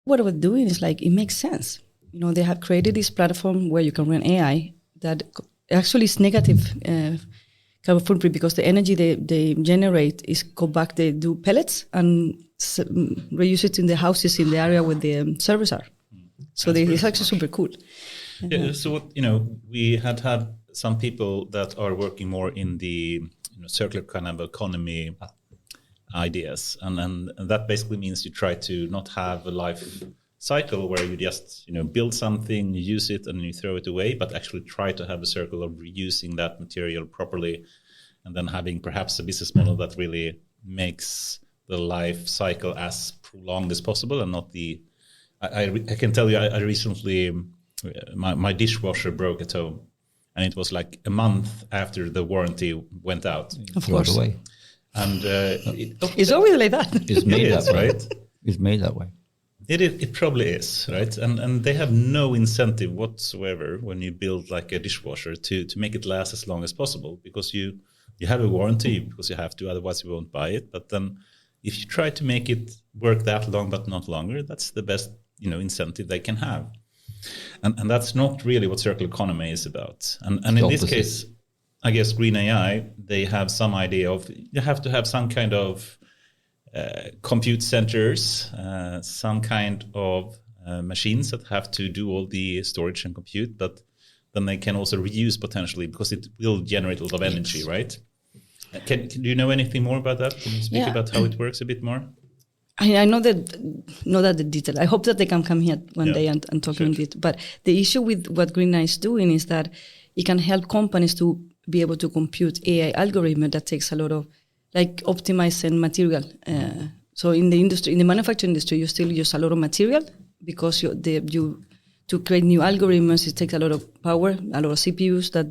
what we're doing is like, it makes sense. They have created this platform where you can run AI that actually is negative carbon footprint, because the energy they generate is go back, they do pellets and reuse it in the houses in the area where the servers are. So it's actually super cool. Yeah, so what, we had some people that are working more in the circular kind of economy ideas, and that basically means you try to not have a life cycle where you just build something, you use it, and you throw it away, but actually try to have a circle of reusing that material properly, and then having perhaps a business model that really makes the life cycle as prolonged as possible, and not the. I can tell you, I recently my dishwasher broke at home, and it was like a month after the warranty went out. Of course, away. And it's always like that. It's made that way, right? It's made that way. It probably is, right? And they have no incentive whatsoever when you build like a dishwasher to make it last as long as possible, because you have a warranty, because you have to, otherwise you won't buy it. But then if you try to make it work that long but not longer, that's the best incentive they can have. And that's not really what circular economy is about. And in this case, I guess Green AI, they have some idea of you have to have some kind of compute centers, some kind of machines that have to do all the storage and compute, but then they can also reuse potentially, because it will generate a lot of energy, right? Do you know anything more about that? Can you speak about how it works a bit more? I know that the detail. I hope that they can come here one day and talk about it. But the issue with what Green AI is doing is that it can help companies to be able to compute AI algorithm that takes a lot of, like, optimizing material. So in the industry, in the manufacturing industry, you still use a lot of material, because to create new algorithms, it takes a lot of power, a lot of CPUs that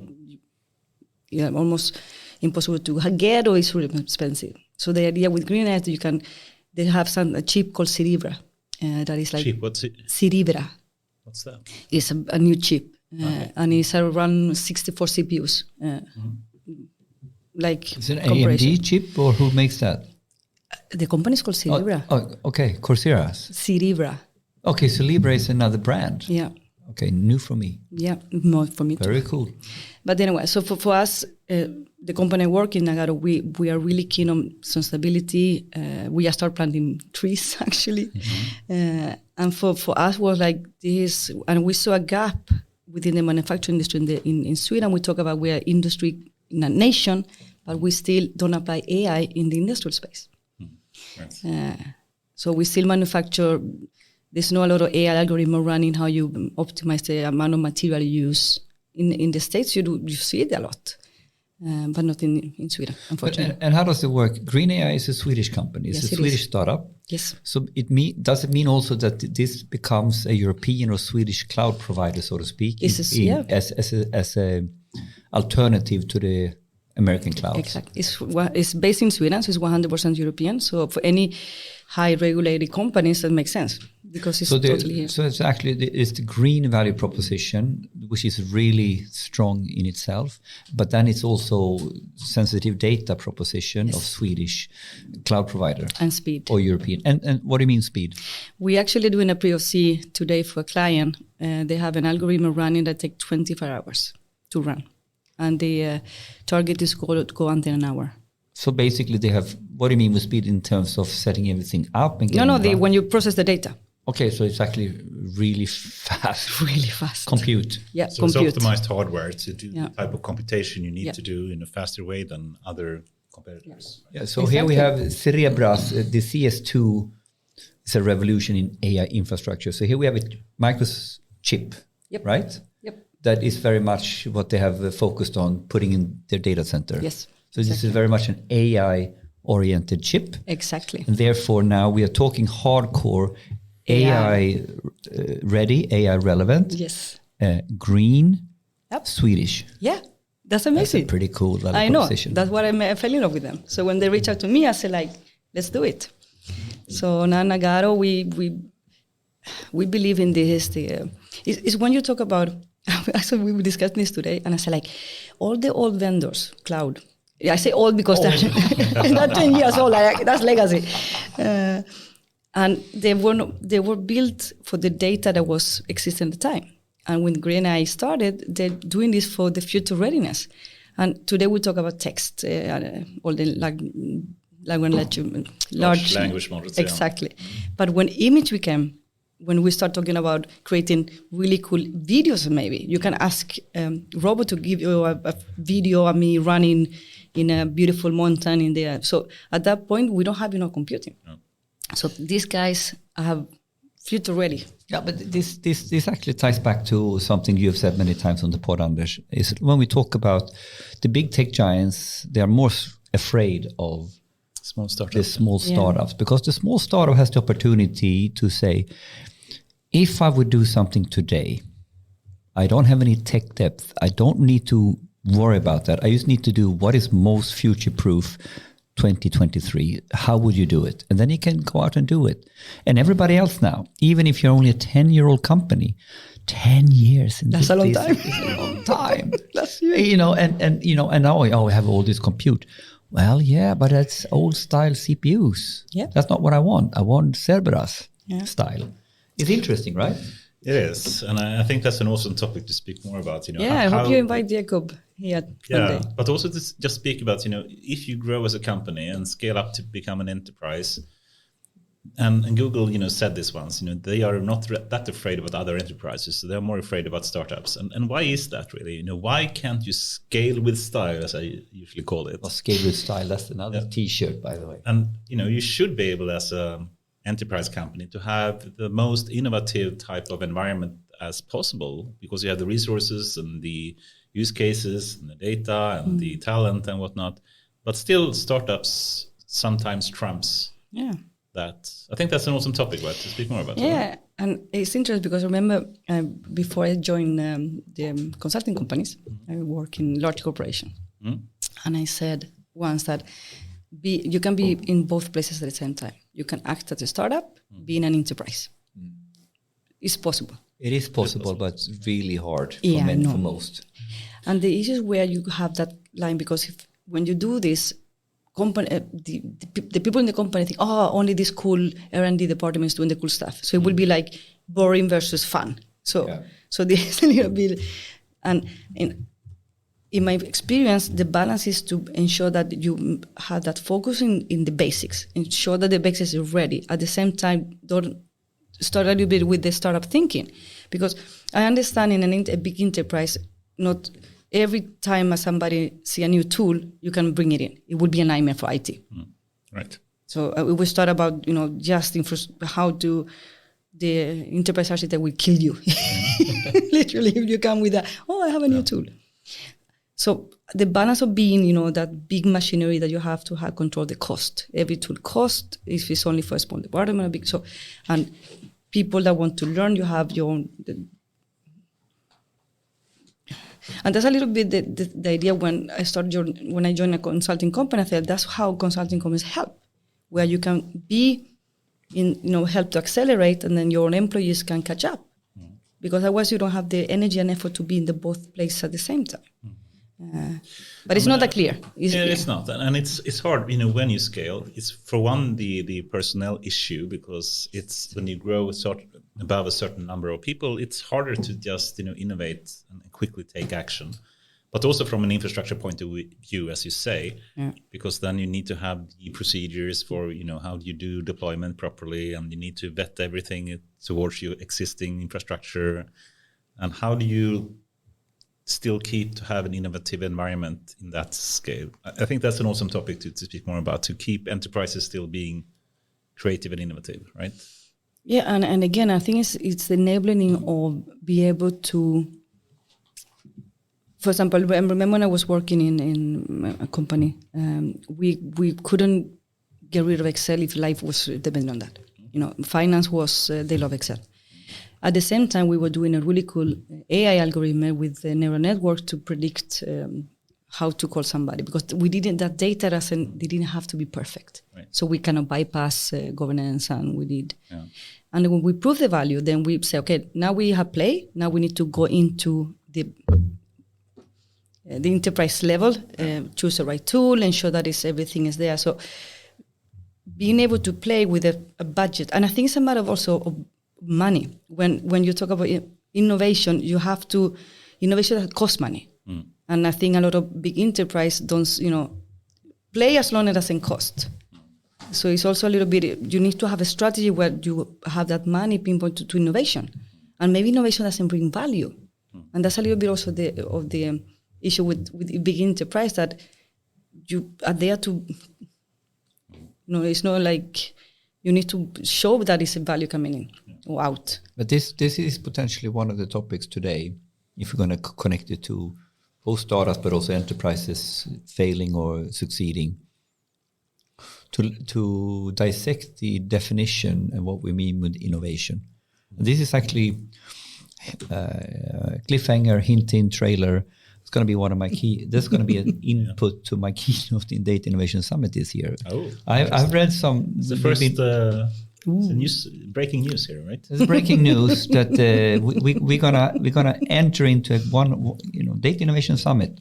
almost impossible to get, or it's really expensive. So the idea with Green AI is that they have a chip called Cerebra. That is like... Chip, what's it? Cerebra. What's that? It's a new chip. And it's around 64 CPUs. Like, is it an AMD chip, or who makes that? The company is called Cerebra. Oh, okay. Coursera's. Cerebra. Okay, Cerebra is another brand. Yeah. Okay, new for me. Yeah, more for me too. Very cool. But anyway, so for us, the company I work in, Nagarro, we are really keen on sustainability. We just start planting trees, actually. Mm-hmm. And for us was like this, and we saw a gap within the manufacturing industry in Sweden. We talk about we are industry in a nation, but we still don't apply AI in the industrial space. Mm-hmm. So we still manufacture. There's not a lot of AI algorithm running how you optimize the amount of material you use. In the States, you see it a lot, but not in Sweden, unfortunately. And how does it work? Green AI is a Swedish company. It's a Swedish startup. Yes. So does it mean also that this becomes a European or Swedish cloud provider, so to speak, as a alternative to the American clouds? Exactly. It's based in Sweden, so it's 100% European. So for any high regulated companies, that makes sense, because it's totally here. So it's actually it's the green value proposition, which is really strong in itself, but then it's also sensitive data proposition of Swedish cloud provider. And speed. Or European. And what do you mean speed? We actually doing a POC today for a client. They have an algorithm running that takes 25 hours to run. And the target is to go under an hour. So basically they have, what do you mean with speed in terms of setting everything up? And when you process the data. Okay, so it's actually really fast. Really fast. Compute. Yeah, so compute. It's optimized hardware to do the type of computation you need to do in a faster way than other competitors. Yeah, so here we have Cerebra's, the CS2 is a revolution in AI infrastructure. So here we have a microchip, right? Yep. That is very much what they have focused on putting in their data center. Yes. So this is very much an AI-oriented chip. Exactly. And therefore now we are talking hardcore AI ready, AI relevant. Yes. Green, Swedish. Yeah, that's amazing. That's a pretty cool proposition. That's what I fell in love with them. So when they reach out to me, I said, like, let's do it. So now Nagarro, we believe in this. It's when you talk about, actually we discussed this today, and I said, like, all the old vendors, cloud. I say old because they're not 10 years old. That's legacy. And they were built for the data that was existing at the time. And when Green AI started, they're doing this for the future readiness. And today we talk about text, all the large language models. Exactly. Yeah. But when image became, when we start talking about creating really cool videos, maybe you can ask robot to give you a video of me running in a beautiful mountain in there. So at that point, we don't have enough computing. No. So these guys have future ready. Yeah, but this actually ties back to something you have said many times on the pod, Anders, is when we talk about the big tech giants, they are more afraid of small startups. The small startups, because the small startup has the opportunity to say, if I would do something today, I don't have any tech depth. I don't need to worry about that. I just need to do what is most future-proof 2023. How would you do it? And then you can go out and do it. And everybody else now, even if you're only a 10-year-old company, 10 years in that's this a long time. is a long time. That's huge. And now we have all this compute. Well, yeah, but that's old style CPUs. Yeah. That's not what I want. I want Cerberus style. It's interesting, right? It is. And I think that's an awesome topic to speak more about. I hope you invite Jacob here one day. But also to just speak about, if you grow as a company and scale up to become an enterprise, and Google, said this once, they are not that afraid about other enterprises. So they're more afraid about startups. And why is that really? Why can't you scale with style, as I usually call it? Well, scale with style, that's another T-shirt, by the way. And, you should be able as a enterprise company to have the most innovative type of environment as possible, because you have the resources and the use cases and the data and the talent and whatnot. But still, startups sometimes trumps that. I think that's an awesome topic, right, to speak more about. Yeah, and it's interesting because I remember before I joined the consulting companies, I work in large corporation. And I said once that you can be in both places at the same time. You can act as a startup, be in an enterprise. It's possible. It is possible, but it's really hard for most. And the issue is where you have that line, because when you do this, the people in the company think, only this cool R&D department is doing the cool stuff. So it will be like boring versus fun. So there's a little bit, and in my experience, the balance is to ensure that you have that focus in the basics, ensure that the basics is ready. At the same time, don't start a little bit with the startup thinking, because I understand in a big enterprise, not every time somebody see a new tool, you can bring it in. It would be a nightmare for IT. Right. So we start about, just how to, the enterprise architect will kill you. Literally, if you come with I have a new tool. So the balance of being, that big machinery that you have to have control the cost. Every tool cost, if it's only for a small department, and people that want to learn, you have your own. And that's a little bit the idea when I joined a consulting company. I thought that's how consulting companies help, where you can be help to accelerate, and then your own employees can catch up, because otherwise you don't have the energy and effort to be in the both places at the same time. But it's not that clear. It's not, and it's hard. When you scale, it's for one the personnel issue, because it's when you grow above a certain number of people, it's harder to just innovate and quickly take action. But also from an infrastructure point of view, as you say, because then you need to have the procedures for how do you do deployment properly, and you need to vet everything towards your existing infrastructure, and how do you still keep to have an innovative environment in that scale. I think that's an awesome topic to speak more about, to keep enterprises still being creative and innovative, right? Yeah, and again, I think it's the enabling of be able to, for example, I remember when I was working in a company, we couldn't get rid of Excel if life was dependent on that. Finance was, they love Excel. At the same time, we were doing a really cool AI algorithm with a neural network to predict how to call somebody, because that data didn't have to be perfect. Right. So we cannot bypass governance, and we did. Yeah. And when we prove the value, then we say, okay, now we have play. Now we need to go into the enterprise level, choose the right tool, ensure that everything is there. So being able to play with a budget. And I think it's a matter of also of money. When you talk about innovation, innovation that costs money. And I think a lot of big enterprise don't, play as long as it doesn't cost. So it's also a little bit, you need to have a strategy where you have that money pinpointed to innovation. And maybe innovation doesn't bring value. And that's a little bit also of the issue with big enterprise, that you are there to, it's not like you need to show that it's a value coming in or out. But this is potentially one of the topics today, if we're going to connect it to both startups but also enterprises failing or succeeding, to dissect the definition and what we mean with innovation. This is actually cliffhanger, hint, trailer. It's going to be one of my key. There's going to be an input to my keynote in Data Innovation Summit this year. Oh, I've read some. The first breaking news here, right? There's breaking news that we're gonna enter into one, Data Innovation Summit.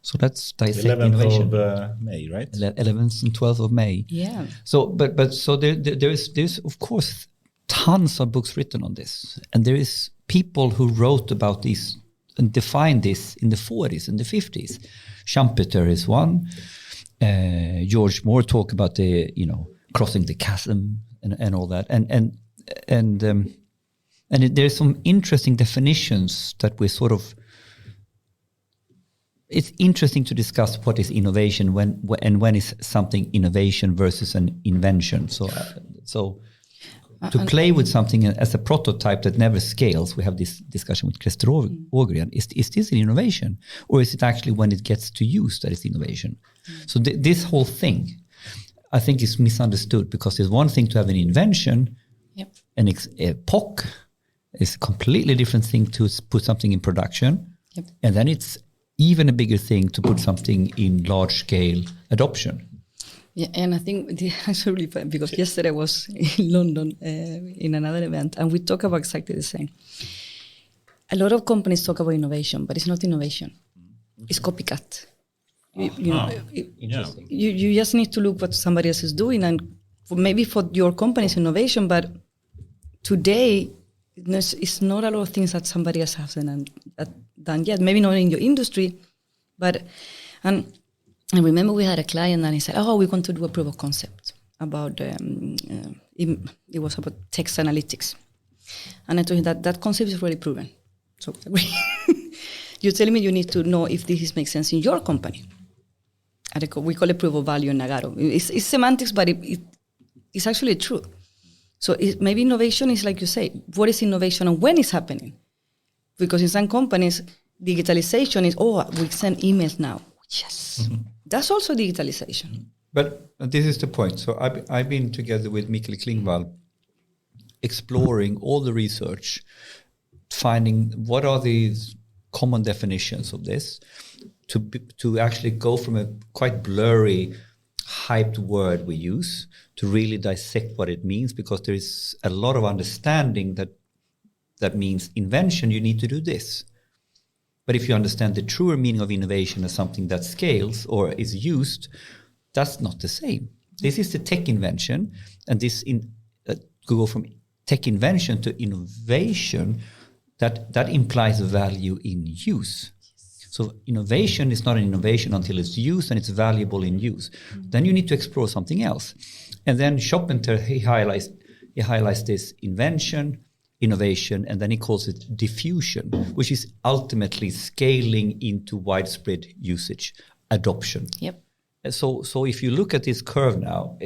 So let's dissect 11th innovation. Of May, right? 11th and 12th of May. Yeah. So, but so there's of course tons of books written on this, and there is people who wrote about this and defined this in the 40s and the 50s. Schumpeter is one. George Moore talked about the crossing the chasm and all that, and there's some interesting definitions that we sort of. It's interesting to discuss what is innovation when is something innovation versus an invention. So to play with something as a prototype that never scales, we have this discussion with Christer Ågren. Is this an innovation, or is it actually when it gets to use that is innovation? So this whole thing, I think, is misunderstood, because there's one thing to have an invention, and a POC is a completely different thing to put something in production, and then it's even a bigger thing to put something in large-scale adoption. Yeah, and I think it's actually really fun, because yesterday I was in London in another event, and we talk about exactly the same. A lot of companies talk about innovation, but it's not innovation. It's copycat. You just need to look what somebody else is doing, and maybe for your company's innovation, but today it's not a lot of things that somebody else hasn't done yet. Maybe not in your industry, but and I remember we had a client and he said, "Oh, we want to do a proof of concept about it was about text analytics," and I told him that concept is already proven. So you're telling me you need to know if this makes sense in your company. We call it proof of value in Nagarro. It's semantics, but it's actually true. So maybe innovation is like you say, what is innovation and when it's happening? Because in some companies, digitalization is, we send emails now. Yes. Mm-hmm. That's also digitalization. But this is the point. So I've been together with Mikkel Klingvall exploring all the research, finding what are these common definitions of this, to actually go from a quite blurry, hyped word we use to really dissect what it means, because there is a lot of understanding that means invention, you need to do this. But if you understand the truer meaning of innovation as something that scales or is used, that's not the same. This is the tech invention, and this to go from tech invention to innovation, that implies value in use. So innovation is not an innovation until it's used and it's valuable in use. Mm-hmm. Then you need to explore something else. And then Schumpeter, he highlights this invention, innovation, and then he calls it diffusion, which is ultimately scaling into widespread usage, adoption. Yep. So if you look at this curve now,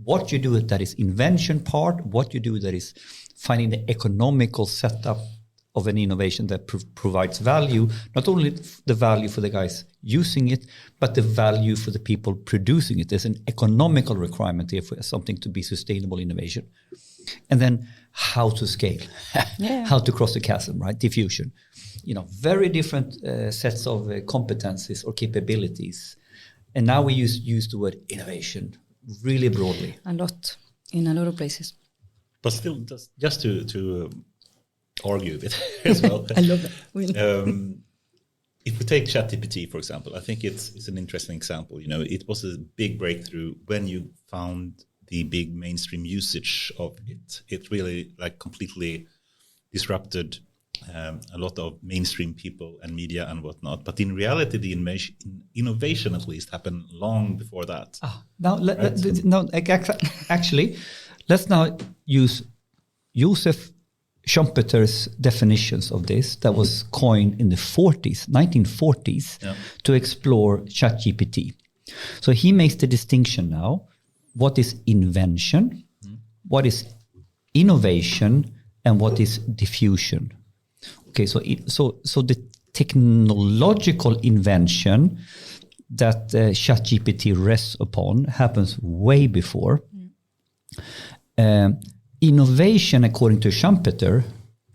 what you do that is invention part, what you do that is finding the economical setup of an innovation that provides value, not only the value for the guys using it, but the value for the people producing it. There's an economical requirement here for something to be sustainable innovation. And then how to scale, how to cross the chasm, right? Diffusion. Very different sets of competencies or capabilities. And now we use the word innovation really broadly. A lot, in a lot of places. But still, just to argue with as well. I love that. if we take ChatGPT, for example, I think it's an interesting example. You know, it was a big breakthrough when you found the big mainstream usage of it. It really like completely disrupted a lot of mainstream people and media and whatnot. But in reality, the innovation at least happened long before that. Actually, let's now use Joseph Schumpeter's definitions of this that was coined in the 1940s, to explore ChatGPT. So he makes the distinction now, what is invention, what is innovation, and what is diffusion. Okay, so the technological invention that ChatGPT rests upon happens way before. Innovation, according to Schumpeter,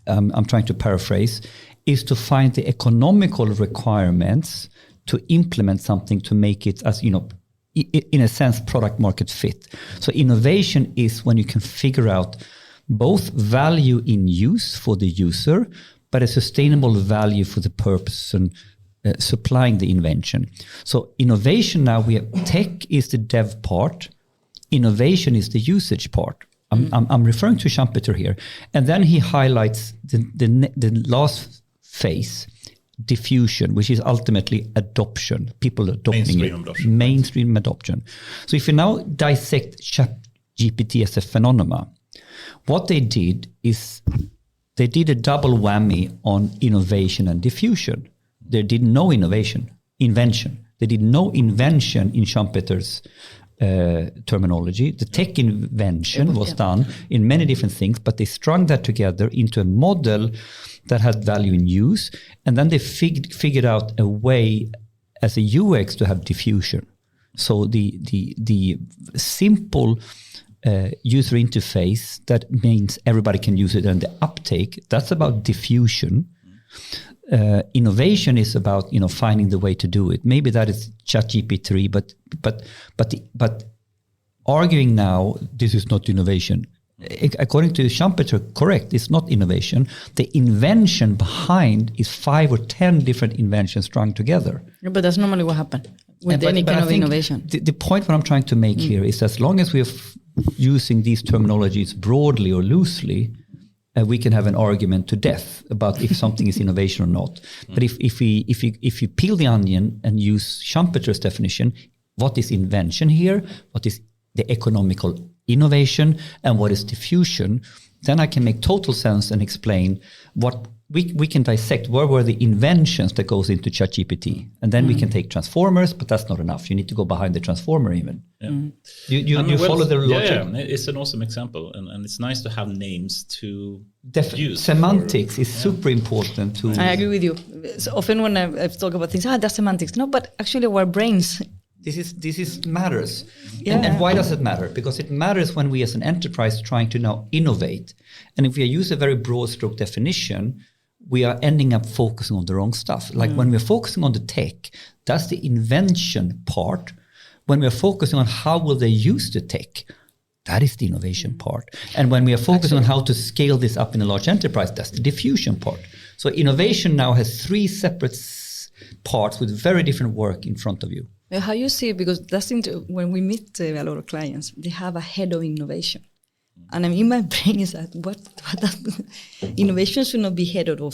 I'm trying to paraphrase, is to find the economical requirements to implement something to make it, as you know, in a sense, product market fit. So innovation is when you can figure out both value in use for the user, but a sustainable value for the person supplying the invention. So innovation now, tech is the dev part, innovation is the usage part. I'm referring to Schumpeter here. And then he highlights the last phase, diffusion, which is ultimately adoption, people adopting mainstream adoption. So if you now dissect ChatGPT as a phenomenon, what they did is they did a double whammy on innovation and diffusion. They did no invention. They did no invention in Schumpeter's terminology. The tech invention was done in many different things, but they strung that together into a model that had value in use. And then they figured out a way as a UX to have diffusion. So the simple user interface that means everybody can use it, and the uptake, that's about diffusion. Innovation is about finding the way to do it. Maybe that is ChatGPT 3, but arguing now this is not innovation. According to Schumpeter, correct, it's not innovation. The invention behind is 5 or 10 different inventions strung together. Yeah, but that's normally what happens with any kind of innovation. The point what I'm trying to make here is, as long as we are using these terminologies broadly or loosely, we can have an argument to death about if something is innovation or not. But if you peel the onion and use Schumpeter's definition, what is invention here? What is the economical innovation? And what is diffusion? Then I can make total sense and explain what we can dissect. Where were the inventions that goes into ChatGPT? And then we can take transformers, but that's not enough. You need to go behind the transformer even. You follow the logic? Yeah, it's an awesome example. And it's nice to have names to use. Semantics is super important to... I agree with you. So often when I've talked about things, that's semantics. No, but actually our brains... This is matters. And why does it matter? Because it matters when we as an enterprise trying to now innovate. And if we use a very broad stroke definition, we are ending up focusing on the wrong stuff. Like when we're focusing on the tech, that's the invention part. When we're focusing on how will they use the tech, that is the innovation part. And when we are focusing on how to scale this up in a large enterprise, that's the diffusion part. So innovation now has 3 separate parts with very different work in front of you. How you see it, because that's when we meet a lot of clients, they have a head of innovation. And in my brain is that what innovation should not be headed of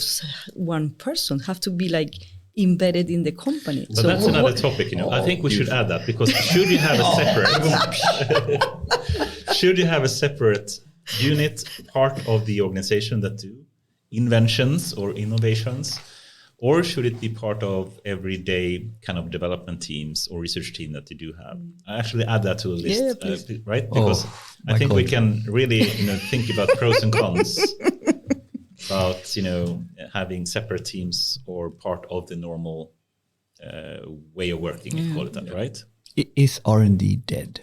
one person, have to be like embedded in the company. But that's another topic, I think we should add that, because should you have a separate unit, part of the organization that do inventions or innovations, or should it be part of everyday kind of development teams or research team that you do have? I actually add that to a list, right? Because I think we can really, think about pros and cons about, having separate teams or part of the normal way of working, you call it that, right? Is R&D dead?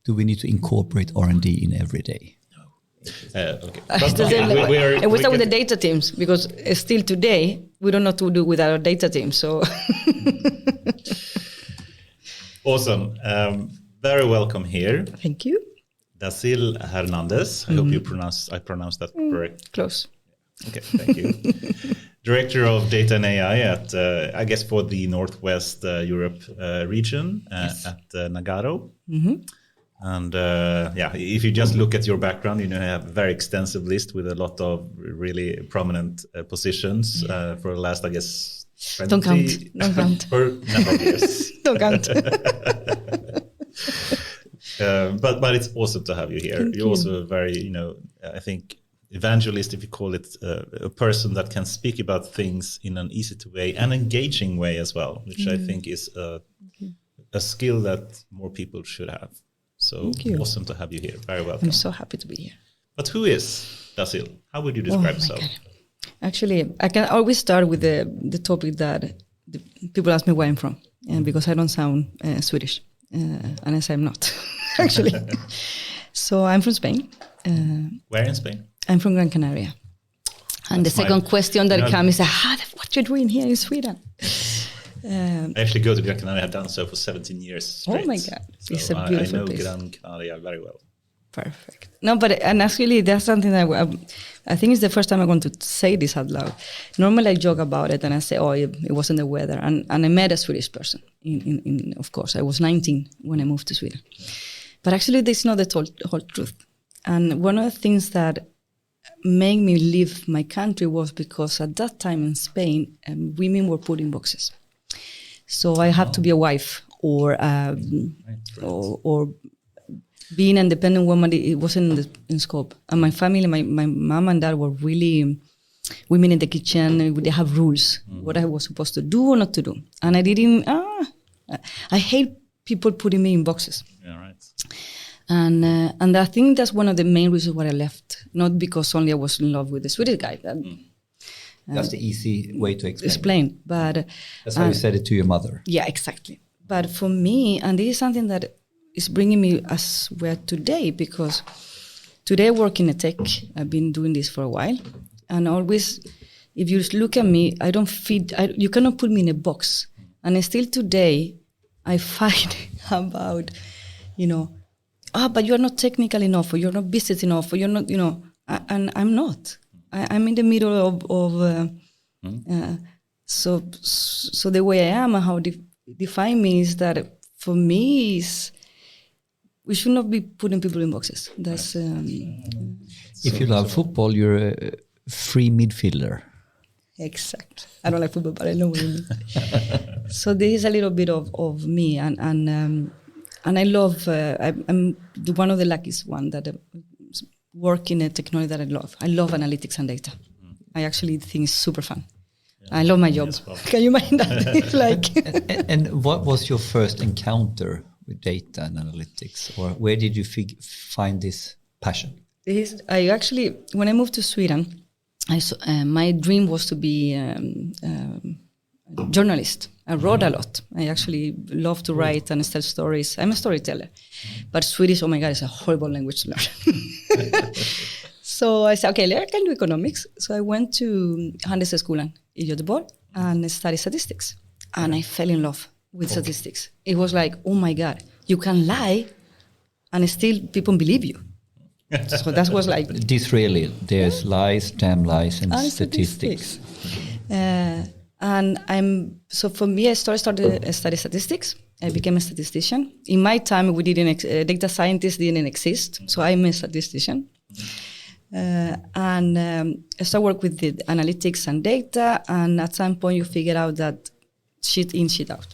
Do we need to incorporate R&D in every day? Okay. And we start with the data teams, because still today we don't know what to do with our data teams. So awesome. Very welcome here. Thank you. Dacil Hernandez. I hope I pronounced that correct. Close. Okay, thank you. Director of Data and AI at, I guess, for the Northwest Europe region at Nagarro. And if you just look at your background, you have a very extensive list with a lot of really prominent positions for the last, I guess, 20 Don't count. or number of years. Don't count. But it's awesome to have you here. You're also a very, I think, evangelist, if you call it, a person that can speak about things in an easy to way and engaging way as well, which I think is a skill that more people should have. So awesome to have you here. Very welcome. I'm so happy to be here. But who is Dacil? How would you describe yourself? God. Actually, I can always start with the topic that people ask me where I'm from, because I don't sound Swedish, and I say I'm not, actually. So I'm from Spain. Where in Spain? I'm from Gran Canaria. And That's the second question that comes is, what you're doing here in Sweden? I actually go to Gran Canaria. I've done so for 17 years straight. Oh my God. So It's a beautiful I know place. Gran Canaria very well. Perfect. No, and actually that's something that I think it's the first time I'm going to say this out loud. Normally I joke about it and I say, it wasn't the weather. And I met a Swedish person. Of course, I was 19 when I moved to Sweden. But actually this is not the whole truth. And one of the things that made me leave my country was because at that time in Spain, women were put in boxes. So I had to be a wife or being an independent woman. It wasn't in scope. And my family, my mom and dad were really women in the kitchen. They have rules, what I was supposed to do or not to do. And I didn't, I hate people putting me in boxes. Yeah, right. And I think that's one of the main reasons why I left. Not because only I was in love with the Swedish guy. That's the easy way to explain. But that's how you said it to your mother. Yeah, exactly. But for me, and this is something that is bringing me as we're today, because today I work in a tech. I've been doing this for a while. And always, if you look at me, I don't fit, you cannot put me in a box. And still today, I fight about, but you're not technical enough, or you're not business enough, or you're not, and I'm not. I'm in the middle of so the way I am and how define me is that for me is we should not be putting people in boxes. That's if you love football, you're a free midfielder. Exactly. I don't like football, but I know what you mean. So this is a little bit of me, and I love. I'm one of the luckiest one that work in a technology that I love. I love analytics and data. I actually think it's super fun. Yeah, I love my job. Well. Can you imagine that? It's like. And what was your first encounter with data and analytics, or where did you find this passion? I actually, when I moved to Sweden, my dream was to be a journalist. I wrote a lot. I actually love to write and tell stories. I'm a storyteller. But Swedish, oh my God, it's a horrible language to learn. So I said, okay, I can do economics. So I went to Handelshögskolan in Göteborg and studied statistics. And I fell in love with statistics. It was like, oh my God, you can lie and still people believe you. So that was like... Disraeli, there's lies, damn lies, and statistics. So for me, I started study statistics. I became a statistician. In my time, we didn't data scientists didn't exist, so I'm a statistician. I started work with the analytics and data, and at some point you figure out that shit in, shit out.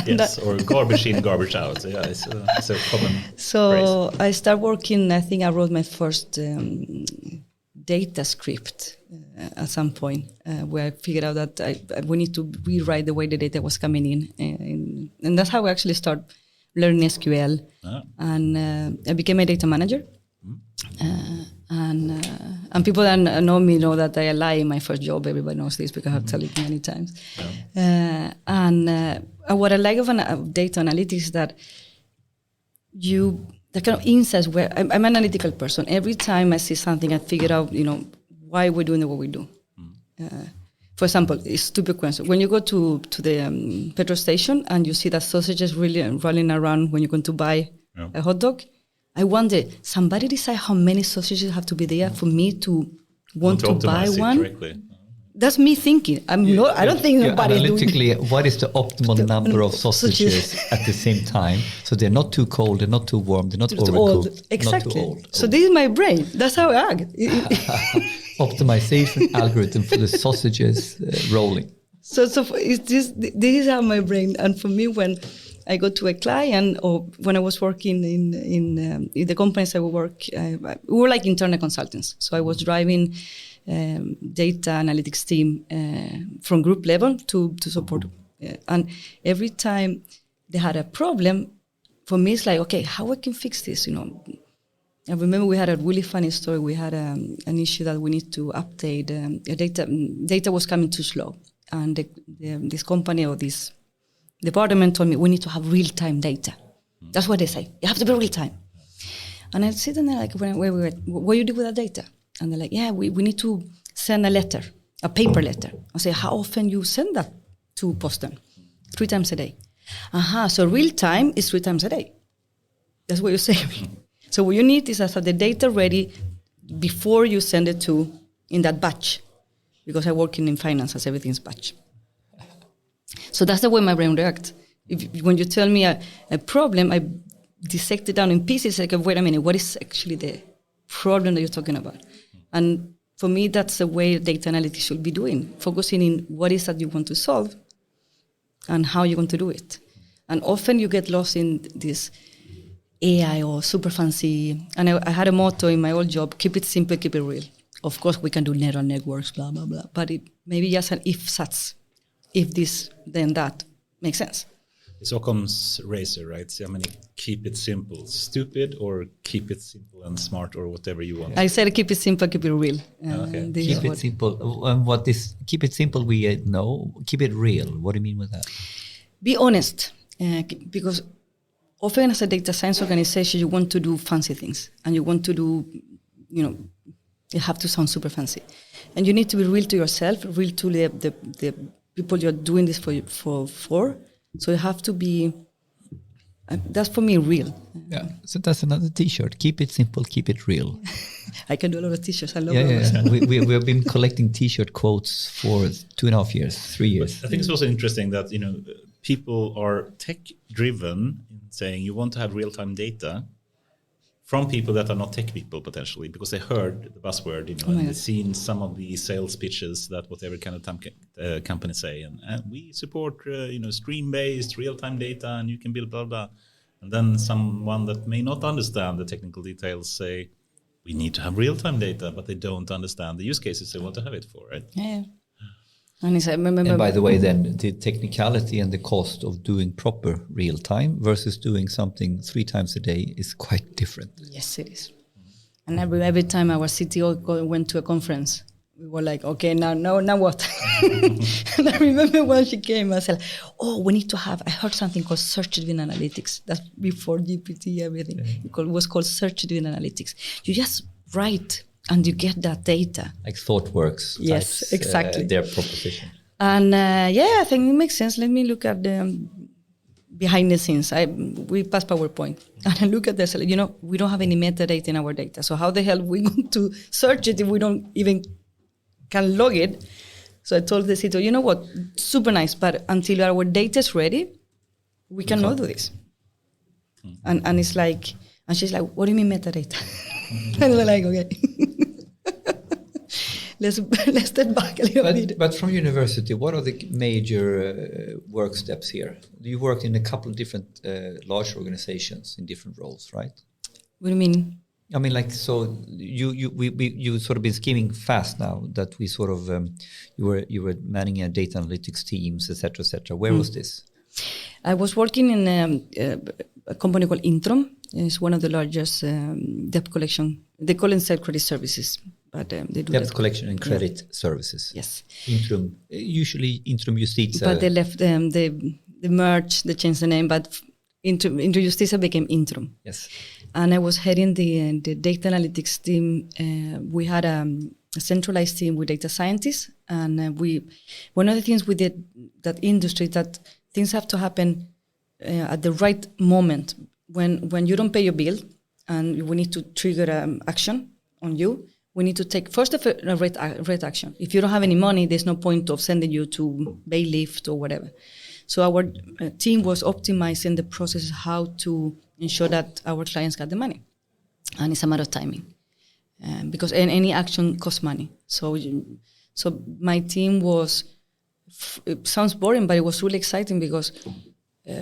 Yes, or garbage in, garbage out. Yeah, it's a common So phrase. I started working, I think I wrote my first data script at some point where I figured out that we need to rewrite the way the data was coming in. And that's how I actually started learning SQL. And I became a data manager. And people that know me know that I lie in my first job. Everybody knows this because I've told it many times. Yeah. What I like of data analytics is that the kind of insights where I'm an analytical person. Every time I see something, I figure out, why we're doing what we do. For example, it's stupid question. When you go to the petrol station and you see that sausages really rolling around when you're going to buy a hot dog, I wonder, somebody decide how many sausages have to be there for me to want to buy optimize it one. correctly. That's me thinking. I don't think nobody's doing analytically, what is the optimal number of sausages at the same time? So they're not too cold, they're not too warm, they're not overcooked. Exactly. Not too old. So this is my brain. That's how I act. Optimization algorithm for the sausages rolling. So this is how my brain. And for me, when I go to a client, or when I was working in the companies I would work, we were like internal consultants. So I was driving data analytics team from group level to support. And every time they had a problem, for me, it's like, okay, how I can fix this, I remember we had a really funny story. We had an issue that we need to update. Data was coming too slow. And this company or this department told me, we need to have real-time data. That's what they say. You have to be real-time. And I sit there like, what do you do with that data? And they're like, yeah, we need to send a letter, a paper letter. I say, how often you send that to Posten? 3 times a day. So real time is 3 times a day. That's what you're saying. So what you need is to have the data ready before you send it in that batch. Because I work in finance, as everything's batch. So that's the way my brain reacts. When you tell me a problem, I dissect it down in pieces. Like, wait a minute, what is actually the problem that you're talking about? And for me, that's the way data analytics should be doing, focusing in what is that you want to solve and how you're going to do it. And often you get lost in this AI or super fancy. And I had a motto in my old job, keep it simple, keep it real. Of course, we can do neural networks, blah, blah, blah. But it maybe just an if sats. If this, then that. Makes sense. It's Occam's razor, right? So, keep it simple, stupid, or keep it simple and smart, or whatever you want. I said keep it simple, keep it real. Okay. Keep it simple. Keep it simple, we know. Keep it real. What do you mean with that? Be honest. Because often as a data science organization, you want to do fancy things. And you want to do, you have to sound super fancy. And you need to be real to yourself, real to the people you're doing this for. So you have to be, that's for me, real. Yeah, so that's another T-shirt. Keep it simple, keep it real. I can do a lot of T-shirts. I love it. We have been collecting T-shirt quotes for 2.5 years, 3 years. I think it's also interesting that, people are tech-driven in saying you want to have real-time data from people that are not tech people potentially, because they heard the buzzword, and they've seen some of the sales pitches that whatever kind of company say, and we support, stream-based real-time data, and you can build blah blah. And then someone that may not understand the technical details say, we need to have real-time data, but they don't understand the use cases they want to have it for, right? Yeah. And by the way, then the technicality and the cost of doing proper real time versus doing something 3 times a day is quite different. Yes, it is. And every time our CTO went to a conference, we were like, okay, now what? And I remember when she came, I said, we need to have, I heard something called search-driven analytics. That's before GPT, everything. Yeah. It was called search-driven analytics. You just write and you get that data. Like ThoughtWorks. Yes, types, exactly. Their proposition. And I think it makes sense. Let me look at the behind the scenes. We pass PowerPoint. And I look at this, we don't have any metadata in our data. So how the hell are we going to search it if we don't even can log it? So I told the CTO, you know what, super nice, but until our data is ready, we cannot do this. And it's like, and she's like, what do you mean metadata? And we're like, okay. Let's step back a little bit. But from university, what are the major work steps here? You worked in a couple of different large organizations in different roles, right? What do you mean? I mean, so you sort of been skimming fast now that we sort of you were managing a data analytics teams, etc., etc. Where was this? I was working in a company called Intrum. It's one of the largest debt collection. They call it credit services, but they do debt collection and credit services. Yes. Intrum, usually Intrum Justitia. But they left them. They merged. They changed the name, but Intrum Justitia became Intrum. Yes. And I was heading the data analytics team. We had a centralized team with data scientists, and one of the things we did that industry that things have to happen at the right moment. When you don't pay your bill and we need to trigger action on you, we need to take first a rate action. If you don't have any money, there's no point of sending you to bailiff or whatever. So our team was optimizing the process how to ensure that our clients got the money. And it's a matter of timing. Because any action costs money. So my team was, it sounds boring, but it was really exciting because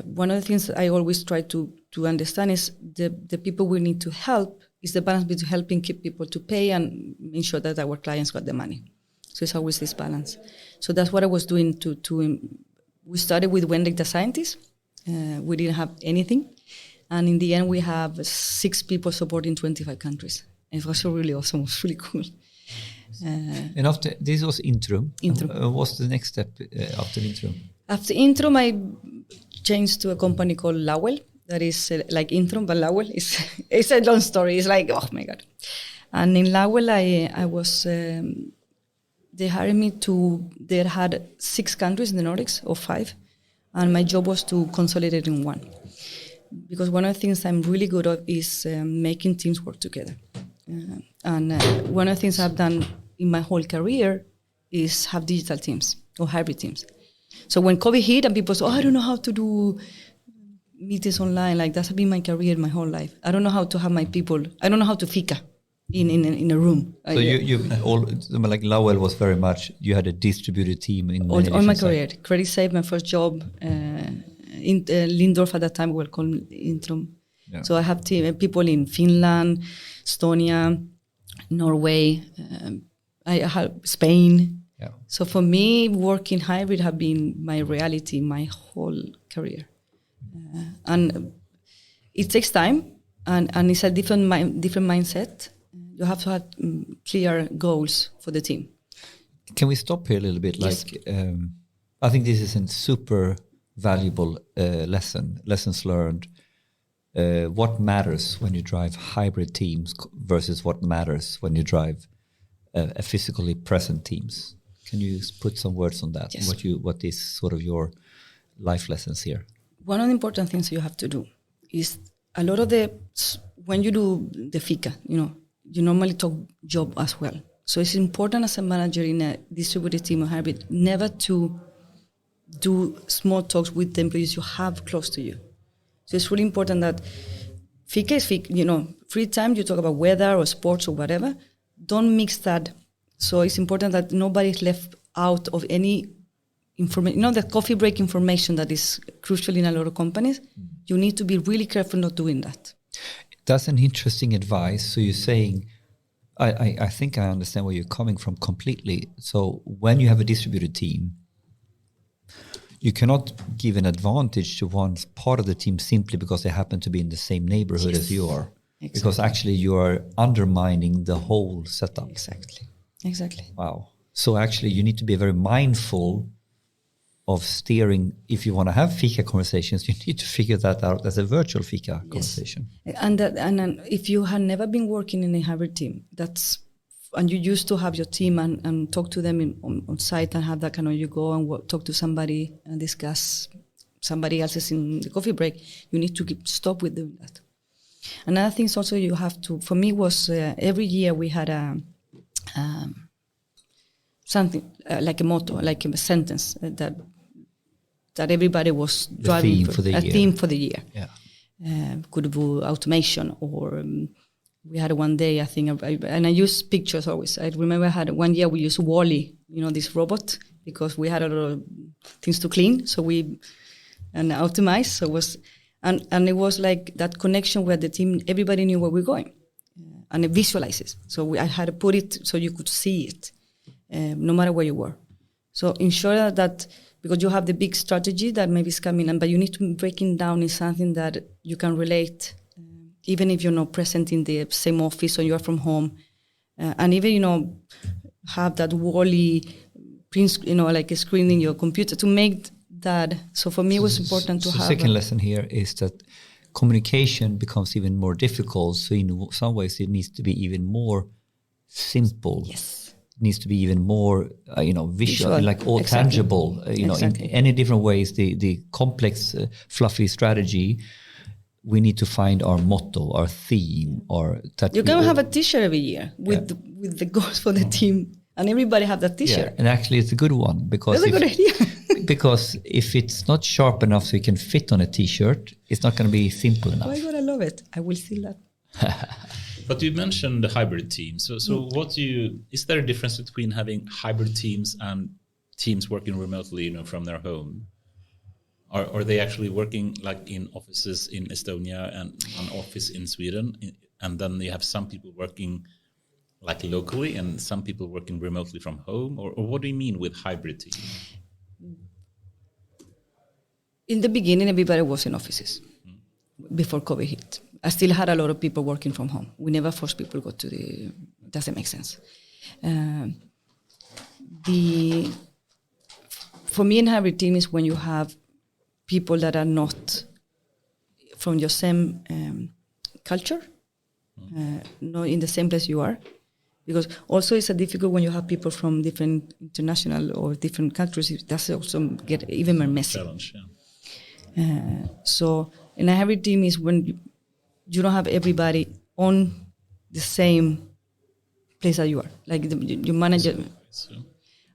one of the things that I always try to understand is the people we need to help is the balance between helping keep people to pay and ensure that our clients got the money. So it's always this balance. So that's what I was doing we started with one data scientist. We didn't have anything. And in the end, we have 6 people supporting 25 countries. And it was really awesome. It was really cool. And after this was Intrum. What's the next step after Intrum? After Intrum, I changed to a company called Lowell. That is like Intrum, but Lowell is it's a long story. It's like, oh my God. And in Lowell, I was, they hired me they had 6 countries in the Nordics, or 5. And my job was to consolidate in one. Because one of the things I'm really good at is making teams work together. And one of the things I've done in my whole career is have digital teams or hybrid teams. So when COVID hit and people said, I don't know how to do meetings online, like that's been my career my whole life. I don't know how to have my people, I don't know how to fika in a room. So you all, like Lowell was very much, you had a distributed team in all my career. Credit Safe, my first job, in Lindorf at that time we were called Intrum. Yeah. So I have people in Finland, Estonia, Norway, I have Spain. Yeah. So for me, working hybrid have been my reality my whole career. And it takes time, and it's a different mindset. You have to have clear goals for the team. Can we stop here a little bit? Yes. Like, I think this is a super valuable lessons learned. What matters when you drive hybrid teams versus what matters when you drive a physically present teams? Can you put some words on that? Yes. What is sort of your life lessons here? One of the important things you have to do is a lot of when you do the fika, you normally talk job as well. So it's important as a manager in a distributed team or hybrid never to do small talks with the employees you have close to you. So it's really important that fika is fika, free time you talk about weather or sports or whatever. Don't mix that. So it's important that nobody's left out of any information. The coffee break information that is crucial in a lot of companies. You need to be really careful not doing that. That's an interesting advice. So you're saying, I think I understand where you're coming from completely. So when you have a distributed team, you cannot give an advantage to one part of the team simply because they happen to be in the same neighborhood as you are. Exactly. Because actually you are undermining the whole setup. Exactly. Wow. So actually you need to be very mindful of steering. If you want to have fika conversations, you need to figure that out as a virtual fika conversation. And if you have never been working in a hybrid team, and you used to have your team and talk to them on site and have that kind of, you go and talk to somebody and discuss somebody else's in the coffee break, you need to stop with doing that. Another thing is also you have to, for me was every year we had something like a motto, like a sentence that everybody was driving a theme for the year. Yeah. Could be automation or we had one day, I think, and I use pictures always. I remember I had one year we used Wall-E, this robot, because we had a lot of things to clean. So and optimize. So it was, and it was like that connection where the team, everybody knew where we're going, and it visualizes. So I had to put it so you could see it, no matter where you were. So ensure that because you have the big strategy that maybe is coming in, but you need to break it down in something that you can relate. Even if you're not present in the same office or you're from home. And even, have that Wall-E print, like a screen in your computer to make that. So for me, it was important to have. The second lesson here is that communication becomes even more difficult. So in some ways, it needs to be even more simple. Yes. It needs to be even more, visual, like all tangible. In any different ways, the complex, fluffy strategy we need to find our motto, our theme, or that you're gonna have a T-shirt every year with the goals for the team, and everybody have that T-shirt. And actually, it's a good one because that's a good idea. because if it's not sharp enough so you can fit on a T-shirt, it's not going to be simple enough. Oh my God, I love it. I will steal that. But you mentioned the hybrid team. So is there a difference between having hybrid teams and teams working remotely, from their home? Are they actually working like in offices in Estonia and an office in Sweden? And then you have some people working like locally and some people working remotely from home? Or what do you mean with hybrid team? In the beginning, everybody was in offices before COVID hit. I still had a lot of people working from home. We never forced people to go to the... Doesn't make sense. For me, in hybrid team is when you have people that are not from your same culture, not in the same place you are. Because also it's a difficult when you have people from different international or different countries. That's also get even more messy. Challenge, So in a hybrid team is when you don't have everybody on the same place that you are. Like you manage it.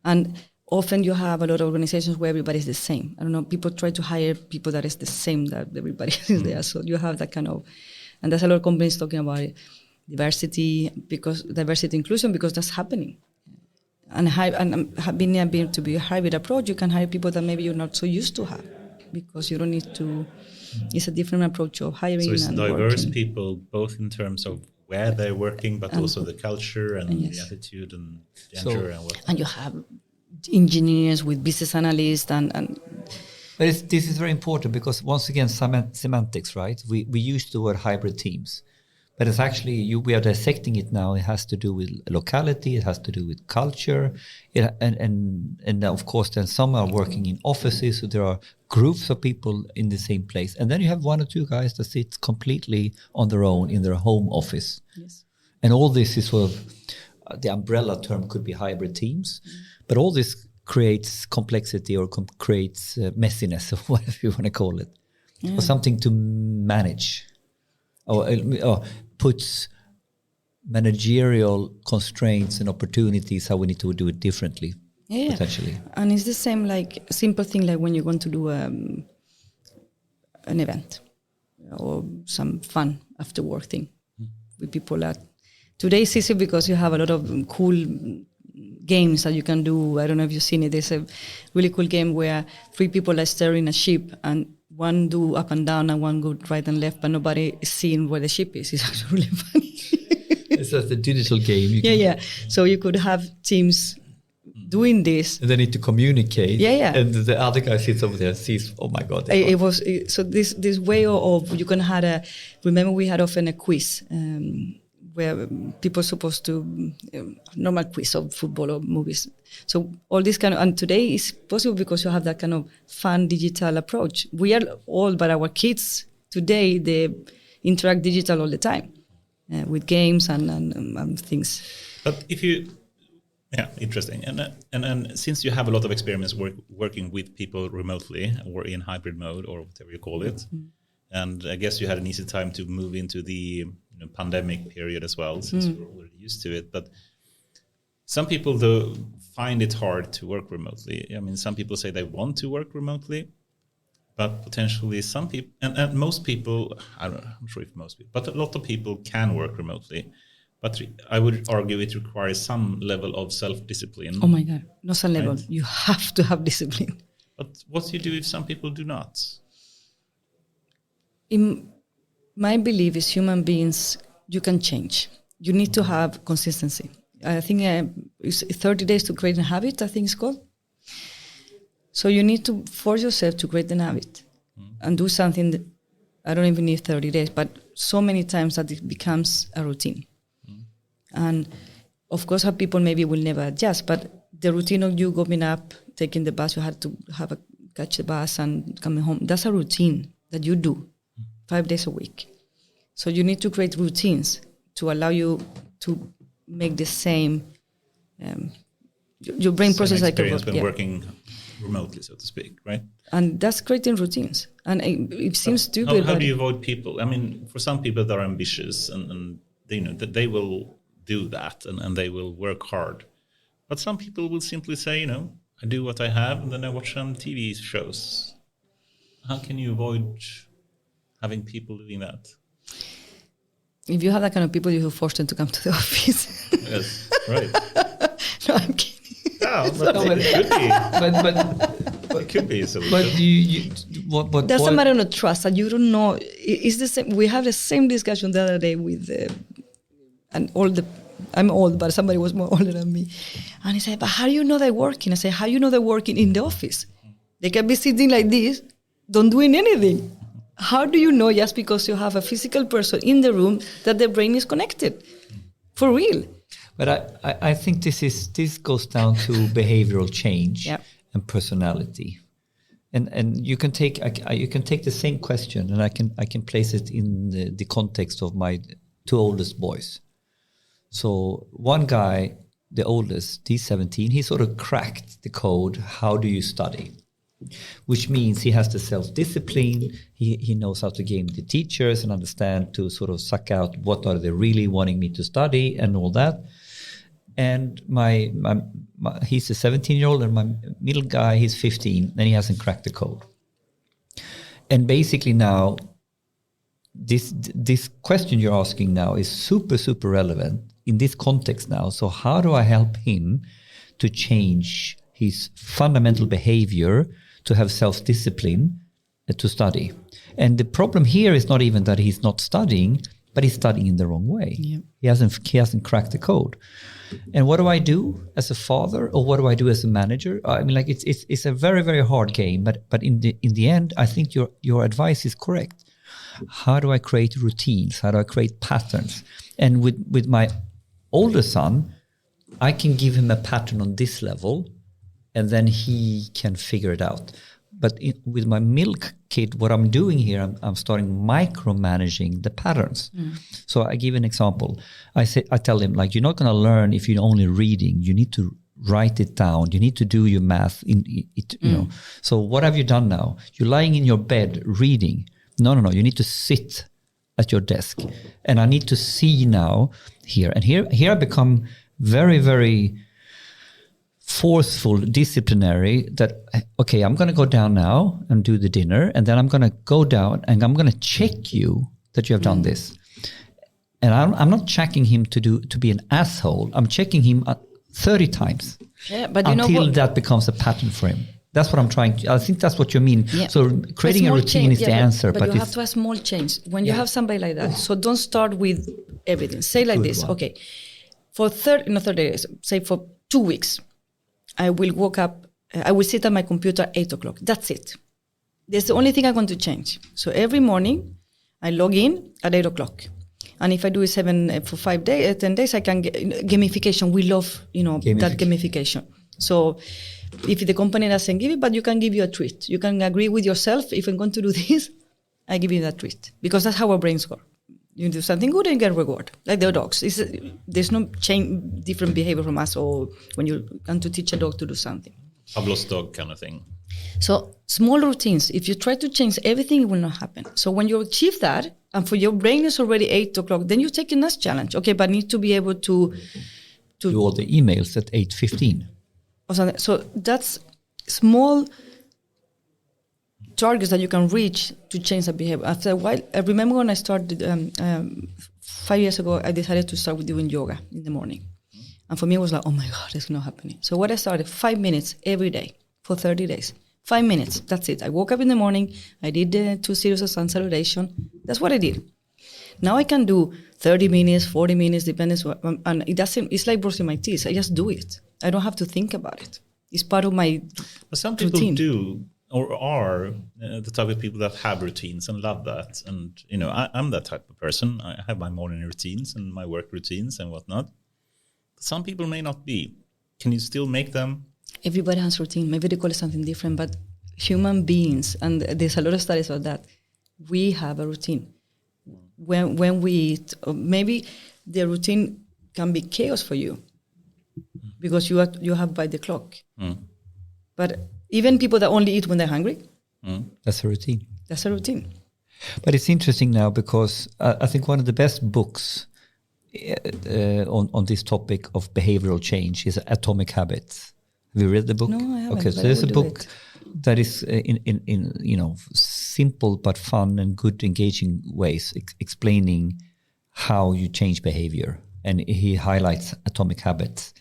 And often you have a lot of organizations where everybody is the same. I don't know, people try to hire people that is the same that everybody is there. So you have that kind of, and there's a lot of companies talking about it, diversity inclusion, because that's happening. And being able to be a hybrid approach, you can hire people that maybe you're not so used to have, because you don't need to. It's a different approach of hiring. So it's and diverse working. people, both in terms of where they're working, but also the culture and the attitude and gender and what. And you have engineers with business analysts and But this is very important because once again, semantics, right? We use the word hybrid teams, but it's actually we are dissecting it now. It has to do with locality. It has to do with culture, and of course, then some are working in offices. So there are groups of people in the same place, and then you have one or two guys that sit completely on their own in their home office. yes. And all this is sort of the umbrella term could be hybrid teams, but all this creates complexity or creates messiness or whatever you want to call it, or something to manage, or puts managerial constraints and opportunities how we need to do it differently, potentially. And it's the same, like simple thing like when you're going to do an event or some fun after work thing with people that today it's easy because you have a lot of cool games that you can do. I don't know if you've seen it. There's a really cool game where 3 people are steering a ship and one do up and down and one go right and left, but nobody is seeing where the ship is. It's actually really funny. It's just a digital game. So you could have teams doing this. And they need to communicate. And the other guy sits over there and sees, oh my God. So this way of you can have remember we had often a quiz where people are supposed to, normal quiz of football or movies. So all this kind of, and today is possible because you have that kind of fun digital approach. We are old, but our kids today, they interact digital all the time with games and things. But if you, interesting. And since you have a lot of experience working with people remotely or in hybrid mode or whatever you call it, and I guess you had an easy time to move into the pandemic period as well, since we're already used to it. But some people, though, find it hard to work remotely. I mean, some people say they want to work remotely, but potentially some people, and most people, I'm not sure if most people, but a lot of people can work remotely. But I would argue it requires some level of self-discipline. Oh my God, not some level. Right? You have to have discipline. But what do you do if some people do not? My belief is human beings, you can change. You need to have consistency. I think it's 30 days to create a habit, I think it's called. So you need to force yourself to create an habit and do something that I don't even need 30 days, but so many times that it becomes a routine. And of course, how people maybe will never adjust, but the routine of you going up, taking the bus, you had to catch the bus and coming home. That's a routine that you do 5 days a week. So you need to create routines to allow you to make the same your brain processes like a experience when yeah. working remotely, so to speak, right? And that's creating routines. And it seems stupid. How do you avoid people? I mean, for some people that are ambitious and they, you know, that they will do that and they will work hard. But some people will simply say, you know, I do what I have and then I watch some TV shows. How can you avoid having people doing that? If you have that kind of people, you will force them to come to the office. Yes, right. No, I'm kidding. Yeah, but it could be. But It could be a solution. but That's a matter of trust, and you don't know. It's the same. We have the same discussion the other day with I'm old, but somebody was more older than me, and he said, "But how do you know they're working?" I said, "How do you know they're working in the office? They can be sitting like this, don't doing anything. How do you know just because you have a physical person in the room that their brain is connected, for real?" But I think this goes down to behavioral change Yep. and personality, and you can take the same question and I can place it in the context of my two oldest boys. So one guy, the oldest, he's 17. He sort of cracked the code. How do you study? Which means he has the self-discipline. He knows how to game the teachers and understand to sort of suck out what are they really wanting me to study and all that. And my he's a 17-year-old, and my middle guy, he's 15, and he hasn't cracked the code. And basically now, this question you're asking now is super, super relevant in this context now. So how do I help him to change his fundamental behavior, to have self-discipline, to study? And the problem here is not even that he's not studying, but he's studying in the wrong way. Yeah. He hasn't cracked the code. And what do I do as a father, or what do I do as a manager? I mean, like it's a very, very hard game. But in the end, I think your advice is correct. How do I create routines? How do I create patterns? And with my older son, I can give him a pattern on this level, and then he can figure it out. But with my middle kid, what I'm doing here, I'm starting micromanaging the patterns. So I give an example. I tell him, like, you're not going to learn if you're only reading. You need to write it down. You need to do your math. You know. So what have you done now? You're lying in your bed reading. No. You need to sit at your desk. And I need to see now here. And here I become very, very forceful, disciplinary, that, okay, I'm going to go down now and do the dinner, and then I'm going to go down and I'm going to check you that you have done this. And I'm not checking him to be an asshole. I'm checking him 30 times. Yeah, but until that becomes a pattern for him. That's what I'm trying to, I think that's what you mean. Yeah. So creating a routine is the answer. But you have to have small change when you have somebody like that. So don't start with everything. Say like this, okay, for 30 days, say for 2 weeks, I will wake up, I will sit at my computer at 8 o'clock. That's it. That's the only thing I'm going to change. So every morning, I log in at 8 o'clock. And if I do it for 5 days, 10 days, I can get gamification. We love, that gamification. So if the company doesn't give it, but you can give you a treat. You can agree with yourself, if I'm going to do this, I give you that treat. Because that's how our brains work. You do something good and get reward, like the dogs. There's no different behavior from us, or when you come to teach a dog to do something. Pablo's dog kind of thing. So small routines. If you try to change everything, it will not happen. So when you achieve that, and for your brain is already 8 o'clock, then you take a next challenge. Okay, but I need to be able to do all the emails at 8:15. So that's small targets that you can reach to change the behavior. After a while, I remember when I started 5 years ago, I decided to start with doing yoga in the morning. And for me, it was like, oh my God, it's not happening. So what I started, 5 minutes every day for 30 days. 5 minutes, that's it. I woke up in the morning, I did the 2 series of sun salutation. That's what I did. Now I can do 30 minutes, 40 minutes, depends. And it's like brushing my teeth. I just do it. I don't have to think about it. It's part of my But some people routine. do, or are the type of people that have routines and love that. And, I'm that type of person. I have my morning routines and my work routines and whatnot. But some people may not be. Can you still make them? Everybody has routine. Maybe they call it something different, but human beings, and there's a lot of studies on that, we have a routine. When we eat, maybe the routine can be chaos for you. because you have by the clock. But even people that only eat when they're hungry, that's a routine. That's a routine. But it's interesting now because I think one of the best books on this topic of behavioral change is Atomic Habits. Have you read the book? No, I haven't. Okay, so there's a book that is in simple but fun and good engaging ways explaining how you change behavior, and he highlights atomic habits,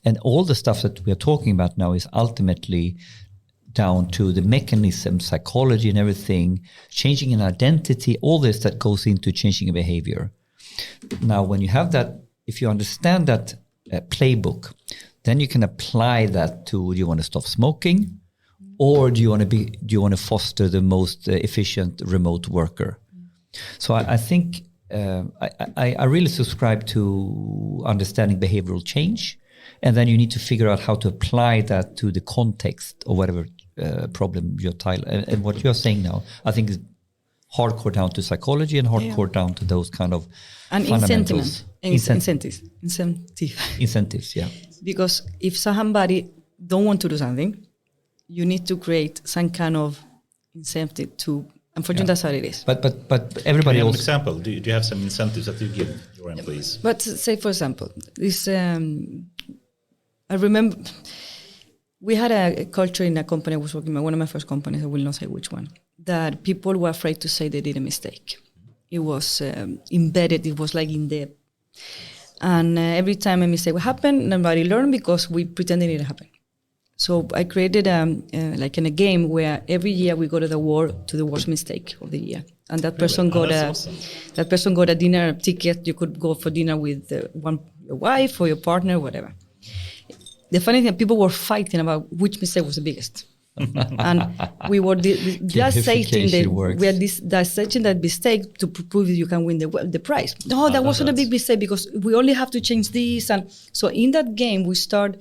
and all the stuff that we are talking about now is ultimately down to the mechanism, psychology and everything, changing an identity, all this that goes into changing a behavior. Now, when you have that, if you understand that playbook, then you can apply that to, do you want to stop smoking, or do you want to foster the most efficient remote worker? So I think I really subscribe to understanding behavioral change, and then you need to figure out how to apply that to the context or whatever problem you're and what you're saying now, I think is hardcore down to psychology and hardcore down to those kind of and fundamentals. Incentives. Yeah. Because if somebody don't want to do something, you need to create some kind of incentive to. Unfortunately, that's how it is. But everybody do you have else. An example? Do you have some incentives that you give your employees? But say, for example, this. I remember we had a culture in a company I was working with, one of my first companies, I will not say which one, that people were afraid to say they did a mistake. It was embedded, it was like in there. And every time a mistake would happen, nobody learned because we pretended it didn't happen. So I created like in a game where every year we go to the worst mistake of the year. And that person got a dinner ticket. You could go for dinner with your wife or your partner, whatever. The funny thing, people were fighting about which mistake was the biggest. And we were dissecting that mistake to prove that you can win the prize. No, that wasn't a big mistake because we only have to change this. And so in that game, we start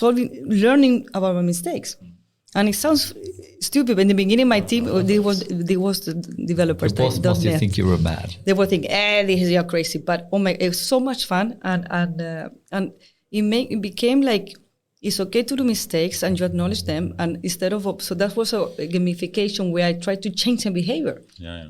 learning about our mistakes. And it sounds stupid, but in the beginning, my team, they was the developers. The boss must think you were mad. They were thinking, you're crazy. But it was so much fun. And it became like, it's okay to do mistakes and you acknowledge them. And instead of, so that was a gamification where I tried to change the behavior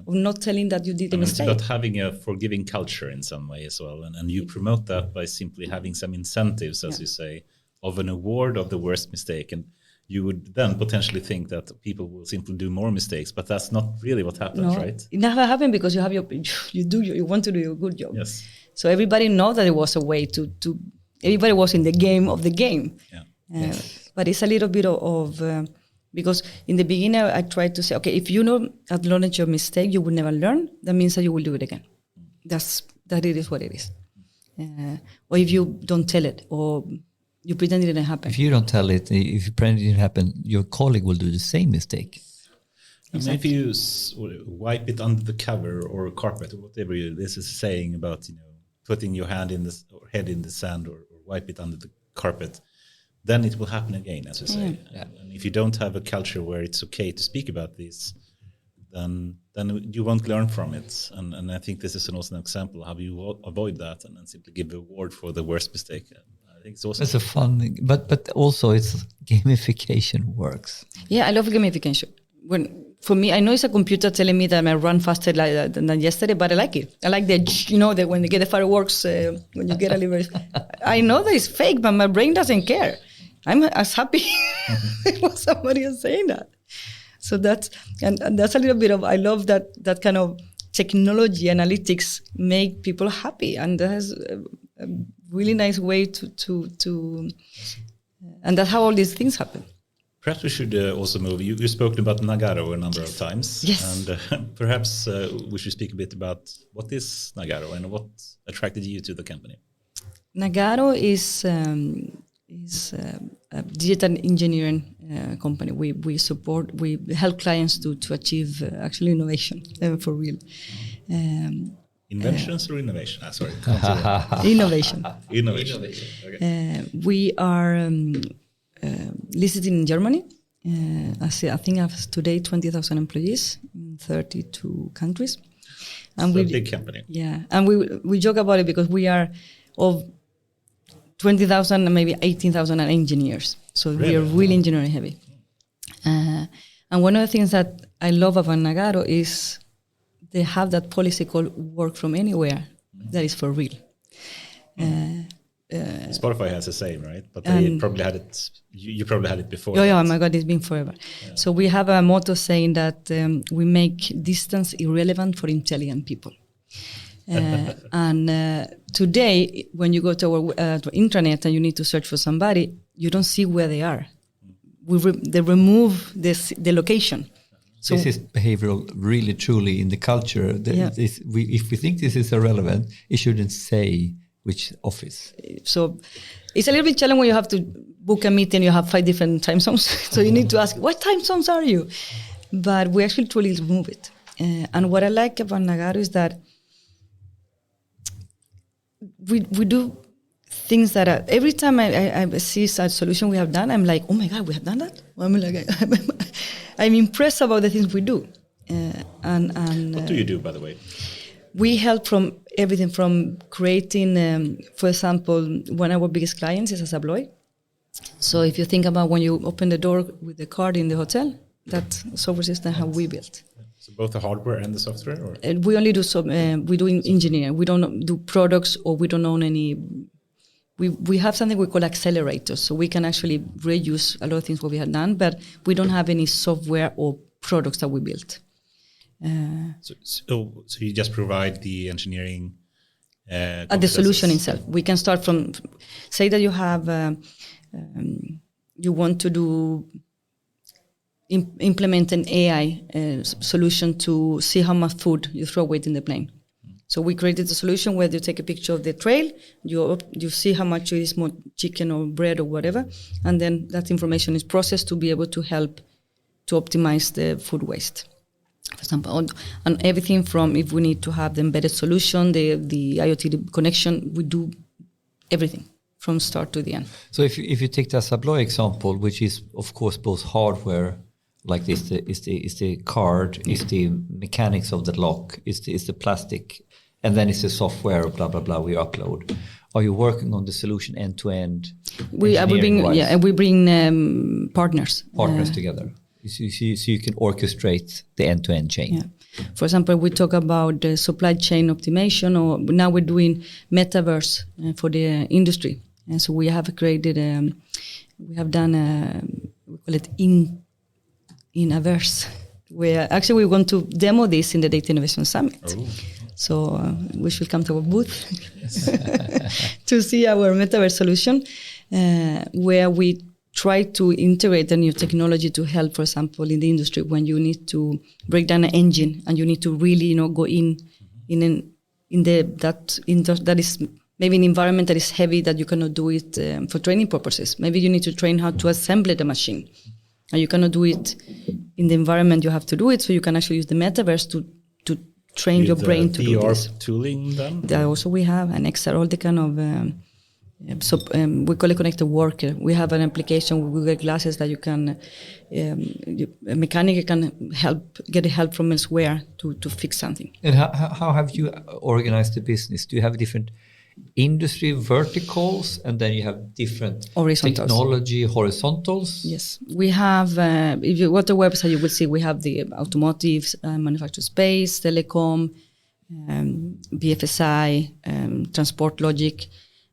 of not telling that you did a mistake. It's about having a forgiving culture in some way as well. And you promote that by simply having some incentives, as you say, of an award of the worst mistake. And you would then potentially think that people will simply do more mistakes, but that's not really what happens, right? It never happened because you want to do your good job. Yes. So everybody knows that it was a way to everybody was in the game of the game. Yeah. But it's a little bit of because in the beginning I tried to say, okay, if you don't acknowledge your mistake, you will never learn. That means that you will do it again. That it is what it is. Or if you don't tell it, or you pretend it didn't happen. If you don't tell it, if you pretend it didn't happen, your colleague will do the same mistake. Exactly. Maybe you wipe it under the cover or carpet or whatever this is saying about, putting your head in the sand or wipe it under the carpet, then it will happen again, as you say. Yeah. And if you don't have a culture where it's okay to speak about this, then you won't learn from it. And I think this is also an example of how you avoid that and then simply give an award for the worst mistake. I think it's awesome. It's a fun thing, but also it's gamification works. Yeah, I love gamification. For me, I know it's a computer telling me that I run faster than yesterday, but I like it. I like that when you get the fireworks, when you get a little. I know that it's fake, but my brain doesn't care. I'm as happy when somebody is saying that. So that's a little bit of, I love that kind of technology analytics make people happy, and that's a really nice way to and that's how all these things happen. Perhaps we should also move. You've spoken about Nagarro a number of times. Yes. And perhaps we should speak a bit about what is Nagarro and what attracted you to the company. Nagarro is a digital engineering company. We help clients to achieve actually innovation for real. Inventions or innovation? Sorry. Innovation. Innovation. Okay. We are listed in Germany. I think I have today 20,000 employees in 32 countries. And it's a big company. Yeah, and we joke about it because we are of 20,000, maybe 18,000 engineers. So we are really engineering heavy. And one of the things that I love about Nagarro is they have that policy called work from anywhere. That is for real. Spotify has the same, right? But they probably had it. You probably had it before. Oh my God, it's been forever. Yeah. So we have a motto saying that we make distance irrelevant for intelligent people. And today, when you go to our internet and you need to search for somebody, you don't see where they are. They remove the location. So this is behavioral, really, truly in the culture. If we think this is irrelevant, it shouldn't say which office. So it's a little bit challenging when you have to book a meeting. You have 5 different time zones, so you need to ask, what time zones are you? But we actually truly remove it. And what I like about Nagarro is that we do things that are, every time I see a solution we have done, I'm like, oh my God, we have done that? I'm impressed about the things we do. What do you do, by the way? We help from everything from creating, for example, one of our biggest clients is a Sabloy. So if you think about when you open the door with the card in the hotel, that software system have we built. So both the hardware and the software? Or? We only do we do engineering. We don't do products, or we don't own any. We have something we call accelerators, so we can actually reuse a lot of things what we have done, but we don't have any software or products that we built. So you just provide the engineering the solution itself. We can start from, say that you have you want to do implement an AI solution to see how much food you throw away in the plane. So we created a solution where you take a picture of the trail, you see how much is more chicken or bread or whatever, and then that information is processed to be able to help to optimize the food waste. For example, and everything from if we need to have the embedded solution, the IoT connection, we do everything from start to the end. So if you take the Sabloy example, which is of course both hardware, like this is the card, is the mechanics of the lock, is the plastic, and then it's the software, blah blah blah. We upload. Are you working on the solution end to end? We bring partners together. So you can orchestrate the end to end chain. Yeah. For example, we talk about supply chain optimization, or now we're doing metaverse for the industry, and so we have created. We have done we call it Inaverse, where actually we want to demo this in the Data Innovation Summit. Oh. So we should come to our booth to see our metaverse solution, where we try to integrate a new technology to help, for example, in the industry when you need to break down an engine and you need to really, go that is maybe an environment that is heavy that you cannot do it for training purposes. Maybe you need to train how to assemble the machine. And you cannot do it in the environment you have to do it, so you can actually use the metaverse to train your brain to do this. Tooling then? That also we have an extra, all the kind of, we call it connected worker. We have an application with Google Glasses that you can, a mechanic can get help from elsewhere to fix something. And how have you organized the business? Do you have different industry verticals, and then you have different technology horizontals? Yes, we have. If you go to the website, you will see we have the automotive, manufacturing space, telecom, BFSI, transport logic,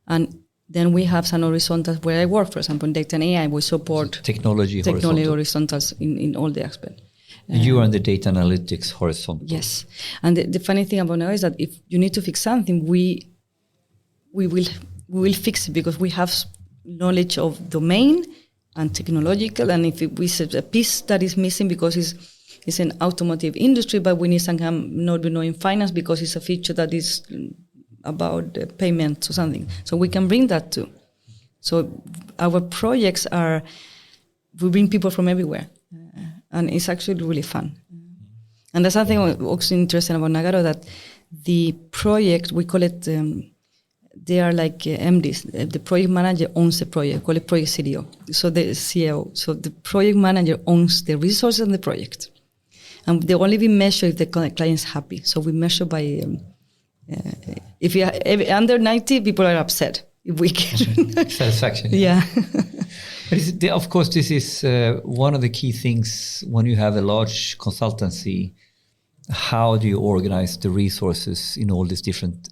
and then we have some horizontals where I work. For example, in data and AI, we support technology horizontals in all the aspects. You are in the data analytics horizontal. Yes, and the funny thing about now is that if you need to fix something, we will fix it because we have knowledge of domain and technological, and if we see a piece that is missing because it's an automotive industry, but we need some in finance because it's a feature that is about payments or something. So we can bring that too. So our projects we bring people from everywhere, and it's actually really fun. And that's something also interesting about Nagarro, that the project, we call it, they are like MDs. The project manager owns the project, call it project CDO. So the CEO. So the project manager owns the resources and the project. And they only measure if the client is happy. So we measure by, if you are under 90, people are upset. if we can. Satisfaction. Yeah. But of course, this is one of the key things when you have a large consultancy. How do you organize the resources in all these different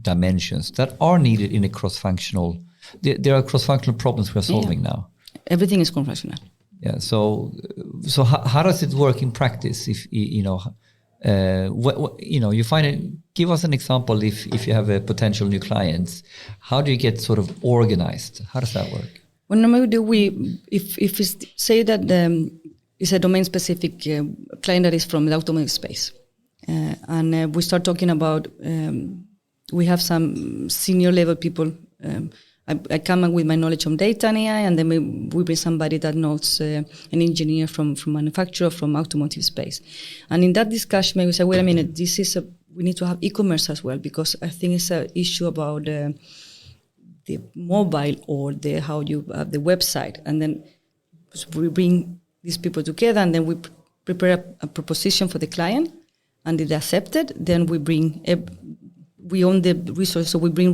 dimensions that are needed in a cross-functional? There are cross-functional problems we're solving now. Everything is cross-functional. Yeah. So how does it work in practice? If you find it. Give us an example. If you have a potential new clients, how do you get sort of organized? How does that work? Well, normally if we say that it's a domain-specific client that is from the automotive space, and we start talking about, we have some senior level people. I come up with my knowledge on data and AI, and then we bring somebody that knows an engineer from manufacturer, from automotive space. And in that discussion, maybe we say, wait a minute, we need to have e-commerce as well, because I think it's an issue about the mobile or how you have the website. And then we bring these people together, and then we prepare a proposition for the client, and if they accept it, then we own the resources, so we bring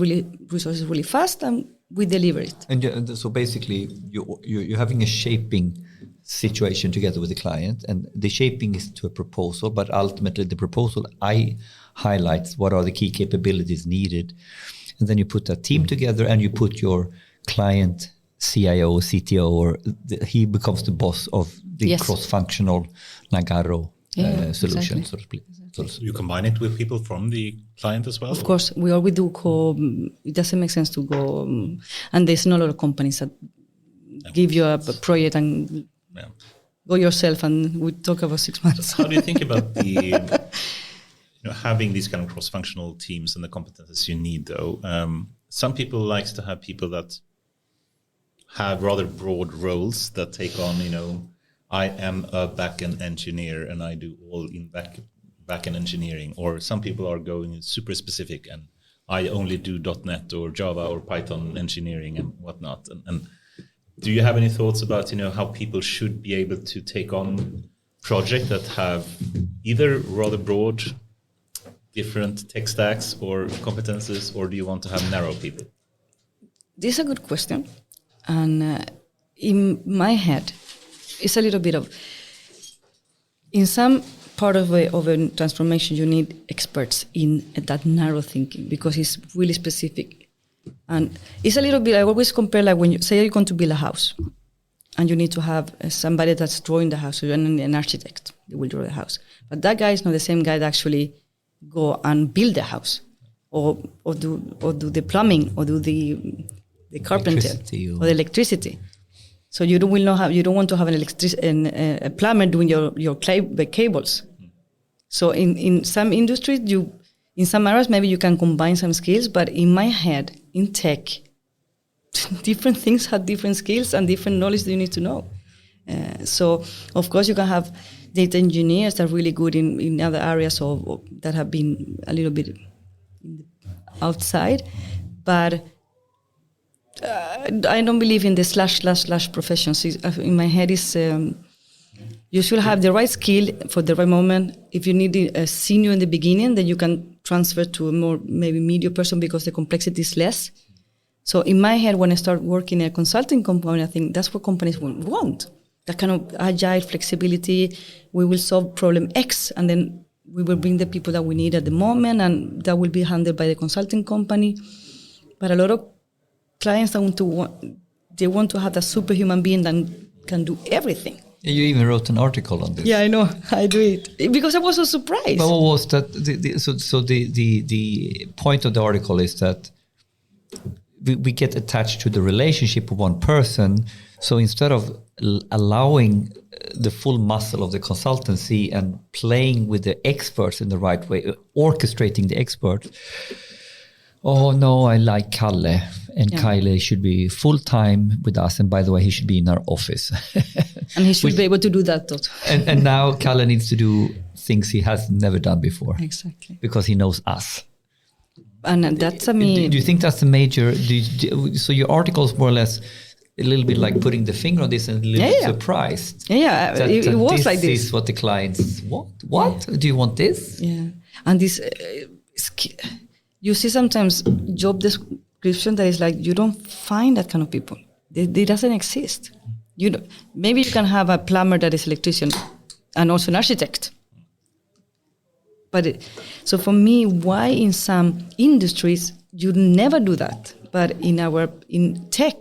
resources really fast, and we deliver it. And so basically, you're having a shaping situation together with the client, and the shaping is to a proposal, but ultimately the proposal highlights what are the key capabilities needed, and then you put a team together, and you put your client CIO, CTO, or he becomes the boss of the cross-functional Nagarro solution, so to speak. So you combine it with people from the client as well? Of course, we always do it doesn't make sense to go, and there's not a lot of companies that give you a project and go yourself, and we talk about 6 months. How do you think about having these kind of cross-functional teams and the competences you need, though? Some people likes to have people that have rather broad roles that take on, I am a back-end engineer and I do all in back-end engineering. Or some people are going super specific and I only do .NET or Java or Python engineering and whatnot. And do you have any thoughts about, how people should be able to take on projects that have either rather broad, different tech stacks or competences, or do you want to have narrow people? This is a good question. And in my head, it's a little bit of, in some part of a transformation, you need experts in that narrow thinking because it's really specific. And it's a little bit, I always compare like when you say you're going to build a house and you need to have somebody that's drawing the house, so you're an architect, you will draw the house. But that guy is not the same guy that actually go and build the house or do the plumbing or do the carpenter or the electricity. So you don't want to have a plumber doing your cables. So in some industries, in some areas maybe you can combine some skills, but in my head, in tech, different things have different skills and different knowledge that you need to know. So of course you can have data engineers that are really good in other areas or that have been a little bit outside, but I don't believe in the / professions. In my head is you should have the right skill for the right moment. If you need a senior in the beginning, then you can transfer to a more maybe medium person because the complexity is less. So in my head, when I start working in a consulting company, I think that's what companies want. That kind of agile flexibility. We will solve problem X, and then we will bring the people that we need at the moment, and that will be handled by the consulting company. But a lot of clients they want to have that superhuman being that can do everything. You even wrote an article on this. Yeah, I know. I do it because I was so surprised. But what was that? The point of the article is that we get attached to the relationship of one person. So instead of allowing the full muscle of the consultancy and playing with the experts in the right way, orchestrating the experts. Oh no, I like Kalle, and Kalle should be full time with us. And by the way, he should be in our office. And he should be able to do that. And now Kalle needs to do things he has never done before. Exactly. Because he knows us. And that's Do you think that's the major? So your article is more or less a little bit like putting the finger on this and a little bit surprised. Yeah, it was like this. This is what the clients want. What? Do you want this? Yeah. And this, you see sometimes description that is like, you don't find that kind of people. They doesn't exist. Maybe you can have a plumber that is electrician and also an architect. But so for me, why in some industries you never do that, but in tech,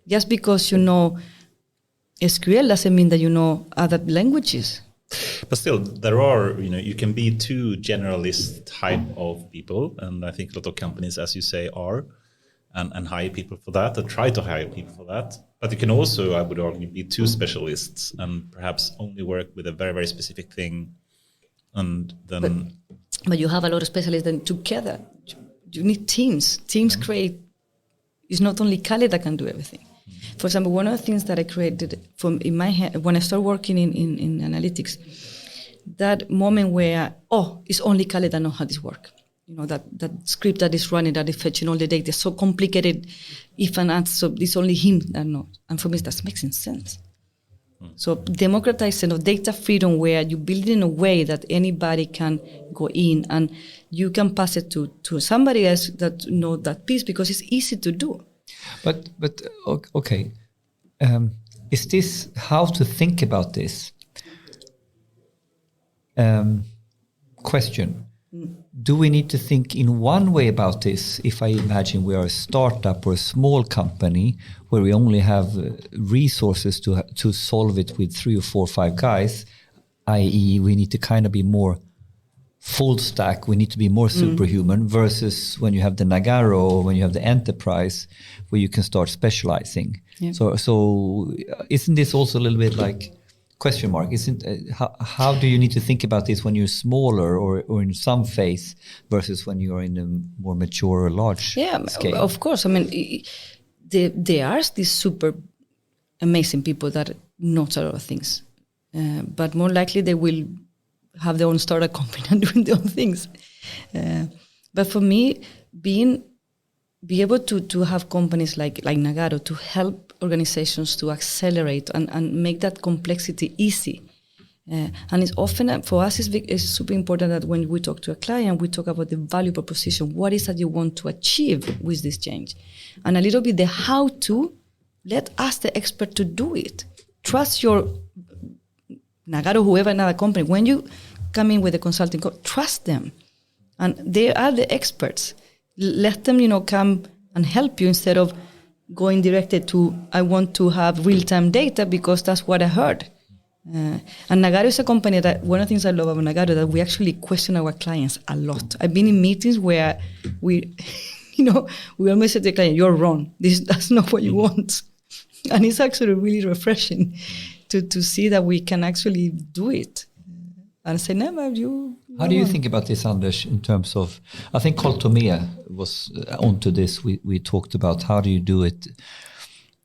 just because you know SQL doesn't mean that you know other languages. But still, there are, you can be too generalist type of people, and I think a lot of companies, as you say, are, and hire people for that, or try to hire people for that. But you can also, I would argue, be too specialists and perhaps only work with a very, very specific thing. And then, but you have a lot of specialists. Then together, you need teams. Teams create. It's not only Kali that can do everything. For example, one of the things that I created in my head when I started working in analytics, that moment where it's only Kali that knows how this works. That script that is running, that is fetching all the data, so complicated, if and answer. So it's only him that knows. And for me, that's making sense. So democratizing of data freedom, where you build it in a way that anybody can go in and you can pass it to somebody else that know that piece, because it's easy to do. But okay, is this how to think about this? Question. Do we need to think in one way about this? If I imagine we are a startup or a small company where we only have resources to solve it with 3 or 4 or 5 guys, i.e. we need to kind of be more full stack, we need to be more superhuman, versus when you have the Nagarro or when you have the enterprise where you can start specializing. Yeah. So isn't this also a little bit like... Question mark, isn't how do you need to think about this when you're smaller or in some phase versus when you are in a more mature or large scale? Of course. I mean, there are these super amazing people that know a lot of things, but more likely they will have their own startup company and doing their own things. But for me, be able to have companies like Nagarro to help organizations to accelerate and make that complexity easy. And it's often, for us, it's super important that when we talk to a client, we talk about the value proposition. What is that you want to achieve with this change? And a little bit the how to, let us, the expert, to do it. Trust your Nagarro, whoever, another company. When you come in with a consulting, trust them. And they are the experts. Let them, come and help you instead of going directed to, I want to have real-time data because that's what I heard. And Nagarro is a company that, one of the things I love about Nagarro, that we actually question our clients a lot. I've been in meetings where we almost say to the client, you're wrong. That's not what you want. And it's actually really refreshing to see that we can actually do it. And say, never, you... How do you think about this, Anders, in terms of... I think Carl Tomea was onto this. We talked about how do you do it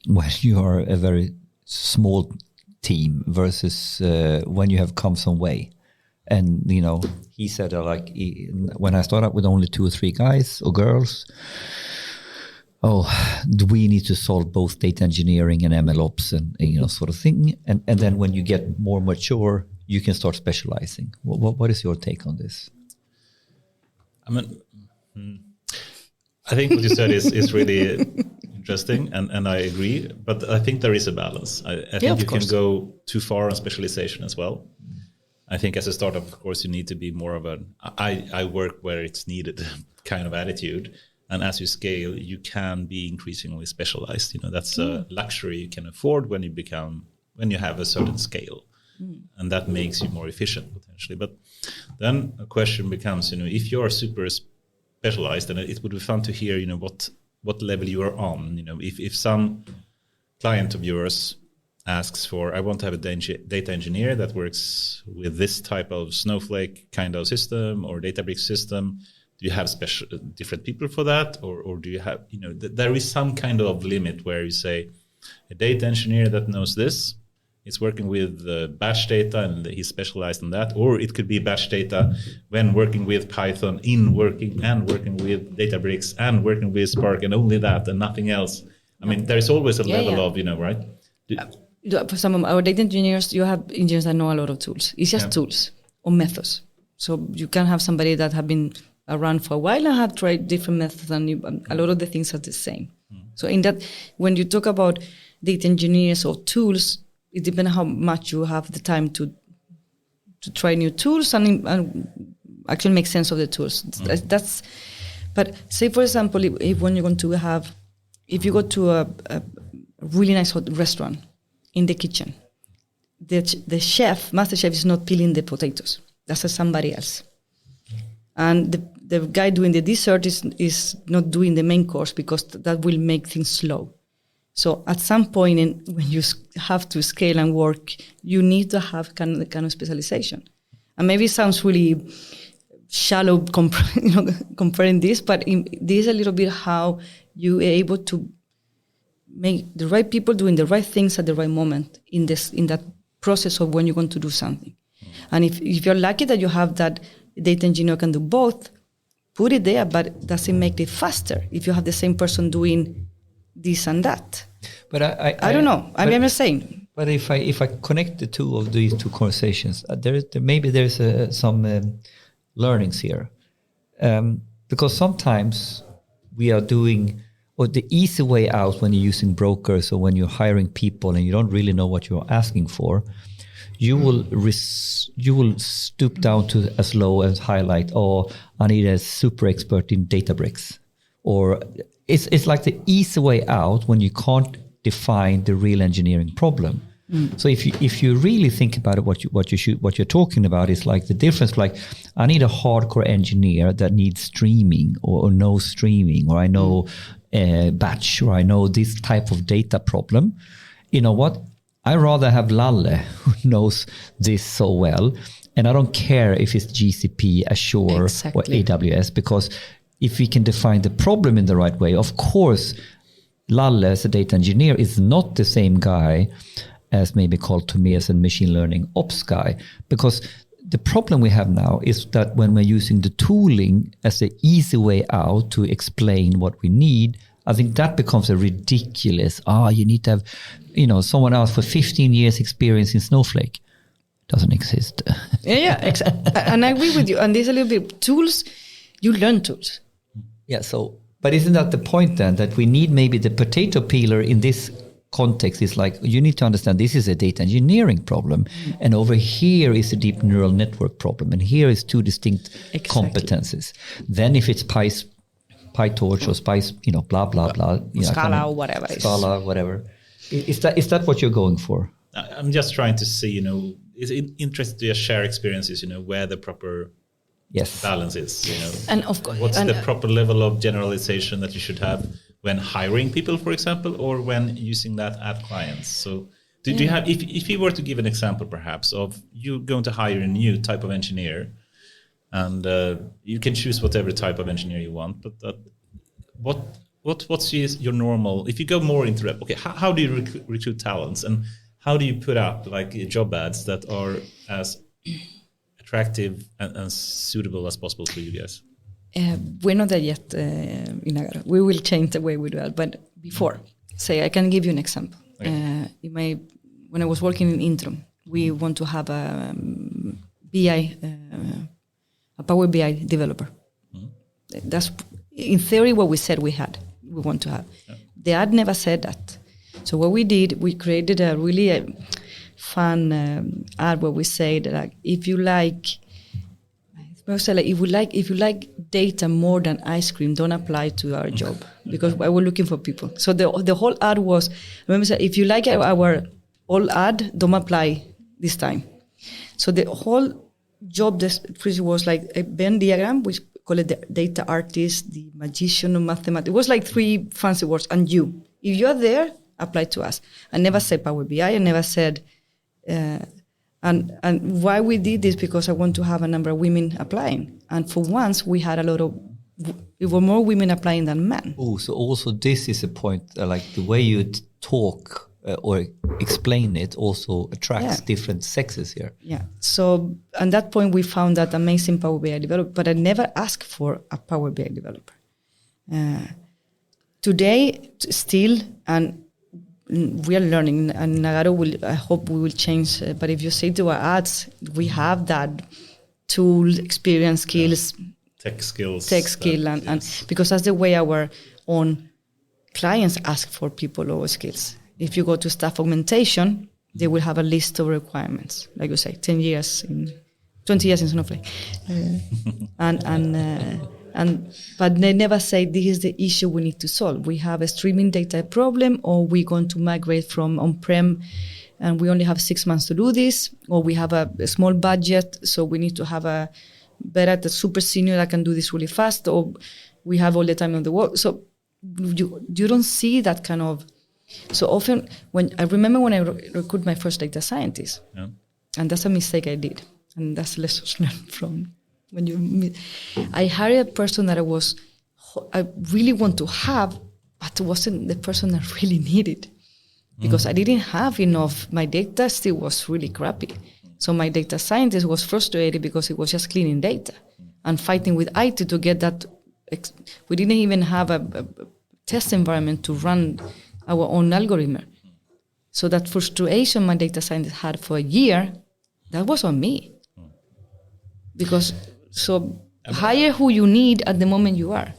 when you are a very small team versus when you have come some way. And, he said, when I started with only 2 or 3 guys or girls, do we need to solve both data engineering and MLOps and sort of thing. And then when you get more mature, you can start specializing. What is your take on this? I mean, I think what you said is really interesting, and I agree. But I think there is a balance. I think you can go too far on specialization as well. I think as a startup, of course, you need to be more of I work where it's needed kind of attitude. And as you scale, you can be increasingly specialized. That's a luxury you can afford when you have a certain scale. And that makes you more efficient potentially. But then a question becomes, if you're super specialized, and it would be fun to hear, what level you are on. If some client of yours asks for, I want to have a data engineer that works with this type of Snowflake kind of system or Databricks system, do you have different people for that? Or do you have, there is some kind of limit where you say, a data engineer that knows this, it's working with batch data and he's specialized in that. Or it could be batch data when working with Python, working with Databricks and working with Spark and only that and nothing else. I mean, there's always a level of, right? For some of our data engineers, you have engineers that know a lot of tools. It's just tools or methods. So you can have somebody that have been around for a while and have tried different methods, and a lot of the things are the same. So in that, when you talk about data engineers or tools, it depends how much you have the time to try new tools and actually make sense of the tools. That's. But say, for example, if when you're going to if you go to a really nice restaurant, in the kitchen, the chef, master chef, is not peeling the potatoes. That's somebody else. And the guy doing the dessert is not doing the main course, because that will make things slow. So at some point, when you have to scale and work, you need to have kind of specialization. And maybe it sounds really shallow comparing this, but this is a little bit how you are able to make the right people doing the right things at the right moment in that process of when you're going to do something. And if you're lucky that you have that data engineer can do both, put it there, but it doesn't make it faster if you have the same person doing this and that. But I don't know. I'm just saying. But if I connect the two of these two conversations, maybe there's some learnings here, because sometimes we are doing, or the easy way out when you're using brokers or when you're hiring people and you don't really know what you're asking for, you will stoop down to as low as highlight, oh, I need a super expert in Databricks, or it's like the easy way out when you can't define the real engineering problem. So if you really think about it, what you're talking about is like the difference. Like, I need a hardcore engineer that needs streaming or knows streaming, or I know batch, or I know this type of data problem. You know what? I rather have Lalle, who knows this so well, and I don't care if it's GCP, Azure, or AWS, because if we can define the problem in the right way, of course, Lalle as a data engineer is not the same guy as maybe called to me as a machine learning ops guy, because the problem we have now is that when we're using the tooling as the easy way out to explain what we need, I think that becomes a ridiculous, you need to have, someone else for 15 years experience in Snowflake. Doesn't exist. Yeah, exactly. And I agree with you. And there's a little bit tools, you learn tools. Yeah, but isn't that the point then, that we need maybe the potato peeler in this context is like, you need to understand this is a data engineering problem, and over here is a deep neural network problem, and here is two distinct competences. Then if it's PyTorch or Spice, blah, blah, blah. Scala or whatever. Scala, whatever. Is that what you're going for? I'm just trying to see, is it interesting to share experiences, where the proper balance is, And of course, what's the proper level of generalization that you should have when hiring people, for example, or when using that at clients. So do you have, if you were to give an example perhaps of you going to hire a new type of engineer, and you can choose whatever type of engineer you want, but what's your normal, if you go more into it, okay, how do you recruit talents, and how do you put up like job ads that are as attractive and suitable as possible for you guys? We're not there yet in Nagarro. We will change the way we do that. But before, I can give you an example. Okay. When I was working in Intrum, we want to have a BI, a Power BI developer. Mm-hmm. That's in theory what we said we want to have. Yeah. The ad never said that. So what we did, we created a really fun ad where we said like, if you like data more than ice cream, don't apply to our job, because we're looking for people. So the whole ad was, remember, if you like our old ad, don't apply this time. So the whole job description was like a Venn diagram, which call it the data artist, the magician of mathematics. It was like 3 fancy words, and you. If you're there, apply to us. I never said Power BI. I never said. And why we did this, because I want to have a number of women applying. And for once, we had there were more women applying than men. Oh, so also this is a point, like the way you talk or explain it also attracts different sexes here. Yeah. So at that point, we found that amazing Power BI developer, but I never asked for a Power BI developer. Today, still, and we are learning, and Nagarro I hope we will change. But if you say to our ads, we have that tool, experience, skills. tech skills. And because that's the way our own clients ask for people or skills. If you go to staff augmentation, they will have a list of requirements, like you say, 20 years in Snowflake, but they never say this is the issue we need to solve. We have a streaming data problem, or we're going to migrate from on-prem, and we only have 6 months to do this, or we have a small budget, so we need to have a super senior that can do this really fast, or we have all the time in the world. So you don't see that kind of. So often, when I recruit my first data scientist, and that's a mistake I did, and that's lessons learned from when you meet. I hired a person that I really want to have, but wasn't the person I really needed, because I didn't have enough. My data still was really crappy. So my data scientist was frustrated because it was just cleaning data and fighting with IT to get that. We didn't even have a test environment to run our own algorithm. So that frustration my data scientist had for a year, that was on me. Because hire who you need at the moment you are.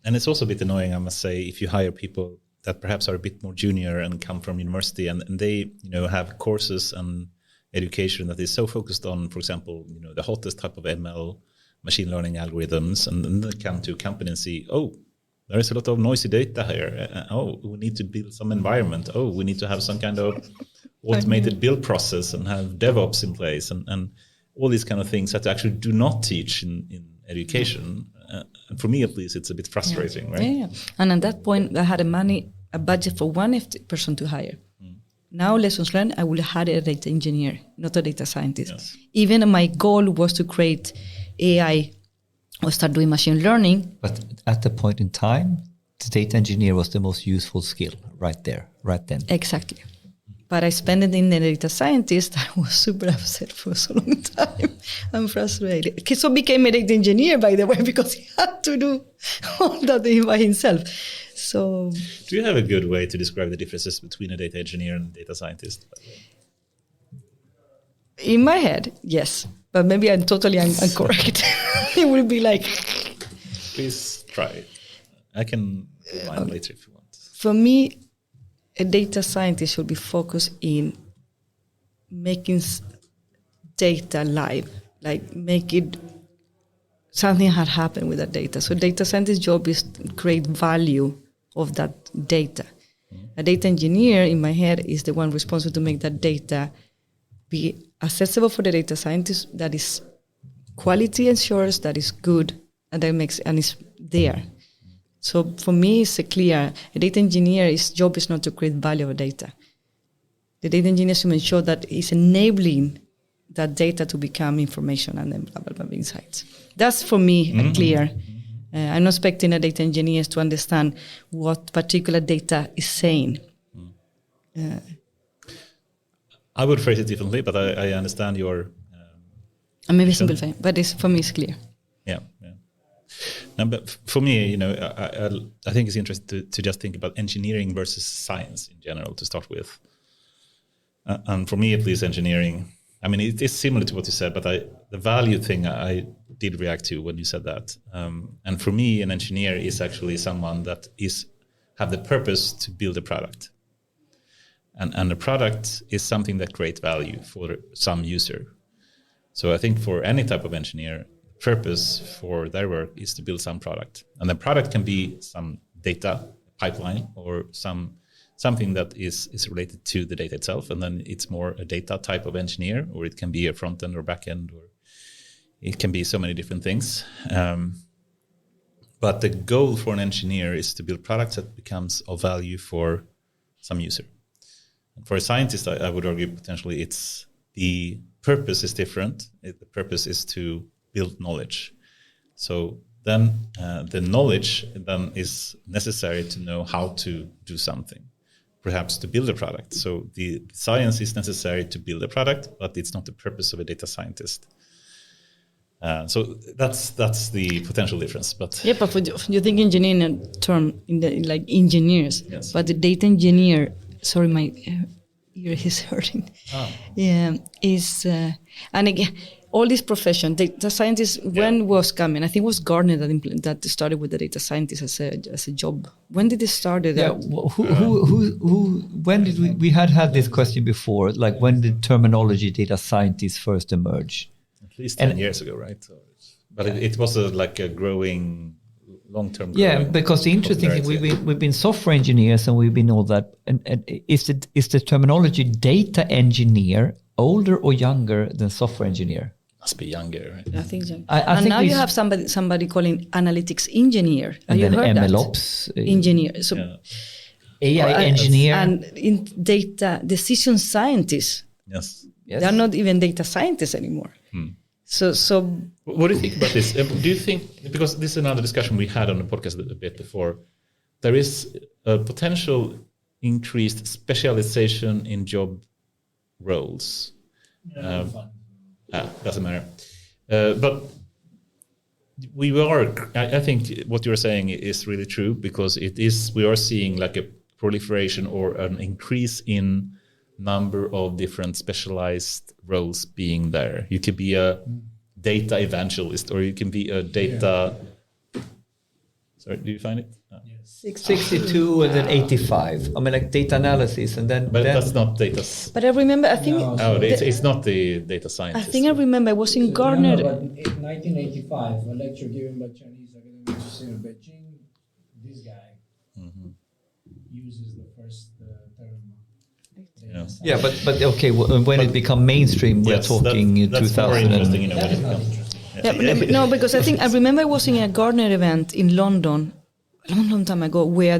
And it's also a bit annoying, I must say, if you hire people that perhaps are a bit more junior and come from university, and they have courses and education that is so focused on, for example, the hottest type of ML, machine learning algorithms, and then they come to a company and see, there is a lot of noisy data here. We need to build some environment. We need to have some kind of automated build process and have DevOps in place, and all these kind of things that actually do not teach in education. And for me, at least, it's a bit frustrating, right? Yeah. And at that point, I had a budget for one person to hire. Now, lessons learned, I will hire a data engineer, not a data scientist. Yes. Even my goal was to create AI or start doing machine learning. But at the point in time, the data engineer was the most useful skill right there, right then. Exactly. But I spent it in the data scientist. I was super upset for so long time. I'm frustrated. So became a data engineer, by the way, because he had to do all that by himself. So, do you have a good way to describe the differences between a data engineer and a data scientist? In my head, yes. But maybe I'm totally incorrect. It will be like... Please try it. I can rewind later if you want. For me, a data scientist should be focused in making data live, like make it something had happened with that data. So data scientist's job is to create value of that data. A data engineer, in my head, is the one responsible to make that data be accessible for the data scientist, that is quality ensures, that is good, and that makes and is there. So for me, it's clear. A data engineer's job is not to create value of data. The data engineer should ensure that it's enabling that data to become information and then blah, blah, blah, insights. That's for me clear. I'm not expecting a data engineer to understand what particular data is saying. I would phrase it differently, but I understand your... maybe simplifying, but for me, it's clear. Yeah. No, but for me, I think it's interesting to just think about engineering versus science in general to start with. And for me, at least, engineering, it is similar to what you said, but the value thing I did react to when you said that. And for me, an engineer is actually someone that have the purpose to build a product. And the product is something that creates value for some user. So I think for any type of engineer, purpose for their work is to build some product. And the product can be some data pipeline or something that is related to the data itself. And then it's more a data type of engineer, or it can be a front end or back end, or it can be so many different things. But the goal for an engineer is to build products that becomes of value for some user. And for a scientist, I would argue potentially it's the purpose is different. The purpose is to build knowledge. So then the knowledge then is necessary to know how to do something, perhaps to build a product. So the science is necessary to build a product, but it's not the purpose of a data scientist. So that's the potential difference. But but you think engineering term like engineers, yes. But the data engineer. Sorry, my ear is hurting. Oh. Yeah, is and again, all these professions, data scientists, when was coming? I think it was Gartner that started with the data scientist as a job. When did it start? When did we had this question before? Like, when did terminology data scientist first emerge? At least 10 years ago, right? So but it was like a growing, long-term. Yeah, because the interesting thing, we've been software engineers and we've been all that. And is the terminology data engineer older or younger than software engineer? Must be younger, right? I think so. I think now you have somebody calling analytics engineer. And you then heard MLOps engineer. So AI engineer. And in data decision scientists. Yes. They're not even data scientists anymore. So what do you think about this? Do you think, because this is another discussion we had on the podcast a bit before, there is a potential increased specialization in job roles? Doesn't matter. But I think what you're saying is really true, because we are seeing like a proliferation or an increase in number of different specialized roles being there. You could be a data evangelist, or you can be a data... Sorry, do you find it? 62 and then 85. I mean, like data analysis, and then... But that's not data... But I remember, I think... it's not the data scientist. I think I remember, I was in Gartner... In 1985, a lecture given by Chinese academics in Beijing, this guy uses the first term. Yeah, but okay, when it became mainstream, we're talking that's 2000. More interesting, That is not interesting. No, because I remember I was in a Gartner event in London a long time ago, where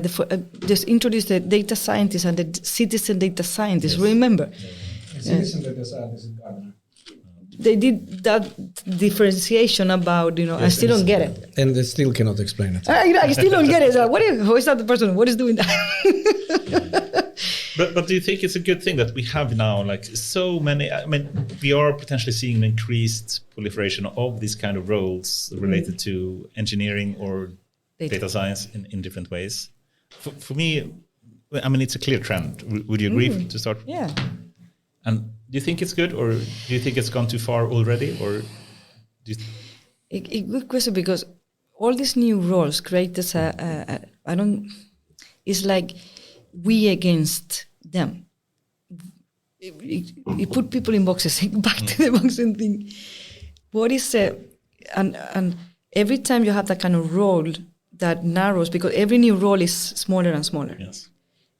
just introduced the data scientists and the citizen data scientists. Yes. Remember? Citizen data scientists in Gartner. They did that differentiation about, I still don't get it. And they still cannot explain it. I still don't get it. So who is that the person? What is doing that? But do you think it's a good thing that we have now like so many? I mean, we are potentially seeing an increased proliferation of these kind of roles related to engineering or data science in different ways. For me, I mean, it's a clear trend. Would you agree to start? Yeah. And do you think it's good, or do you think it's gone too far already, or do you a good question, because all these new roles create this. It's like we against them. You put people in boxes. Back to the boxing thing. What is and every time you have that kind of role that narrows, because every new role is smaller and smaller. Yes.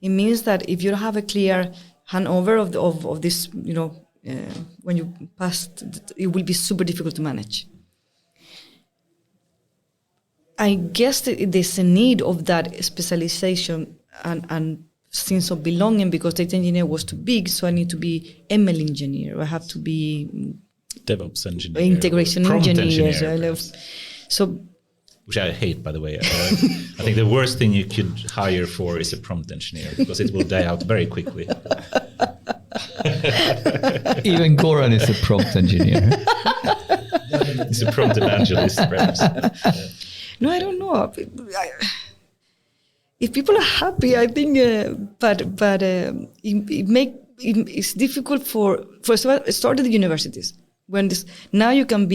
It means that if you don't have a clear handover of this, when you pass, it will be super difficult to manage. I guess that there's a need of that specialization and sense of belonging, because data engineer was too big, so I need to be ML engineer, or I have to be DevOps engineer, integration engineer. So, which I hate, by the way. I think the worst thing you could hire for is a prompt engineer, because it will die out very quickly. Even Goran is a prompt engineer. He's a prompt evangelist, perhaps. No, I don't know. If people are happy, I think, it's difficult for first of all, start at the universities. Now you can.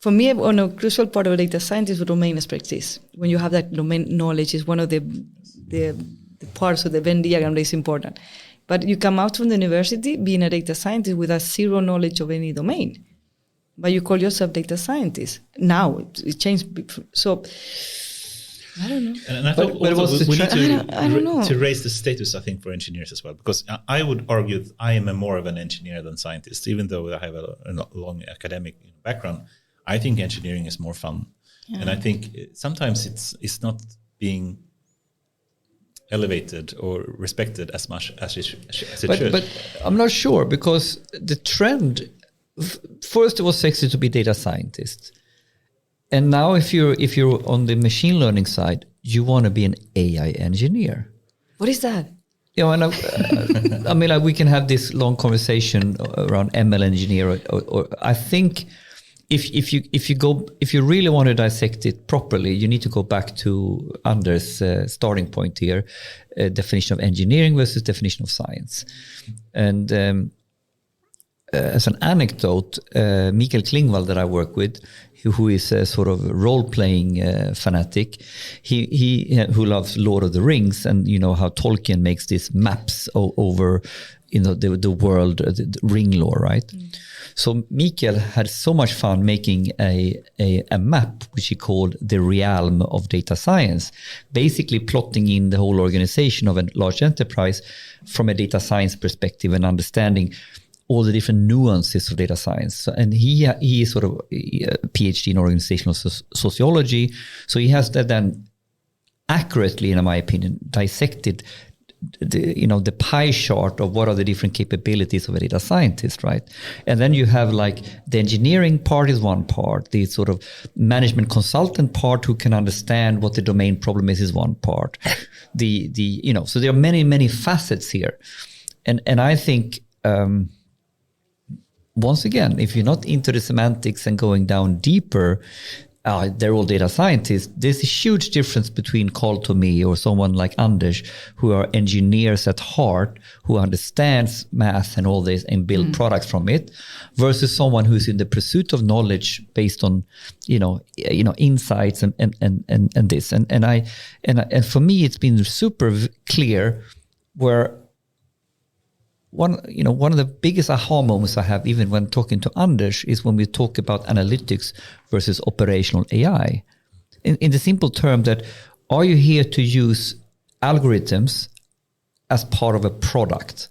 For me, one of crucial part of data science is domain expertise. When you have that domain knowledge, is one of the parts of the Venn diagram that is important. But you come out from the university being a data scientist with a zero knowledge of any domain. But you call yourself data scientist. Now it changed. So I don't know. And I thought we need to raise the status, I think, for engineers as well. Because I would argue that I am more of an engineer than scientist, even though I have a long academic background. I think engineering is more fun. Yeah. And I think sometimes it's not being elevated or respected as much as it should. But I'm not sure, because the trend, first it was sexy to be data scientist. And now if you're on the machine learning side, you want to be an AI engineer. What is that? And I mean, like, we can have this long conversation around ML engineer, or I think if you really want to dissect it properly, you need to go back to Anders' starting point here, definition of engineering versus definition of science. And as an anecdote, Mikael Klingvall that I work with, who is a sort of role-playing fanatic, he who loves Lord of the Rings, and you know how Tolkien makes these maps over, you know, the world, the ring lore, right? So Mikael had so much fun making a map which he called the realm of data science, basically plotting in the whole organization of a large enterprise from a data science perspective and understanding all the different nuances of data science. And he is sort of a PhD in organizational sociology. So he has that then accurately, in my opinion, dissected the pie chart of what are the different capabilities of a data scientist, right? And then you have like the engineering part is one part, the sort of management consultant part who can understand what the domain problem is one part. So there are many facets here. And I think, once again, if you're not into the semantics and going down deeper, they're all data scientists. There's a huge difference between Carl Tomé or someone like Anders, who are engineers at heart, who understands math and all this and build products from it, versus someone who's in the pursuit of knowledge based on, insights and this. And for me, it's been super clear where one of the biggest aha moments I have, even when talking to Anders, is when we talk about analytics versus operational AI. In the simple term that, are you here to use algorithms as part of a product?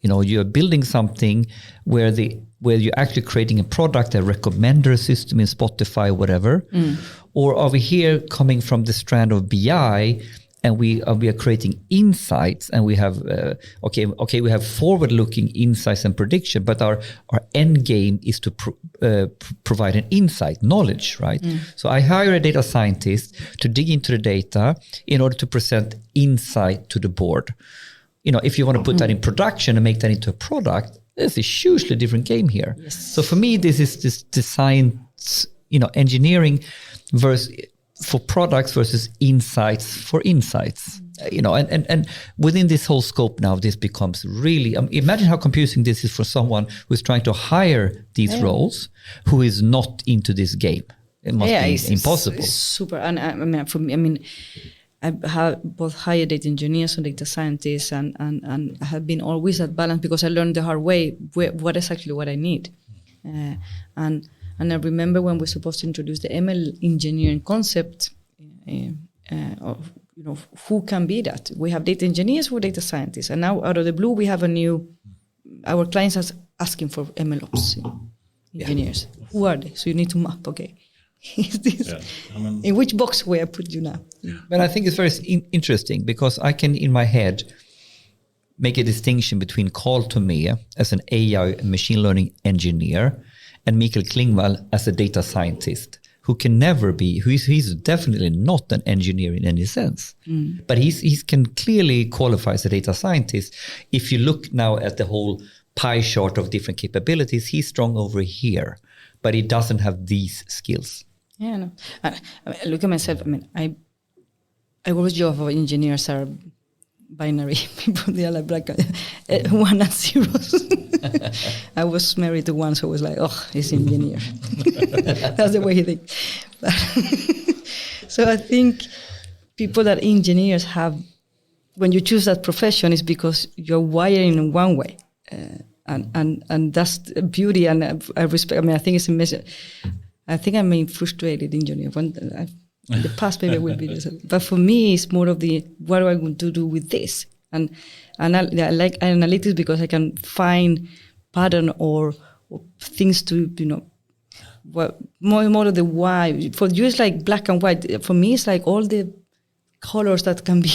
You know, you're building something where you're actually creating a product, a recommender system in Spotify, whatever. Or are we here coming from the strand of BI, and we are creating insights, and we have we have forward-looking insights and prediction, but our end game is to provide an insight, knowledge, right? So I hire a data scientist to dig into the data in order to present insight to the board. You know, if you want to put that in production and make that into a product, there's a hugely different game here. Yes. So for me, this is this design, engineering versus for products versus insights for insights, and within this whole scope now, this becomes really, imagine how confusing this is for someone who's trying to hire these roles, who is not into this game. It must be impossible. It's super. And for me, I have both hired data engineers and data scientists, and I have been always at balance, because I learned the hard way what is actually what I need. And I remember when we're supposed to introduce the ML engineering concept, of who can be that. We have data engineers, we're data scientists, and now out of the blue we have our clients are asking for ML ops engineers. Who are they? So you need to map. Okay, is this in which box where I put you now? But I think it's very interesting, because I can in my head make a distinction between Carl Tomé as an AI machine learning engineer and Mikael Klingvall as a data scientist, who can never be, he's definitely not an engineer in any sense, but he can clearly qualify as a data scientist. If you look now at the whole pie chart of different capabilities, he's strong over here, but he doesn't have these skills. Yeah, no. I look at myself. I always joke of engineers are binary people. They are like black, one and zeros. I was married to one, so I was like, oh, he's an engineer. That's the way he thinks. So I think people that engineers have, when you choose that profession, is because you're wired in one way. And that's the beauty, and I respect. I think it's a message. I think I'm a frustrated engineer. In the past, maybe I will be this. But for me, it's more of what am I going to do with this? And I like analytics because I can find pattern or things to, more of the why. For you, it's like black and white. For me, it's like all the colors that can be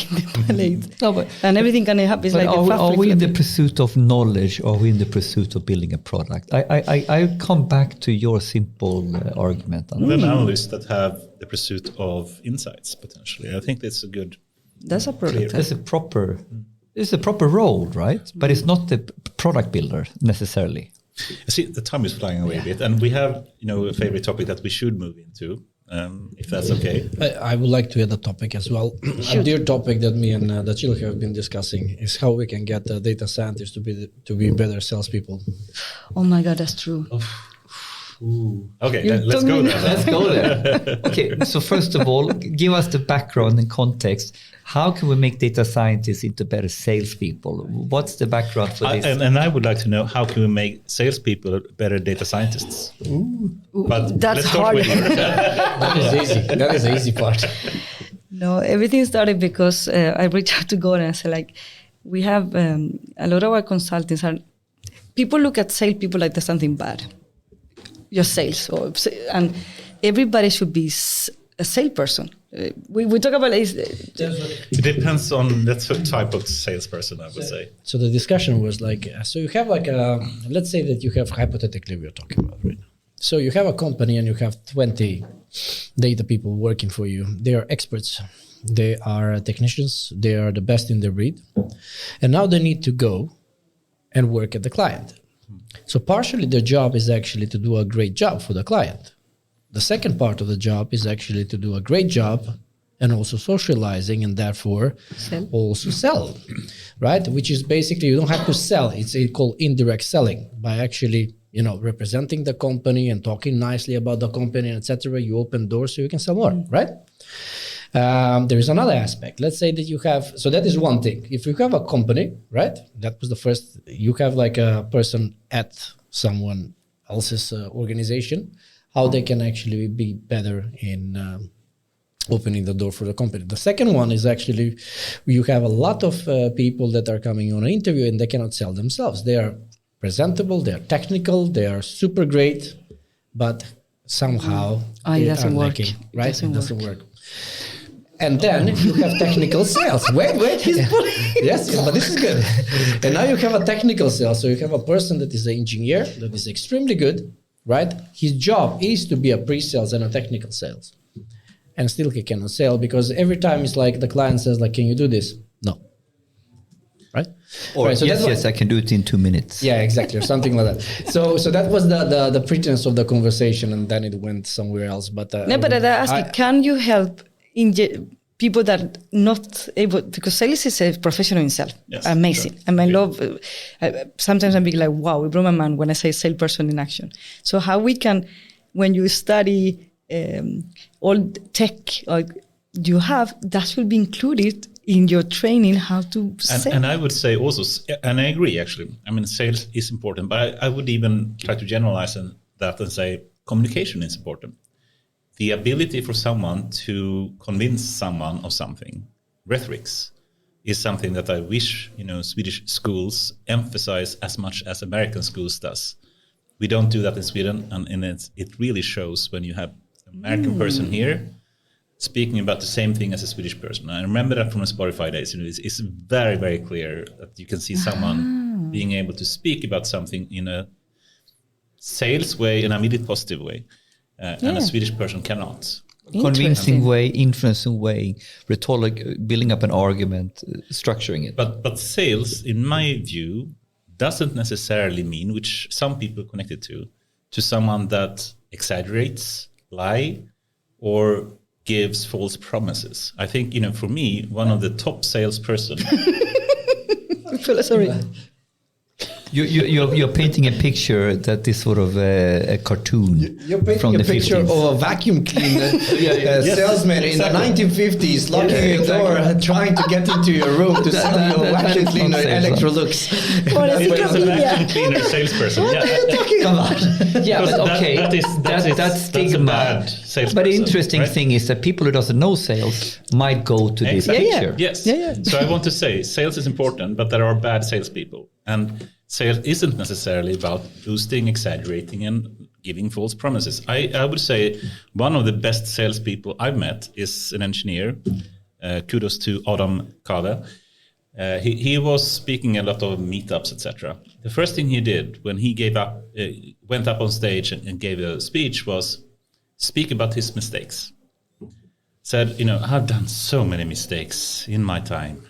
in the palette. And everything can happen. Are we in the pursuit of knowledge, or are we in the pursuit of building a product? I come back to your simple argument. Then analysts that have the pursuit of insights, potentially. I think that's a good... That's a product. It's a proper role, right? But it's not the product builder necessarily. I see the time is flying away a bit, and we have a favorite topic that we should move into. if that's okay. I would like to add a topic as well. A dear topic that me and Dacil have been discussing is how we can get data scientists to be better salespeople. Oh my God, that's true. Okay, let's go there. Let's go there. Okay, so first of all, give us the background and context. How can we make data scientists into better salespeople? What's the background for this? And I would like to know, how can we make salespeople better data scientists? But that's let's start hard. with you. That is easy. That is the easy part. No, everything started because I reached out to Gordon and said, like, we have a lot of our consultants people look at salespeople like there's something bad. Your sales, and everybody should be a salesperson. We talk about it depends on the type of salesperson, I would say. So the discussion was like, so you have like let's say that you have, hypothetically we're talking about right now. So you have a company and you have 20 data people working for you. They are experts. They are technicians. They are the best in their breed. And now they need to go and work at the client. So partially their job is actually to do a great job for the client. The second part of the job is actually to do a great job and also socializing and therefore also sell, right? Which is basically, you don't have to sell. It's called indirect selling. By actually, representing the company and talking nicely about the company, etc., you open doors so you can sell more, right? There is another aspect. Let's say that you have, so that is one thing. If you have a company, right? That was the first, you have like a person at someone else's organization, how they can actually be better in opening the door for the company. The second one is actually, you have a lot of people that are coming on an interview and they cannot sell themselves. They are presentable, they are technical, they are super great, but somehow it doesn't work. Lacking, right? It doesn't work. And then you have technical sales. Wait, he's putting. Yes, but this is good. And now you have a technical sales. So you have a person that is an engineer that is extremely good, right? His job is to be a pre-sales and a technical sales. And still he cannot sell because every time it's like the client says, like, can you do this? No. Right? Or right, so yes, I can do it in 2 minutes. Yeah, exactly, or something like that. So that was the pretense of the conversation, and then it went somewhere else. But I ask you, can you help people that are not able, because sales is a professional in itself. Yes, amazing. Sure. And I love, sometimes I'm being like, wow, it blew my mind when I say salesperson in action. So how we can, when you study all tech you have, that will be included in your training how to sell. And I would say also, and I agree actually, I mean, sales is important, but I would even try to generalize that and say communication is important. The ability for someone to convince someone of something, rhetorics, is something that I wish, Swedish schools emphasize as much as American schools does. We don't do that in Sweden, and it really shows when you have an American person here speaking about the same thing as a Swedish person. I remember that from the Spotify days. It's very, very clear that you can see someone being able to speak about something in a sales way, in a immediate positive way. And a Swedish person cannot. Convincing way, influencing way, rhetoric, building up an argument, structuring it. But sales, in my view, doesn't necessarily mean, which some people connect it to someone that exaggerates, lie, or gives false promises. I think, for me, one of the top salesperson. Sorry. You're painting a picture that is sort of a cartoon. You're painting a picture 50s. Of a vacuum cleaner salesman in the 1950s, locking your door, trying to get into your room to sell you a vacuum cleaner Electrolux. That's a vacuum cleaner salesperson. What are you talking about? Yeah, but okay, that's stigma. But the interesting thing is that people who doesn't know sales might go to this picture. Yes. So I want to say sales is important, but there are bad salespeople. And sales isn't necessarily about boosting, exaggerating, and giving false promises. I would say one of the best salespeople I've met is an engineer. Kudos to Adam Kave. He was speaking a lot of meetups, etc. The first thing he did when he went up on stage and gave a speech was speak about his mistakes. Said, I've done so many mistakes in my time.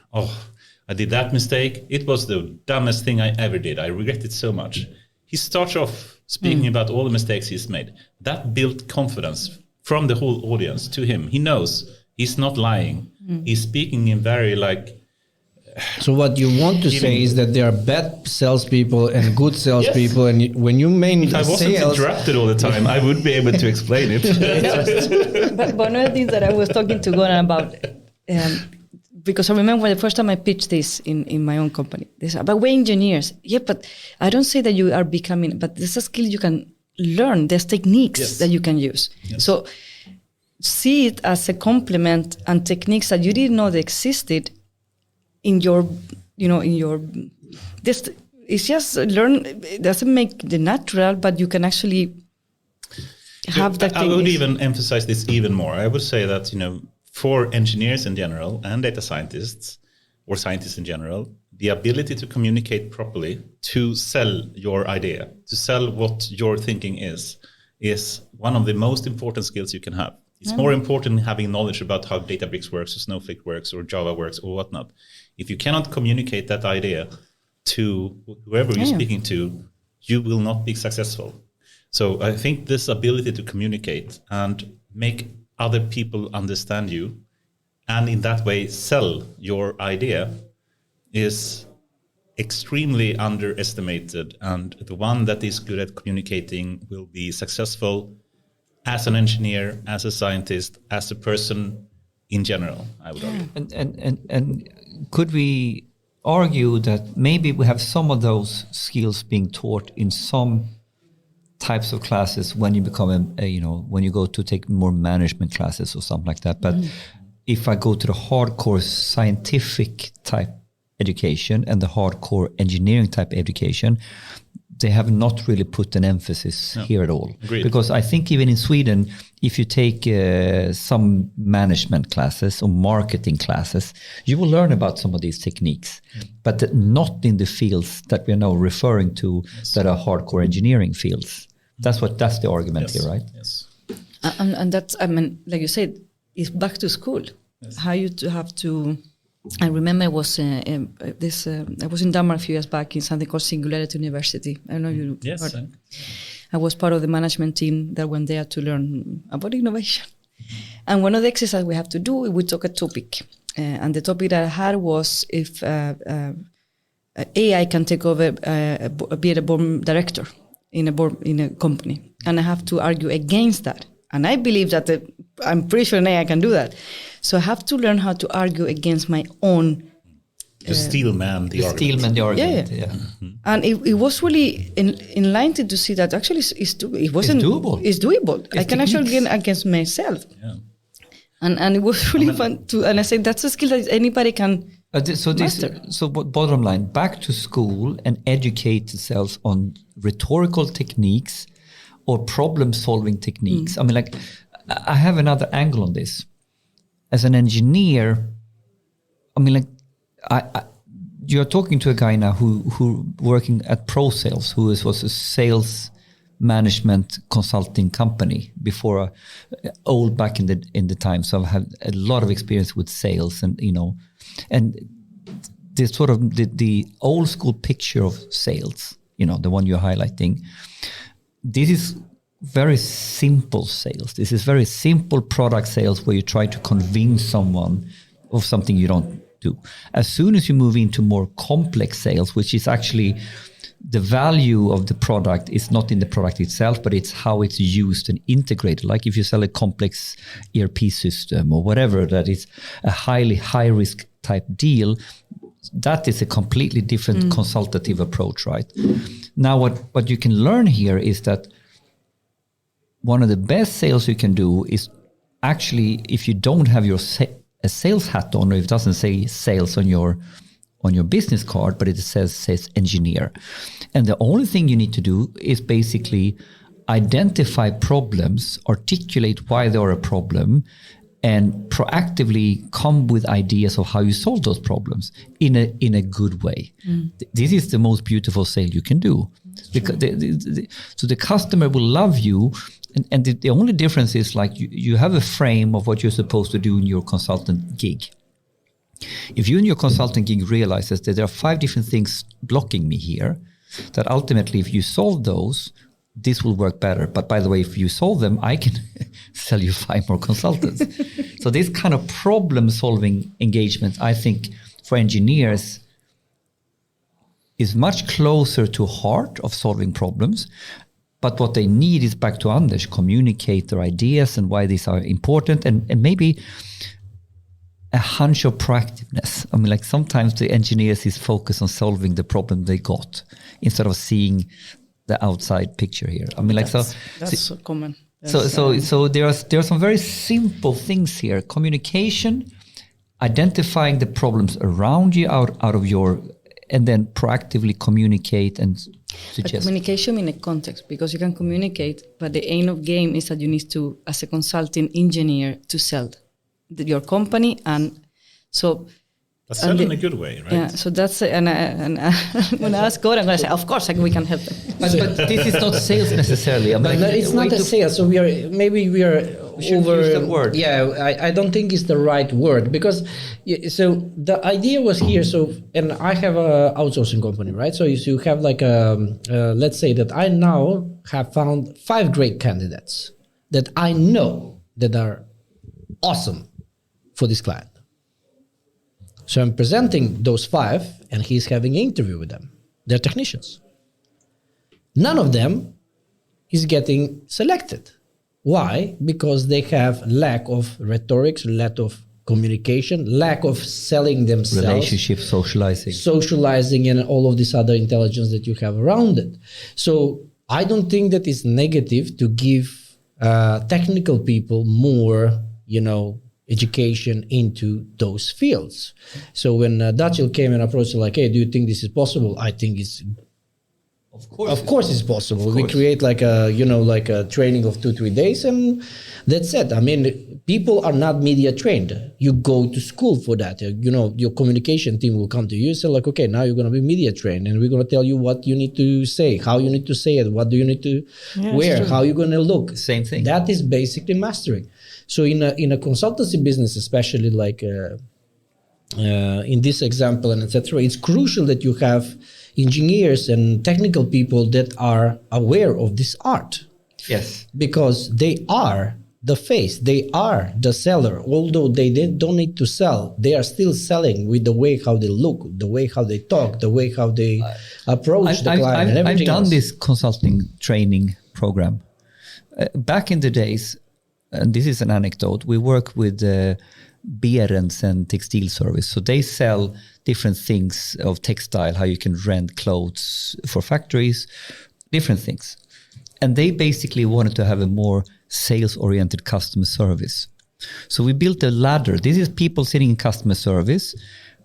I did that mistake. It was the dumbest thing I ever did. I regret it so much. He starts off speaking about all the mistakes he's made. That built confidence from the whole audience to him. He knows he's not lying. He's speaking in very So what you want to say is that there are bad salespeople and good salespeople, and when you mean if I wasn't interrupted all the time, I would be able to explain it. But one of the things that I was talking to Goran about, because I remember the first time I pitched this in my own company, they said, but we're engineers. Yeah, but I don't say that you are becoming, but there's a skill you can learn. There's techniques that you can use. Yes. So see it as a complement and techniques that you didn't know they existed in your, this, it's just learn, it doesn't make the natural, but you can actually have that. I would even emphasize this even more. I would say that, for engineers in general and data scientists or scientists in general, the ability to communicate properly, to sell your idea, to sell what your thinking is one of the most important skills you can have. It's more important than having knowledge about how Databricks works or Snowflake works or Java works or whatnot. If you cannot communicate that idea to whoever you're speaking to, you will not be successful. So I think this ability to communicate and make other people understand you and in that way sell your idea is extremely underestimated. And the one that is good at communicating will be successful as an engineer, as a scientist, as a person in general, I would argue. And could we argue that maybe we have some of those skills being taught in some types of classes when you become when you go to take more management classes or something like that? But if I go to the hardcore scientific type education and the hardcore engineering type education, they have not really put an emphasis here at all. Agreed. Because I think even in Sweden, if you take some management classes or marketing classes, you will learn about some of these techniques, but not in the fields that we are now referring to that are hardcore engineering fields. That's the argument here, right? Yes. And that's, like you said, it's back to school. Yes. How you have to. I remember I was I was in Denmark a few years back in something called Singularity University. I don't know you heard. I was part of the management team that went there to learn about innovation. And one of the exercises we have to do, we took a topic. And the topic that I had was if AI can take over, be a board director in a company. And I have to argue against that. And I believe that I'm pretty sure an AI can do that. So I have to learn how to argue against my own. To steelman the argument. Steelman the argument, yeah. Mm-hmm. And it was really enlightening to see that actually it's doable. It's doable. I can actually get against myself. Yeah. And it was really fun to. And I said that's a skill that anybody can master. So bottom line, back to school and educate themselves on rhetorical techniques or problem-solving techniques. I mean, I have another angle on this. As an engineer, I mean, you're talking to a guy now who working at ProSales, who was a sales management consulting company before, old back in the time. So I've had a lot of experience with sales, and the sort of the old school picture of sales, the one you're highlighting. This is very simple sales. This is very simple product sales where you try to convince someone of something you don't do. As soon as you move into more complex sales, which is actually the value of the product is not in the product itself, but it's how it's used and integrated. Like if you sell a complex ERP system or whatever, that is a highly high risk type deal, that is a completely different consultative approach, right? Now, what you can learn here is that one of the best sales you can do is actually, if you don't have your a sales hat on, or if it doesn't say sales on your business card, but it says engineer. And the only thing you need to do is basically identify problems, articulate why they are a problem, and proactively come with ideas of how you solve those problems in a good way. This is the most beautiful sale you can do. Because so the customer will love you, and the only difference is like you have a frame of what you're supposed to do in your consultant gig. If you in your consulting gig realizes that there are 5 different things blocking me here, that ultimately if you solve those, this will work better. But by the way, if you solve them, I can sell you 5 more consultants. So this kind of problem-solving engagement, I think, for engineers is much closer to heart of solving problems. But what they need is, back to Anders, communicate their ideas and why these are important, and maybe a hunch of proactiveness. I mean, like sometimes the engineers is focused on solving the problem they got instead of seeing the outside picture here. I mean, like that's so common. So there are some very simple things here: communication, identifying the problems around you out of your, and then proactively communicate and suggest. Communication in a context, because you can communicate, but the aim of game is that you need to, as a consulting engineer, to sell your company, and so. But sell in a good way, right? Yeah, so that's and when I ask God, I'm going to say, of course, we can help them. But this is not sales necessarily. I mean, but it's not a sales. So we are over. Use that word. Yeah, I don't think it's the right word, because so the idea was here. So, and I have a outsourcing company, right? So you have like let's say that I now have found 5 great candidates that I know that are awesome for this client. So I'm presenting those 5, and he's having an interview with them. They're technicians. None of them is getting selected. Why? Because they have lack of rhetorics, lack of communication, lack of selling themselves. Relationship, socializing, and all of this other intelligence that you have around it. So I don't think that it's negative to give technical people more, education into those fields. So when Dacil came and approached like, hey, do you think this is possible? I think it's, of course it's possible. We create like a training of 2-3 days, and that's it. I mean, people are not media trained. You go to school for that. Your communication team will come to you and say like, okay, now you're going to be media trained, and we're going to tell you what you need to say, how you need to say it, what do you need to wear, how you're going to look. Same thing. That is basically mastering. So in a consultancy business, especially like in this example and etc., it's crucial that you have engineers and technical people that are aware of this art. Yes. Because they are the face, they are the seller. Although they don't need to sell, they are still selling with the way how they look, the way how they talk, the way how they approach the client and everything I've done else. this consulting training program. Back in the days, and this is an anecdote, we work with Berens and Textile Service. So they sell different things of textile, how you can rent clothes for factories, different things. And they basically wanted to have a more sales-oriented customer service. So we built a ladder. This is people sitting in customer service,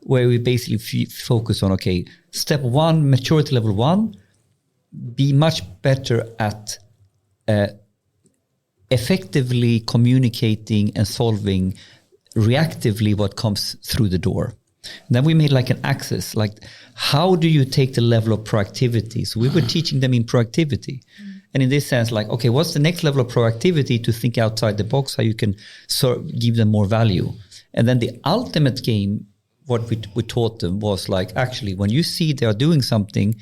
where we basically focus on, okay, step 1, maturity level 1, be much better at effectively communicating and solving reactively what comes through the door. And then we made like an axis, like how do you take the level of proactivity? So we were teaching them in proactivity. And in this sense, like, okay, what's the next level of proactivity to think outside the box, how you can give them more value? And then the ultimate game, what we taught them was like, actually, when you see they are doing something,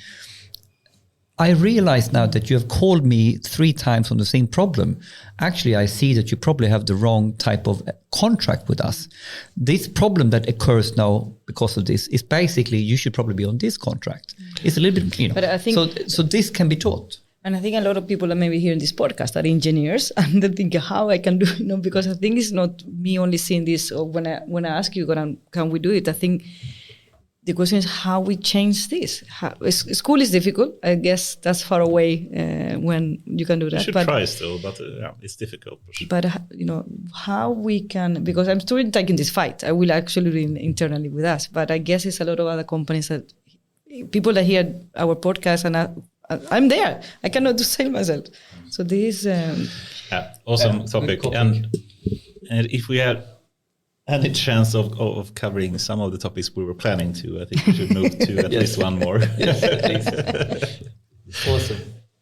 I realize now that you have called me 3 times on the same problem. Actually, I see that you probably have the wrong type of contract with us. This problem that occurs now because of this is basically you should probably be on this contract. It's a little bit, But I think, so this can be taught. And I think a lot of people that maybe hearing this podcast are engineers, and they think how I can do it, because I think it's not me only seeing this. Or when I ask you, can we do it? I think the question is how we change this. School is difficult. I guess that's far away when you can do that. You should try still, but it's difficult. But how we can, because I'm still taking this fight. I will actually do it internally with us. But I guess it's a lot of other companies that people that hear our podcast, and I'm there. I cannot do sale myself. So this awesome topic. And if we had any chance of covering some of the topics we were planning to, I think we should move to at least one more. Yes, at least. Awesome.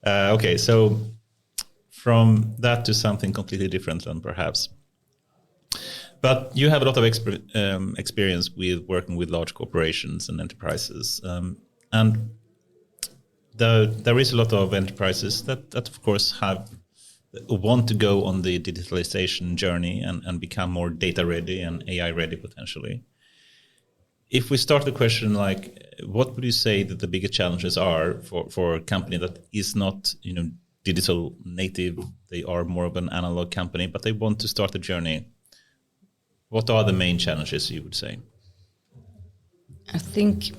Okay, so from that to something completely different then perhaps. But you have a lot of experience with working with large corporations and enterprises. And there is a lot of enterprises that of course want to go on the digitalization journey and become more data ready and AI ready potentially. If we start the question like, what would you say that the biggest challenges are for a company that is not, digital native? They are more of an analog company, but they want to start a journey. What are the main challenges, you would say? I think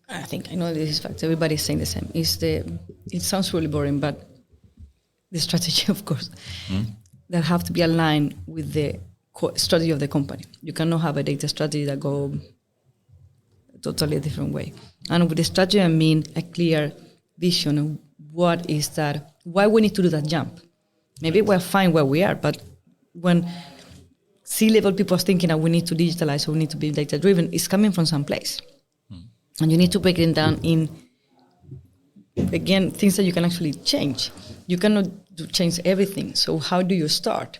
I know this is fact. Everybody's saying the same. It sounds really boring, but the strategy, of course, that have to be aligned with the strategy of the company. You cannot have a data strategy that go a totally different way. And with the strategy, I mean a clear vision of what is that, why we need to do that jump. Maybe we're fine where we are, but when C-level people are thinking that we need to digitalize or we need to be data-driven, it's coming from some place. And you need to break it down in, again, things that you can actually change. You cannot change everything. So how do you start?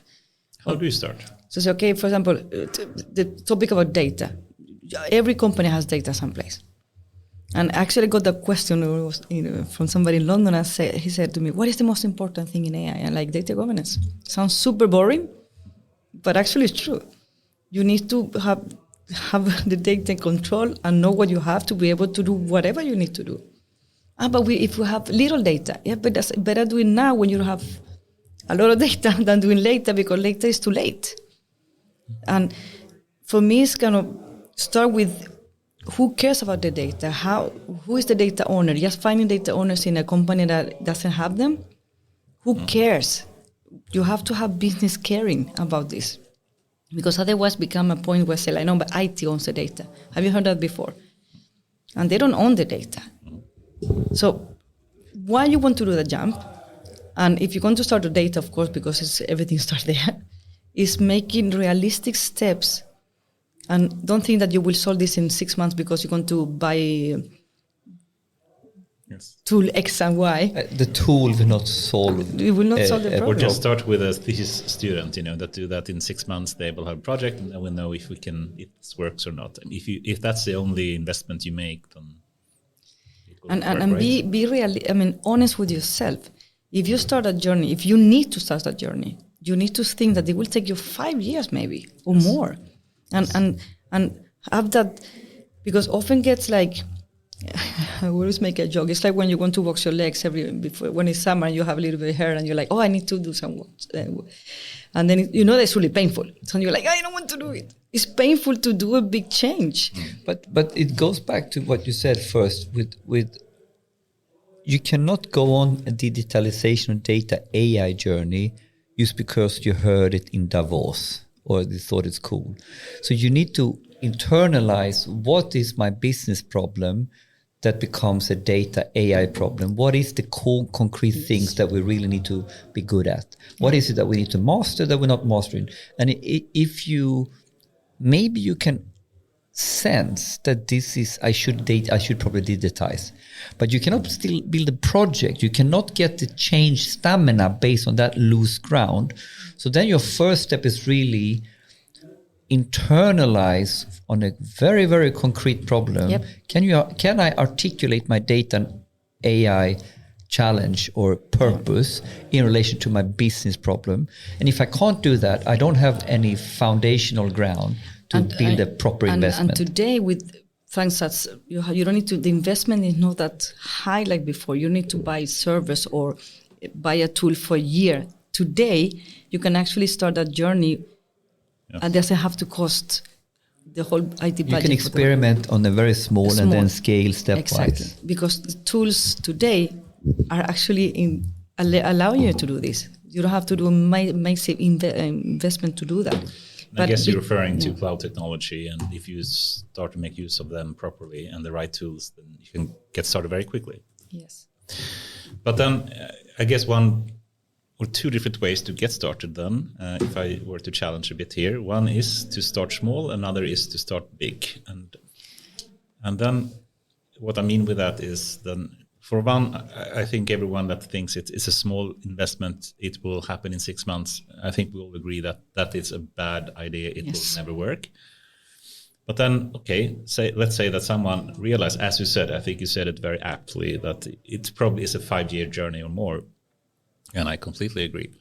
How do you start? So say, okay, for example, the topic about data. Every company has data someplace. And I actually got the question from somebody in London. He said to me, what is the most important thing in AI? And like, data governance. Sounds super boring, but actually it's true. You need to have the data control and know what you have to be able to do whatever you need to do. But if we have little data, but that's better do it now when you have a lot of data than doing later, because later is too late. And for me, it's kind of start with who cares about the data? Who is the data owner? Just finding data owners in a company that doesn't have them? Who cares? You have to have business caring about this. Because otherwise become a point where say, like, no, but IT owns the data. Have you heard that before? And they don't own the data. So why you want to do the jump? And if you're going to start the data, of course, because everything starts there, is making realistic steps. And don't think that you will solve this in 6 months because you're going to buy tool X and Y. The tool will not solve. It will not solve the problem. Or just start with a thesis student, that do that in 6 months. They will have a project, and then we'll know if it works or not. And if that's the only investment you make, then it will work, right? Be real. Honest with yourself. If you start a journey, if you need to start that journey, you need to think that it will take you 5 years, maybe or more. And have that, because often gets like, I always make a joke. It's like when you want to wash your legs when it's summer and you have a little bit of hair and you're like, oh, I need to do some work. And then it's really painful. So you're like, I don't want to do it. It's painful to do a big change. But it goes back to what you said first with you cannot go on a digitalization and data AI journey just because you heard it in Davos or you thought it's cool. So you need to internalize what is my business problem that becomes a data AI problem. What is the concrete things that we really need to be good at? What is it that we need to master that we're not mastering? And if maybe you can sense that this is, I should probably digitize, but you cannot still build a project. You cannot get the change stamina based on that loose ground. So then your first step is really internalize on a very, very concrete problem. Yep. Can I articulate my data and AI challenge or purpose in relation to my business problem? And if I can't do that, I don't have any foundational ground to build a proper investment. And today, with things that you don't need to, the investment is not that high like before. You need to buy servers or buy a tool for a year. Today, you can actually start that journey. Yes. And doesn't have to cost the whole IT budget. You can experiment on a very small and then scale stepwise. Exactly, because the tools today are actually allowing you to do this. You don't have to do a massive investment to do that. I guess you're referring to cloud technology, and if you start to make use of them properly and the right tools, then you can get started very quickly. Yes. But then I guess one or two different ways to get started then, if I were to challenge a bit here. One is to start small, another is to start big. And then what I mean with that is then, for one, I think everyone that thinks it's a small investment, it will happen in 6 months. I think we all agree that is a bad idea. It will never work. But then, let's say that someone realized, as you said, I think you said it very aptly, that it probably is a 5-year journey or more. And I completely agree.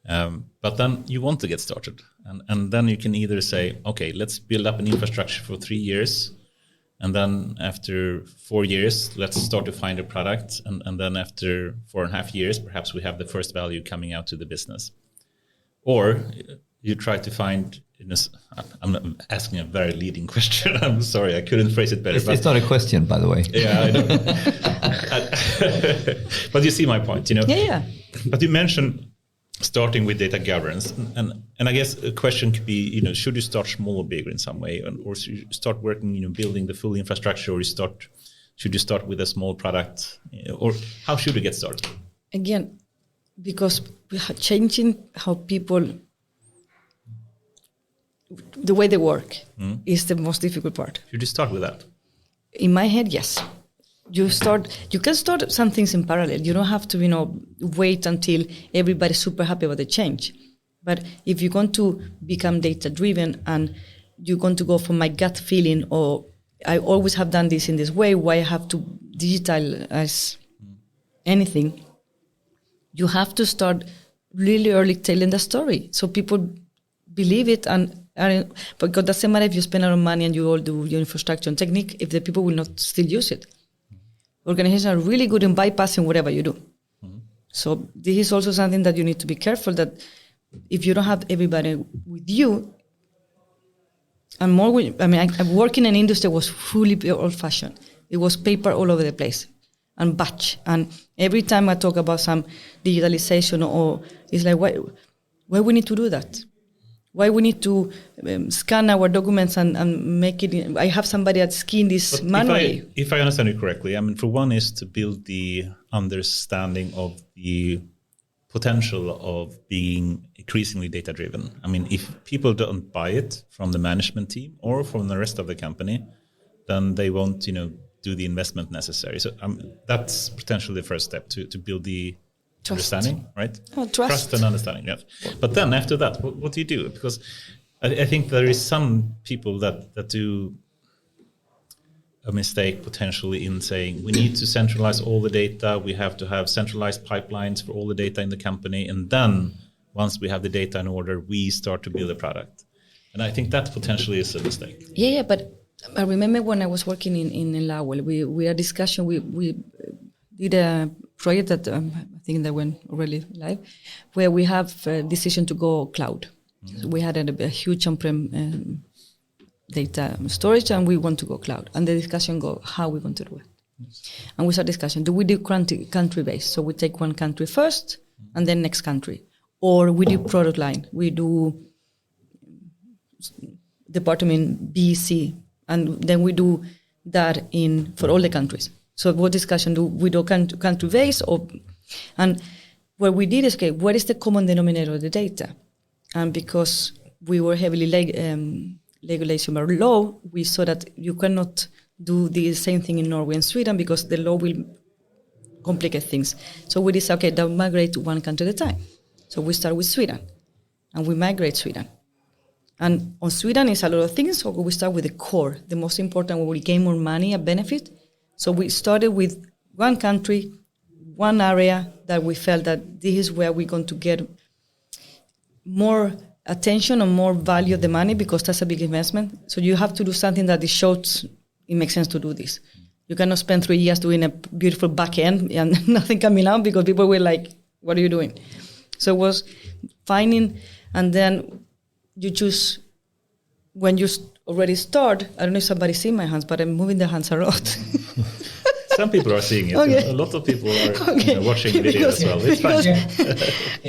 But then you want to get started. And then you can either say, okay, let's build up an infrastructure for 3 years. And then after 4 years, let's start to find a product. And then after 4.5 years, perhaps we have the first value coming out to the business. Or you try to find, I'm asking a very leading question. I'm sorry, I couldn't phrase it better. It's not a question, by the way. Yeah, I know. But you see my point, Yeah. But you mentioned starting with data governance, and I guess a question could be, should you start small or bigger in some way, or should you start working, building the full infrastructure, or should you start with a small product, or how should you get started? Again, because changing how people, the way they work, is the most difficult part. Should you start with that? In my head, yes. You can start some things in parallel. You don't have to, wait until everybody's super happy about the change. But if you're going to become data driven and you're going to go for my gut feeling, or I always have done this in this way, why I have to digitalize anything, you have to start really early telling the story so people believe it. Because it doesn't matter if you spend a lot of money and you all do your infrastructure and technique if the people will not still use it. Organizations are really good in bypassing whatever you do. So this is also something that you need to be careful that if you don't have everybody with you, I work in an industry that was fully old-fashioned. It was paper all over the place and batch. And every time I talk about some digitalization, or it's like, why we need to do that? Why we need to scan our documents and make it? I have somebody that scan this manually. If I understand you correctly, for one is to build the understanding of the potential of being increasingly data-driven. If people don't buy it from the management team or from the rest of the company, then they won't, do the investment necessary. So that's potentially the first step to build the trust. Understanding, right? Oh, trust and understanding, yes. But then after that, what do you do? Because I think there is some people that do a mistake potentially in saying we need to centralize all the data, we have to have centralized pipelines for all the data in the company, and then once we have the data in order, we start to build a product. And I think that potentially is a mistake. Yeah, but I remember when I was working in Lowell, we had a discussion, we did a project that I think that went already live, where we have a decision to go cloud. So we had a huge on-prem data storage, and we want to go cloud. And the discussion go, how we want to do it? And we start discussion, do we do country-based? So we take one country first, and then next country. Or we do product line. We do department B, C, and then we do that for all the countries. So what discussion do we do country-based? And what we did is, okay, what is the common denominator of the data? And because we were heavily regulation by law, we saw that you cannot do the same thing in Norway and Sweden because the law will complicate things. So we decided, okay, then migrate to one country at a time. So we start with Sweden, and we migrate Sweden. And on Sweden is a lot of things, so we start with the core, the most important, where we gain more money and benefit. So we started with one country, one area that we felt that this is where we're going to get more attention and more value of the money, because that's a big investment. So you have to do something that it shows it makes sense to do this. You cannot spend 3 years doing a beautiful back end and nothing coming out because people were like, what are you doing? So it was finding, and then you choose when you already start. I don't know if somebody's seeing my hands, but I'm moving the hands a lot. Some people are seeing it. Okay. A lot of people are watching video as well. It's fine.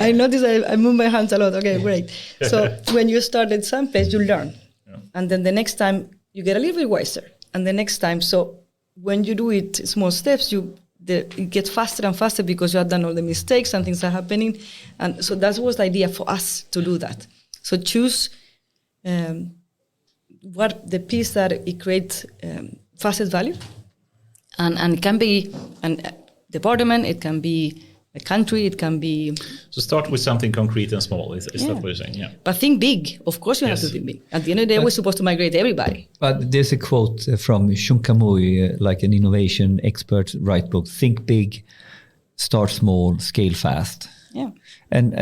I notice I move my hands a lot. Okay, great. So when you start at some place, you learn. Yeah. And then the next time you get a little bit wiser. And the next time, so when you do it small steps, it gets faster and faster because you have done all the mistakes and things are happening. And so that was the idea for us to do that. So choose what the piece that it creates fastest value. And it can be a department, it can be a country, it can be. So start with something concrete and small. Is that what you're saying? Yeah. But think big. Of course, you have to think big. At the end of the day, we're supposed to migrate everybody. But there's a quote from Shunkamui, like an innovation expert, write book: "Think big, start small, scale fast." Yeah. And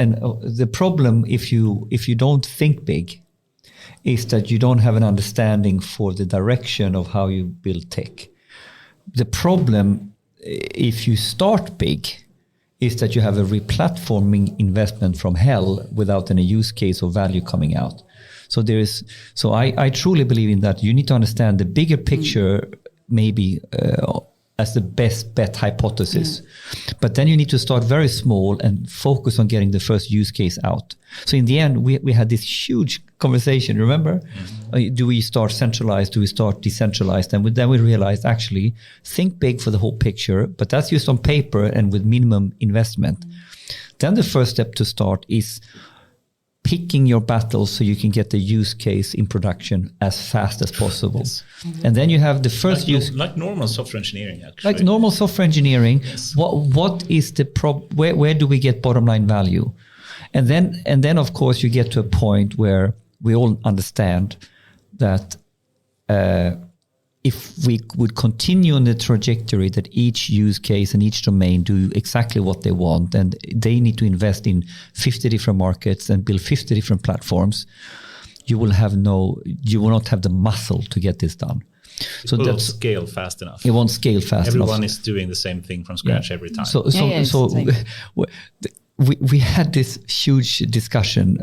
the problem if you don't think big is that you don't have an understanding for the direction of how you build tech. The problem if you start big is that you have a replatforming investment from hell without any use case or value coming out. So I truly believe in that. You need to understand the bigger picture, maybe as the best bet hypothesis. But then you need to start very small and focus on getting the first use case out. So in the end, we had this huge conversation, remember? Do we start centralized? Do we start decentralized? And then we realized, actually, think big for the whole picture, but that's just on paper and with minimum investment. Then the first step to start is picking your battles so you can get the use case in production as fast as possible. Yes. And then you have the first like normal software engineering, actually. Like normal software engineering. Yes. What is the where do we get bottom line value? And then of course you get to a point where we all understand that if we would continue on the trajectory that each use case and each domain do exactly what they want, and they need to invest in 50 different markets and build 50 different platforms, you will not have the muscle to get this done. So it won't scale fast enough. It won't scale fast enough. Everyone is doing the same thing from scratch every time. We had this huge discussion,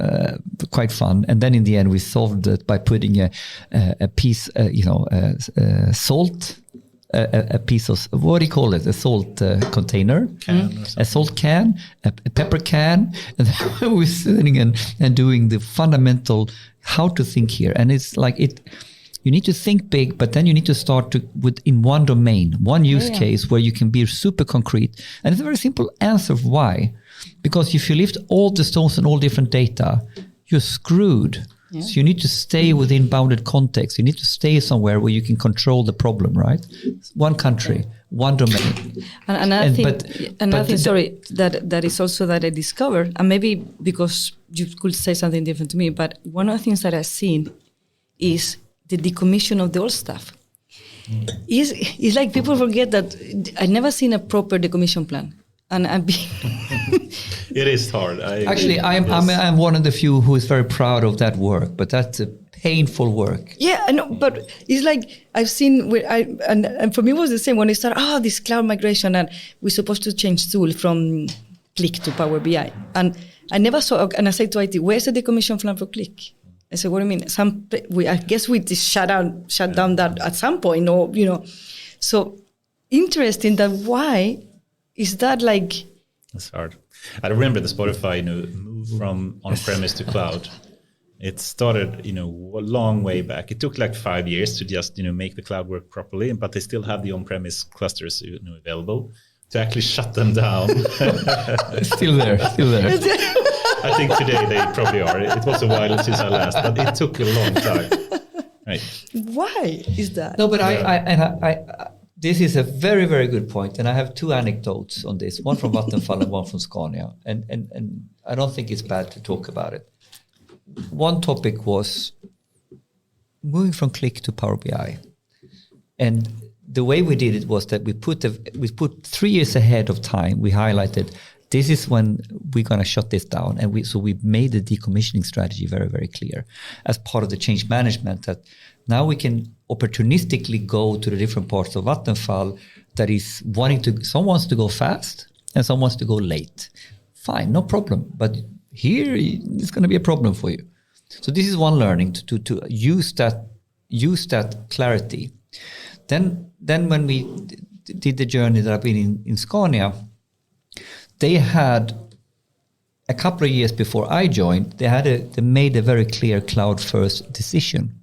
quite fun, and then in the end we solved it by putting a piece, salt, a piece of, what do you call it? A salt container, a salt can, a pepper can, and then we're sitting and doing the fundamental how to think here, and it's like it. You need to think big, but then you need to start in one domain, one use case where you can be super concrete. And it's a very simple answer of why. Because if you lift all the stones and all different data, you're screwed. Yeah. So you need to stay within bounded context. You need to stay somewhere where you can control the problem, right? One country, one domain. And another thing, sorry, that is also that I discovered, and maybe because you could say something different to me, but one of the things that I've seen is the decommission of the old stuff. It's like people forget that I've never seen a proper decommission plan. And I've been it is hard. Actually, I'm one of the few who is very proud of that work, but that's a painful work. Yeah, I know, but it's like I've seen and for me it was the same when I started, this cloud migration, and we're supposed to change tool from Click to Power BI. And I never saw, and I said to IT, where's the decommission plan for Click? I said, what do you mean? I guess we just shut down that at some point, or, So interesting that why is that like... It's hard. I remember the Spotify move from on-premise to cloud. It started, a long way back. It took like 5 years to just, make the cloud work properly, but they still had the on-premise clusters available to actually shut them down. Still there. I think today they probably are. It was a while since I last, but it took a long time. Right. Why is that? No, but I this is a very, very good point, and I have two anecdotes on this. One from Vattenfall and one from Scania, and I don't think it's bad to talk about it. One topic was moving from Click to Power BI, and the way we did it was that we put 3 years ahead of time. We highlighted this is when we're going to shut this down, and we made the decommissioning strategy very, very clear as part of the change management. That now we can opportunistically go to the different parts of Vattenfall that is some wants to go fast and some wants to go late. Fine, no problem. But here it's going to be a problem for you. So this is one learning to use that clarity. Then when we did the journey that I've been in Scania, they had a couple of years before I joined, they made a very clear cloud first decision.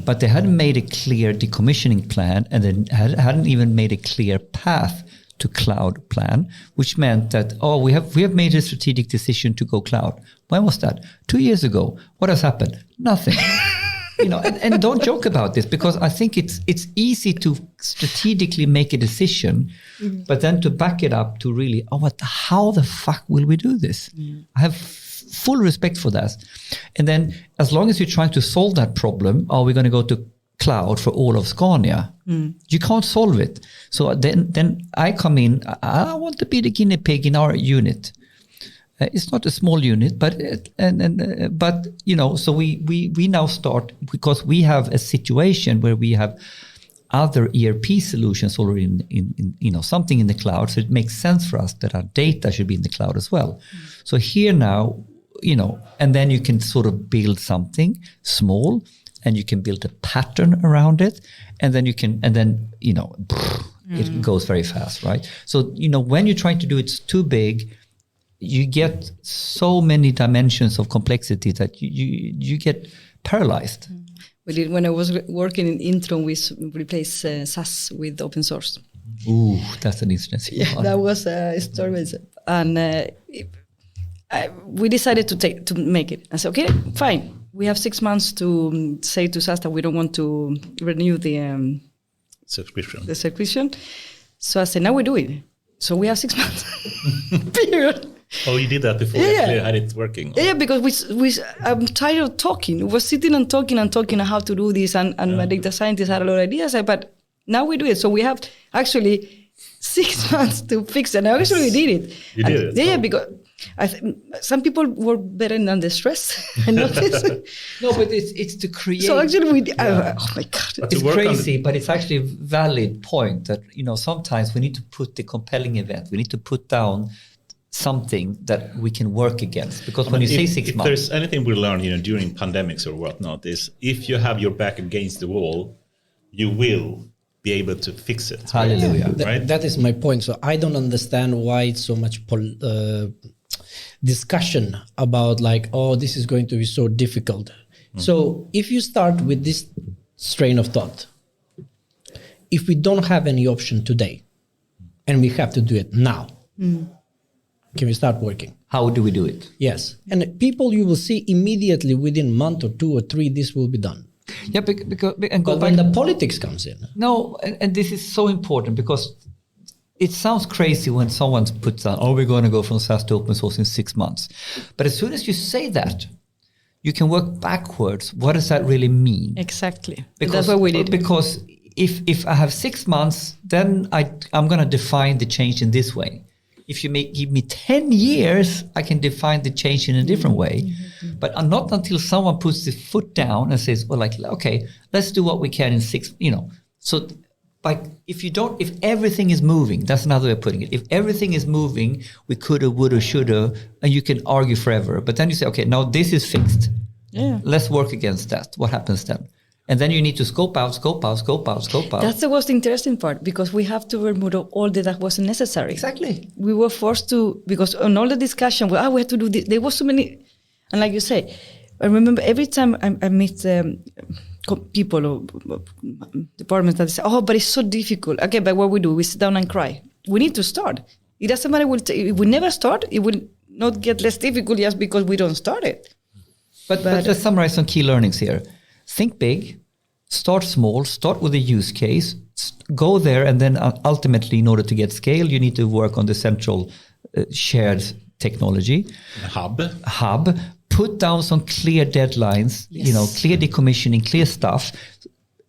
But they hadn't made a clear decommissioning plan, and they hadn't even made a clear path to cloud plan, which meant that, we have made a strategic decision to go cloud. When was that? 2 years ago. What has happened? Nothing. and don't joke about this, because I think it's easy to strategically make a decision, but then to back it up to really, how the fuck will we do this? I have full respect for that. And then as long as you're trying to solve that problem, are we going to go to cloud for all of Scania? You can't solve it. So then I come in, I want to be the guinea pig in our unit. It's not a small unit, but so we now start, because we have a situation where we have other ERP solutions already in something in the cloud. So it makes sense for us that our data should be in the cloud as well. So here now, and then you can sort of build something small, and you can build a pattern around it, and then it goes very fast, right? So when you're trying to do it too big, you get so many dimensions of complexity that you get paralyzed. When I was working in Intron, we replaced SAS with open source. Ooh, that's an interesting one. That was a story. And we decided to make it. I said, okay, fine. We have 6 months to say to SAS that we don't want to renew the subscription. So I said, now we do it. So we have 6 months. Period. Oh, you did that before you actually had it working? Yeah, because I'm tired of talking. We were sitting and talking how to do this, and my data scientists had a lot of ideas, but now we do it. So we have actually 6 months to fix it. And I actually did it. You did it? Yeah, because some people were better than the stress. I noticed. No, but it's to create. So actually, oh my God. It's crazy, but it's actually a valid point that, sometimes we need to put the compelling event. We need to put down something that we can work against, because when you say 6 months, if there's anything we learn, during pandemics or whatnot, is if you have your back against the wall, you will be able to fix it. Hallelujah. Right? That is my point. So I don't understand why it's so much discussion about this is going to be so difficult. So if you start with this strain of thought, if we don't have any option today and we have to do it now, can we start working? How do we do it? Yes. And people, you will see immediately within a month or 2 or 3, this will be done. Yeah, because when the politics comes in. No, and this is so important, because it sounds crazy when someone puts down, we're going to go from SaaS to open source in 6 months. But as soon as you say that, you can work backwards. What does that really mean? Exactly. Because, that's what we did. Because if I have 6 months, then I'm going to define the change in this way. If you give me 10 years, I can define the change in a different way. But not until someone puts the foot down and says, okay, let's do what we can in 6, So if everything is moving, that's another way of putting it. If everything is moving, we coulda, woulda, shoulda, and you can argue forever. But then you say, okay, now this is fixed. Yeah. Let's work against that. What happens then? And then you need to scope out. That's the most interesting part, because we have to remove all that wasn't necessary. Exactly. We were forced to, because on all the discussion, we have to do this. There was so many, and like you say, I remember every time I meet people or departments that say, but it's so difficult. Okay, but what we do, we sit down and cry. We need to start. It doesn't matter, if we never start, it will not get less difficult just because we don't start it. But let's summarize some key learnings here. Think big, start small, start with a use case, go there, and then ultimately, in order to get scale, you need to work on the central shared technology. Hub. Put down some clear deadlines, clear decommissioning, clear stuff.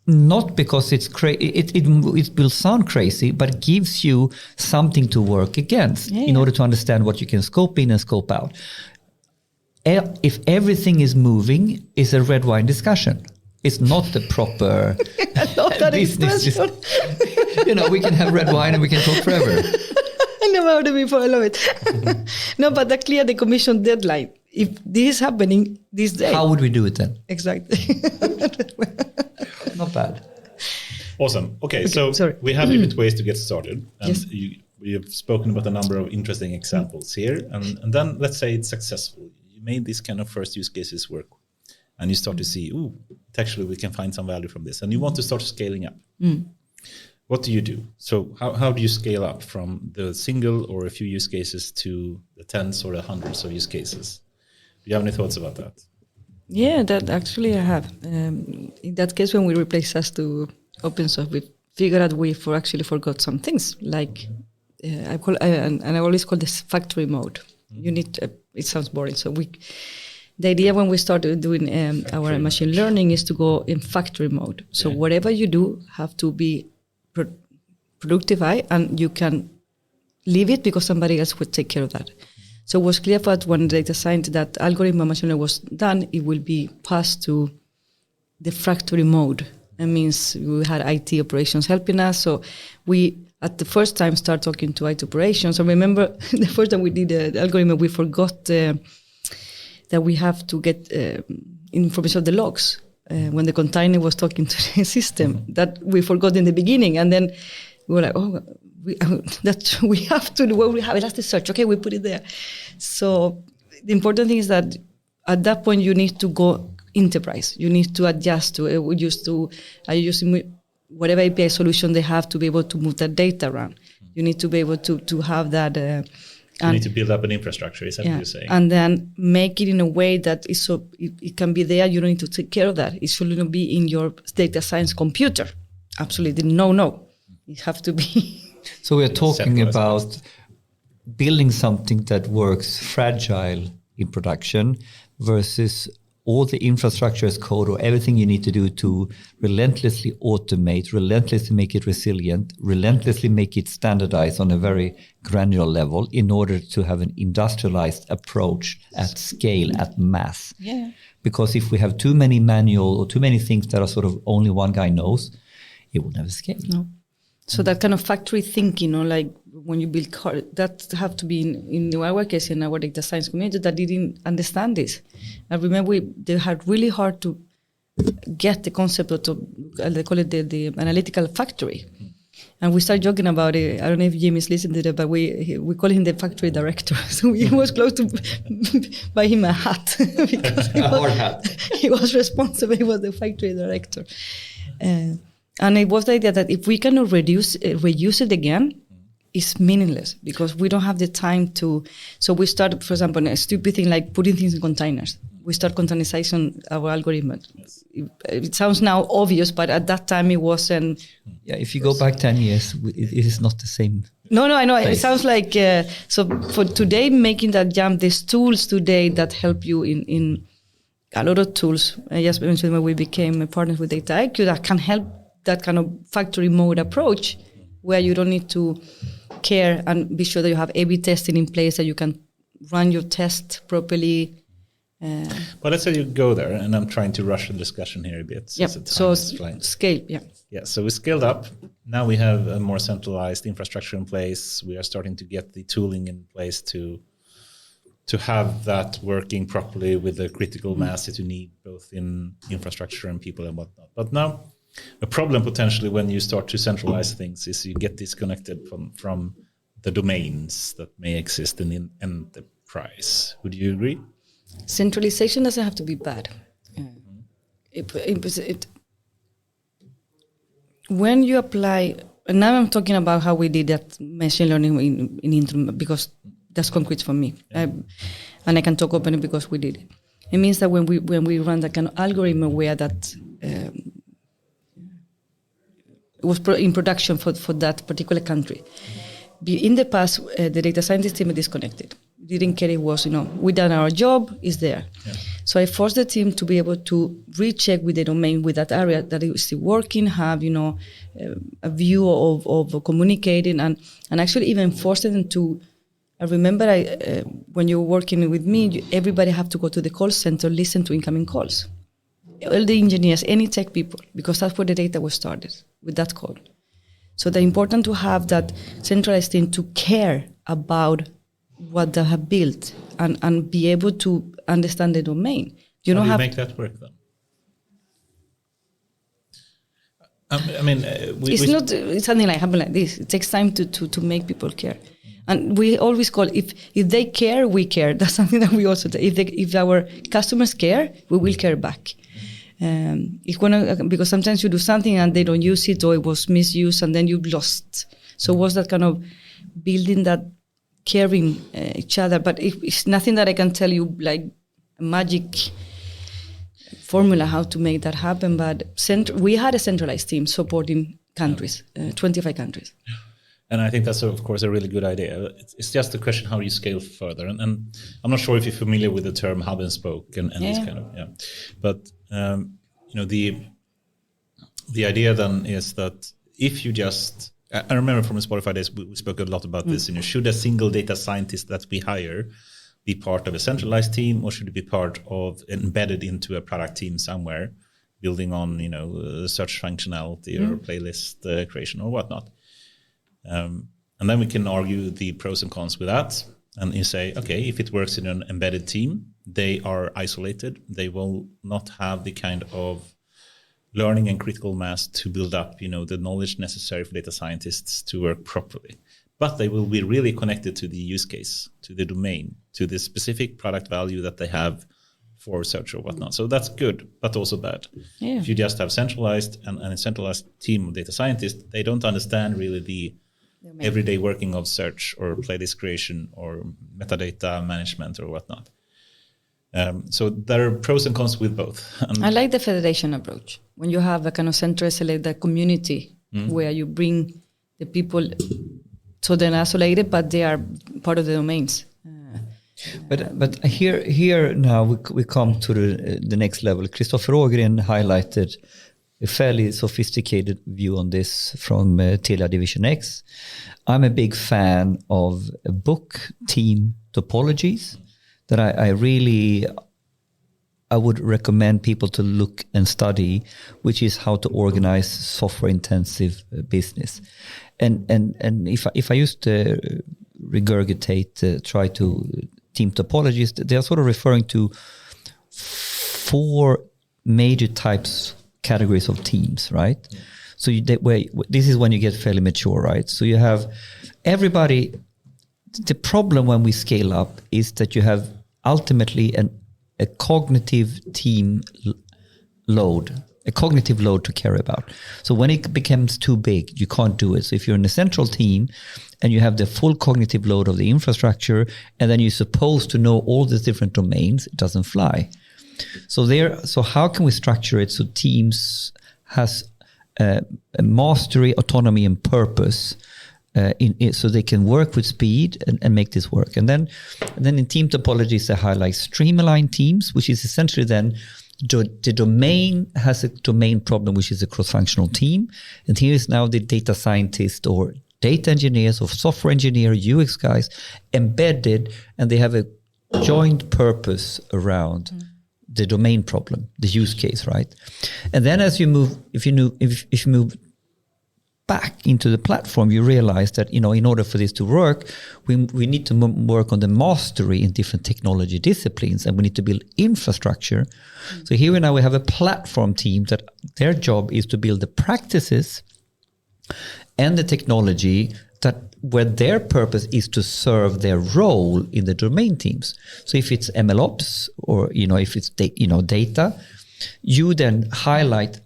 Not because it's it will sound crazy, but it gives you something to work against in order to understand what you can scope in and scope out. If everything is moving, it's a red wine discussion. It's not the proper business. We can have red wine and we can talk forever. I never heard it before. I love it. No, but the clear decommission deadline. If this is happening this day, how would we do it then? Exactly. Not bad. Awesome. Okay, so we have different ways to get started. And we have spoken about a number of interesting examples here. And then let's say it's successful. You made these kind of first use cases work. And you start to see, actually we can find some value from this. And you want to start scaling up. What do you do? So how do you scale up from the single or a few use cases to the tens or the hundreds of use cases? Do you have any thoughts about that? Yeah, that actually I have. In that case, when we replaced SaaS to open source, we figured out we forgot some things. Like I always call this factory mode. You need. It sounds boring. So the idea when we started doing our machine learning is to go in factory mode. So whatever you do have to be productive, and you can leave it because somebody else would take care of that. So it was clear that when data science, that algorithm and machine learning was done, it will be passed to the factory mode. That means we had IT operations helping us. So we, at the first time, start talking to IT operations. I remember the first time we did the algorithm, we forgot that we have to get information of the logs when the container was talking to the system. That we forgot in the beginning, and then we were like, oh, that we have to do what we have. That's the search. Okay, we put it there. So the important thing is that at that point you need to go enterprise. You need to adjust to it. We used to using whatever API solution they have to be able to move that data around. You need to be able to have that. You need to build up an infrastructure. Is that what you're saying? And then make it in a way that is so it can be there. You don't need to take care of that. It shouldn't be in your data science computer. Absolutely no. It have to be. So we're talking about building something that works fragile in production versus all the infrastructure as code or everything you need to do to relentlessly automate, relentlessly make it resilient, relentlessly make it standardized on a very granular level in order to have an industrialized approach at scale, at mass. Yeah. Because if we have too many manual or too many things that are sort of only one guy knows, it will never scale. No. So that kind of factory thinking, like when you build car, that have to be in our case, in our data science community, that didn't understand this. I remember they had really hard to get the concept of, they call it the analytical factory. And we started joking about it. I don't know if Jimmy's listened to it, but we call him the factory director. So he was close to buy him a hat. Because he was responsible, he was the factory director. And it was the idea that if we cannot reuse it again, it's meaningless because we don't have the time to. So we started, for example, a stupid thing like putting things in containers. We start containerization our algorithm. Yes. It sounds now obvious, but at that time it wasn't. Yeah, if you go back 10 years, it is not the same. No, I know. Place. It sounds like, so for today, making that jump, there's tools today that help you in a lot of tools. I just mentioned when we became partners with AIAW that can help that kind of factory mode approach where you don't need to care and be sure that you have A/B testing in place, that you can run your test properly. But let's say you go there, and I'm trying to rush the discussion here a bit. Yeah, so scale, yeah. Yeah, so we scaled up. Now we have a more centralized infrastructure in place. We are starting to get the tooling in place to have that working properly with the critical mass that you need, both in infrastructure and people and whatnot. But now, a problem potentially when you start to centralize things is you get disconnected from the domains that may exist in the enterprise. Would you agree? Centralization doesn't have to be bad. When you apply, and now I'm talking about how we did that machine learning in Intrum, because that's concrete for me. Yeah. And I can talk openly because we did it. It means that when we run that kind of algorithm where that was in production for that particular country. In the past, the data scientist team disconnected. Didn't care it was, we done our job, it's there. Yeah. So I forced the team to be able to recheck with the domain with that area that it was still working, have, a view of communicating and actually even forced them to, I remember when you were working with me, everybody have to go to the call center, listen to incoming calls. All the engineers, any tech people, because that's where the data was started, with that call. So it's important to have that centralized team to care about what they have built and be able to understand the domain. How do you make that work then? It's something like happen like this. It takes time to make people care. And we always call, if they care, we care. That's something that we also do. If our customers care, we will care back. Because sometimes you do something and they don't use it or it was misused and then you've lost. So was that kind of building that caring each other? But it's nothing that I can tell you like a magic formula how to make that happen. But we had a centralized team supporting countries, 25 countries. And I think that's, of course, a really good idea. It's just a question how you scale further. And I'm not sure if you're familiar with the term hub and spoke and this kind of, But, the idea then is that if you just, I remember from the Spotify days, we spoke a lot about this, should a single data scientist that we hire be part of a centralized team, or should it be part of embedded into a product team somewhere, building on, search functionality or playlist creation or whatnot? And then we can argue the pros and cons with that. And you say, okay, if it works in an embedded team, they are isolated. They will not have the kind of learning and critical mass to build up, the knowledge necessary for data scientists to work properly. But they will be really connected to the use case, to the domain, to the specific product value that they have for search or whatnot. So that's good, but also bad. Yeah. If you just have centralized and a centralized team of data scientists, they don't understand really the everyday working of search or playlist creation or metadata management or whatnot. So there are pros and cons with both. I like the federation approach. When you have a kind of centralized community where you bring the people, so they're isolated, but they are part of the domains. But here now we come to the next level. Christopher Ågren highlighted a fairly sophisticated view on this from Telia Division X. I'm a big fan of book team topologies that I would recommend people to look and study, which is how to organize software intensive business. And if I used to regurgitate, try to team topologies, they are sort of referring to 4 major categories of teams, right? Yeah. So this is when you get fairly mature, right? So you have everybody. The problem when we scale up is that you have ultimately a cognitive team load, a cognitive load to care about. So when it becomes too big, you can't do it. So if you're in a central team and you have the full cognitive load of the infrastructure, and then you're supposed to know all the different domains, it doesn't fly. So how can we structure it so teams has a mastery, autonomy, and purpose in it, so they can work with speed and make this work? And then in team topologies, they highlight streamlined teams, which is essentially then the domain has a domain problem, which is a cross-functional team. And here is now the data scientist or data engineers or software engineer, UX guys embedded, and they have a joint purpose around the domain problem, the use case, right? And then as you move, if you move back into the platform, you realize that, in order for this to work, we need to work on the mastery in different technology disciplines, and we need to build infrastructure. So here now we have a platform team that their job is to build the practices and the technology that where their purpose is to serve their role in the domain teams. So if it's MLOps or, if it's data, you then highlight,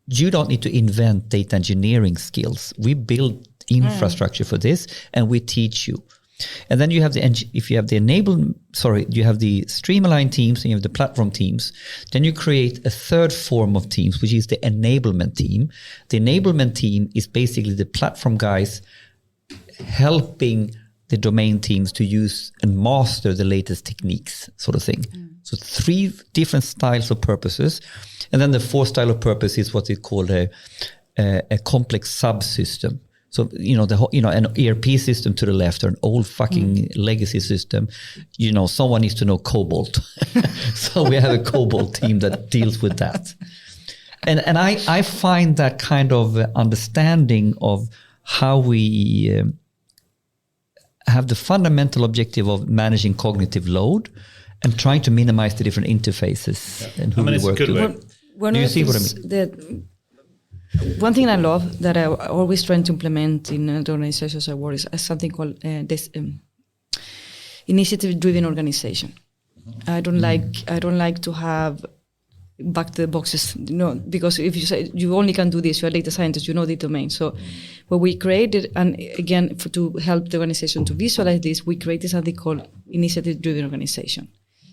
you don't need to invent data engineering skills. We build infrastructure for this, and we teach you. And then you have you have the streamlined teams and you have the platform teams. Then you create a third form of teams, which is the enablement team. The enablement team is basically the platform guys helping the domain teams to use and master the latest techniques, sort of thing. So 3 different styles of purposes. And then the 4th style of purpose is what they call a complex subsystem. So, an ERP system to the left or an old fucking legacy system, someone needs to know COBOL. So we have a COBOL team that deals with that. And I find that kind of understanding of how we have the fundamental objective of managing cognitive load and trying to minimize the different interfaces and who we work with. Do you see what I mean? One thing I love that I always try to implement in the organizations I work is something called initiative-driven organization. I don't like to have back the boxes, because if you say you only can do this, you're a data scientist, you know the domain. So what we created, and again, to help the organization to visualize this, we created something called initiative-driven organization.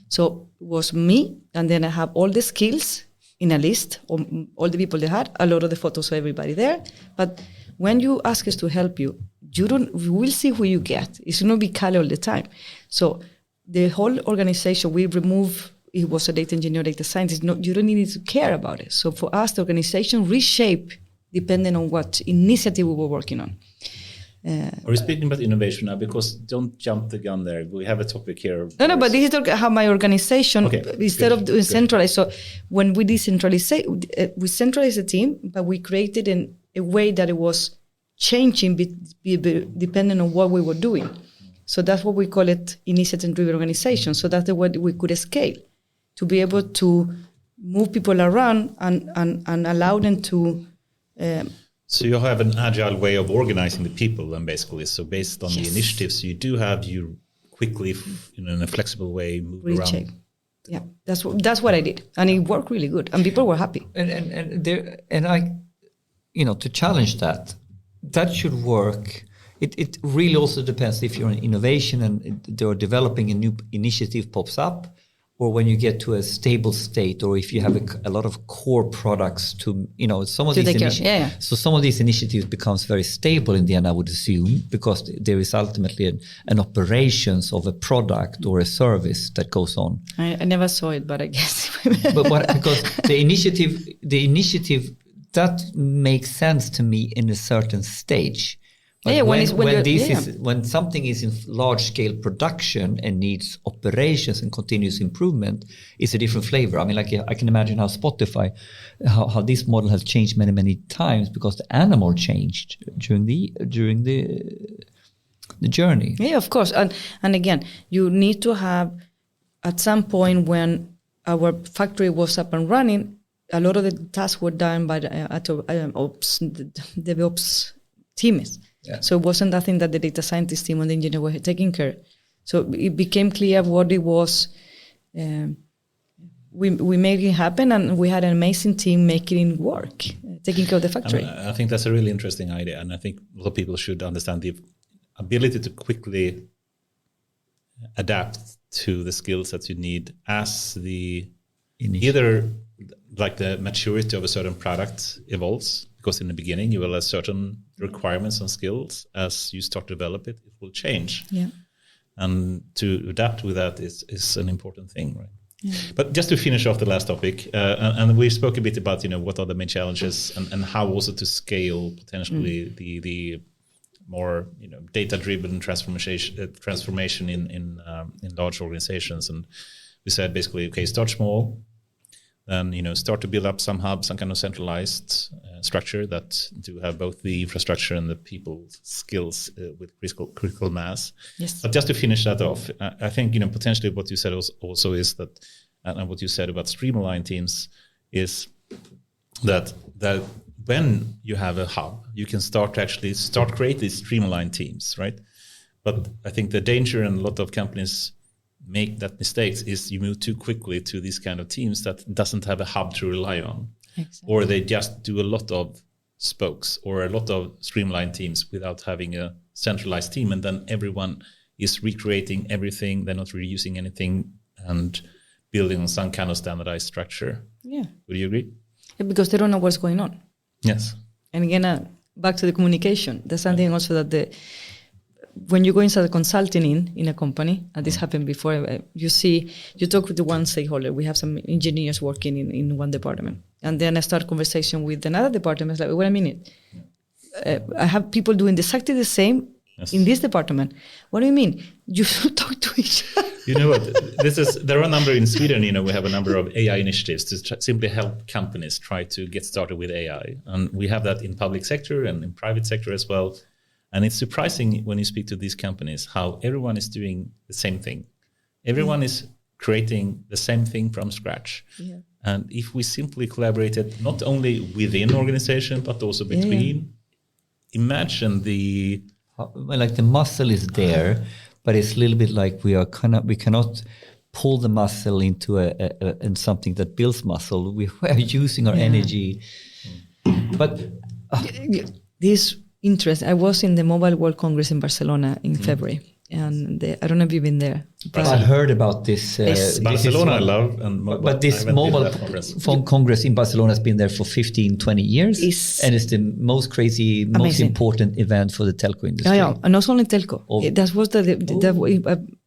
So it was me, and then I have all the skills in a list of all the people they had, a lot of the photos of everybody there. But when you ask us to help you, we'll see who you get. It's not be Kali all the time. So the whole organization, we remove, it was a data engineer, data scientist, you don't need to care about it. So for us, the organization reshape depending on what initiative we were working on. Are you speaking about innovation now? Because don't jump the gun there. We have a topic here. No, but this is how my organization, instead of doing centralized. So when we decentralize, we centralized the team, but we created in a way that it was changing depending on what we were doing. So that's what we call it initiative-driven organization. So that's the way we could scale, to be able to move people around and allow them to... So you have an agile way of organizing the people then basically. So based on the initiatives you do have, you quickly, in a flexible way, move around. Yeah, that's what I did. And it worked really good. And people were happy. And I, to challenge that should work. It really also depends if you're in innovation and they're developing a new initiative pops up, or when you get to a stable state, or if you have a lot of core products some of these initiatives becomes very stable in the end, I would assume, because there is ultimately an operations of a product or a service that goes on. I never saw it, but I guess. because the initiative that makes sense to me in a certain stage. But when something is in large scale production and needs operations and continuous improvement, it's a different flavor. I mean, like I can imagine how Spotify, how this model has changed many, many times because the animal changed during the journey. Yeah, of course. And again, you need to have, at some point when our factory was up and running, a lot of the tasks were done by the ops teams. Yeah. So it wasn't nothing that the data scientist team and the engineer were taking care. So it became clear what it was. We made it happen, and we had an amazing team making it work, taking care of the factory. I think that's a really interesting idea, and I think a lot of people should understand the ability to quickly adapt to the skills that you need as either like the maturity of a certain product evolves. Because in the beginning, you will have certain requirements and skills. As you start to develop it, it will change. Yeah. And to adapt with that is an important thing, right? Yeah. But just to finish off the last topic, and we spoke a bit about, what are the main challenges and how also to scale potentially the more, data-driven transformation in large organizations. And we said basically, okay, start small. Then, start to build up some hub, some kind of centralized structure that do have both the infrastructure and the people skills with critical mass. Yes. But just to finish that off, I think, potentially what you said also is that, and what you said about streamlined teams is that when you have a hub, you can start create these streamlined teams, right? But I think the danger in a lot of companies make that mistakes is you move too quickly to these kind of teams that doesn't have a hub to rely on. Exactly. Or they just do a lot of spokes or a lot of streamlined teams without having a centralized team, and then everyone is recreating everything, they're not reusing anything and building on some kind of standardized structure. Yeah. Would you agree? Yeah, because they don't know what's going on. Yes. And again, back to the communication, there's something also that when you go inside the consulting in a company, and this happened before, you talk with the one stakeholder. We have some engineers working in one department. And then I start conversation with another department. It's like, wait a minute. I have people doing exactly the same in this department. What do you mean? You should talk to each other. You know what? There are a number in Sweden, we have a number of AI initiatives to simply help companies try to get started with AI. And we have that in public sector and in private sector as well. And it's surprising when you speak to these companies how everyone is doing the same thing. Everyone is creating the same thing from scratch. Yeah. And if we simply collaborated not only within organization but also between, imagine the muscle is there, but it's a little bit like we cannot pull the muscle into and something that builds muscle. We are using our energy, but this interest. I was in the Mobile World Congress in Barcelona in February, And I don't know if you've been there. I heard about this. Barcelona, I love. But this mobile phone congress in Barcelona has been there for 15, 20 years. And it's the most crazy, most important event for the telco industry. Yeah, and not only telco. That was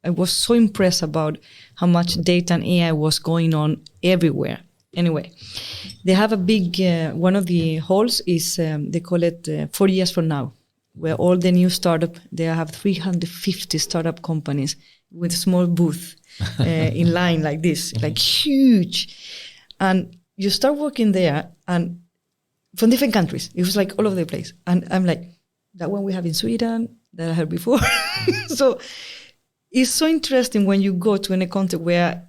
I was so impressed about how much data and AI was going on everywhere. Anyway, they have a big, one of the halls is, they call it 4 years from now, where all the new startup, they have 350 startup companies with a small booth in line like this, like huge. And you start working there and from different countries. It was like all over the place. And I'm like, that one we have in Sweden that I heard before. So it's so interesting when you go to any country where,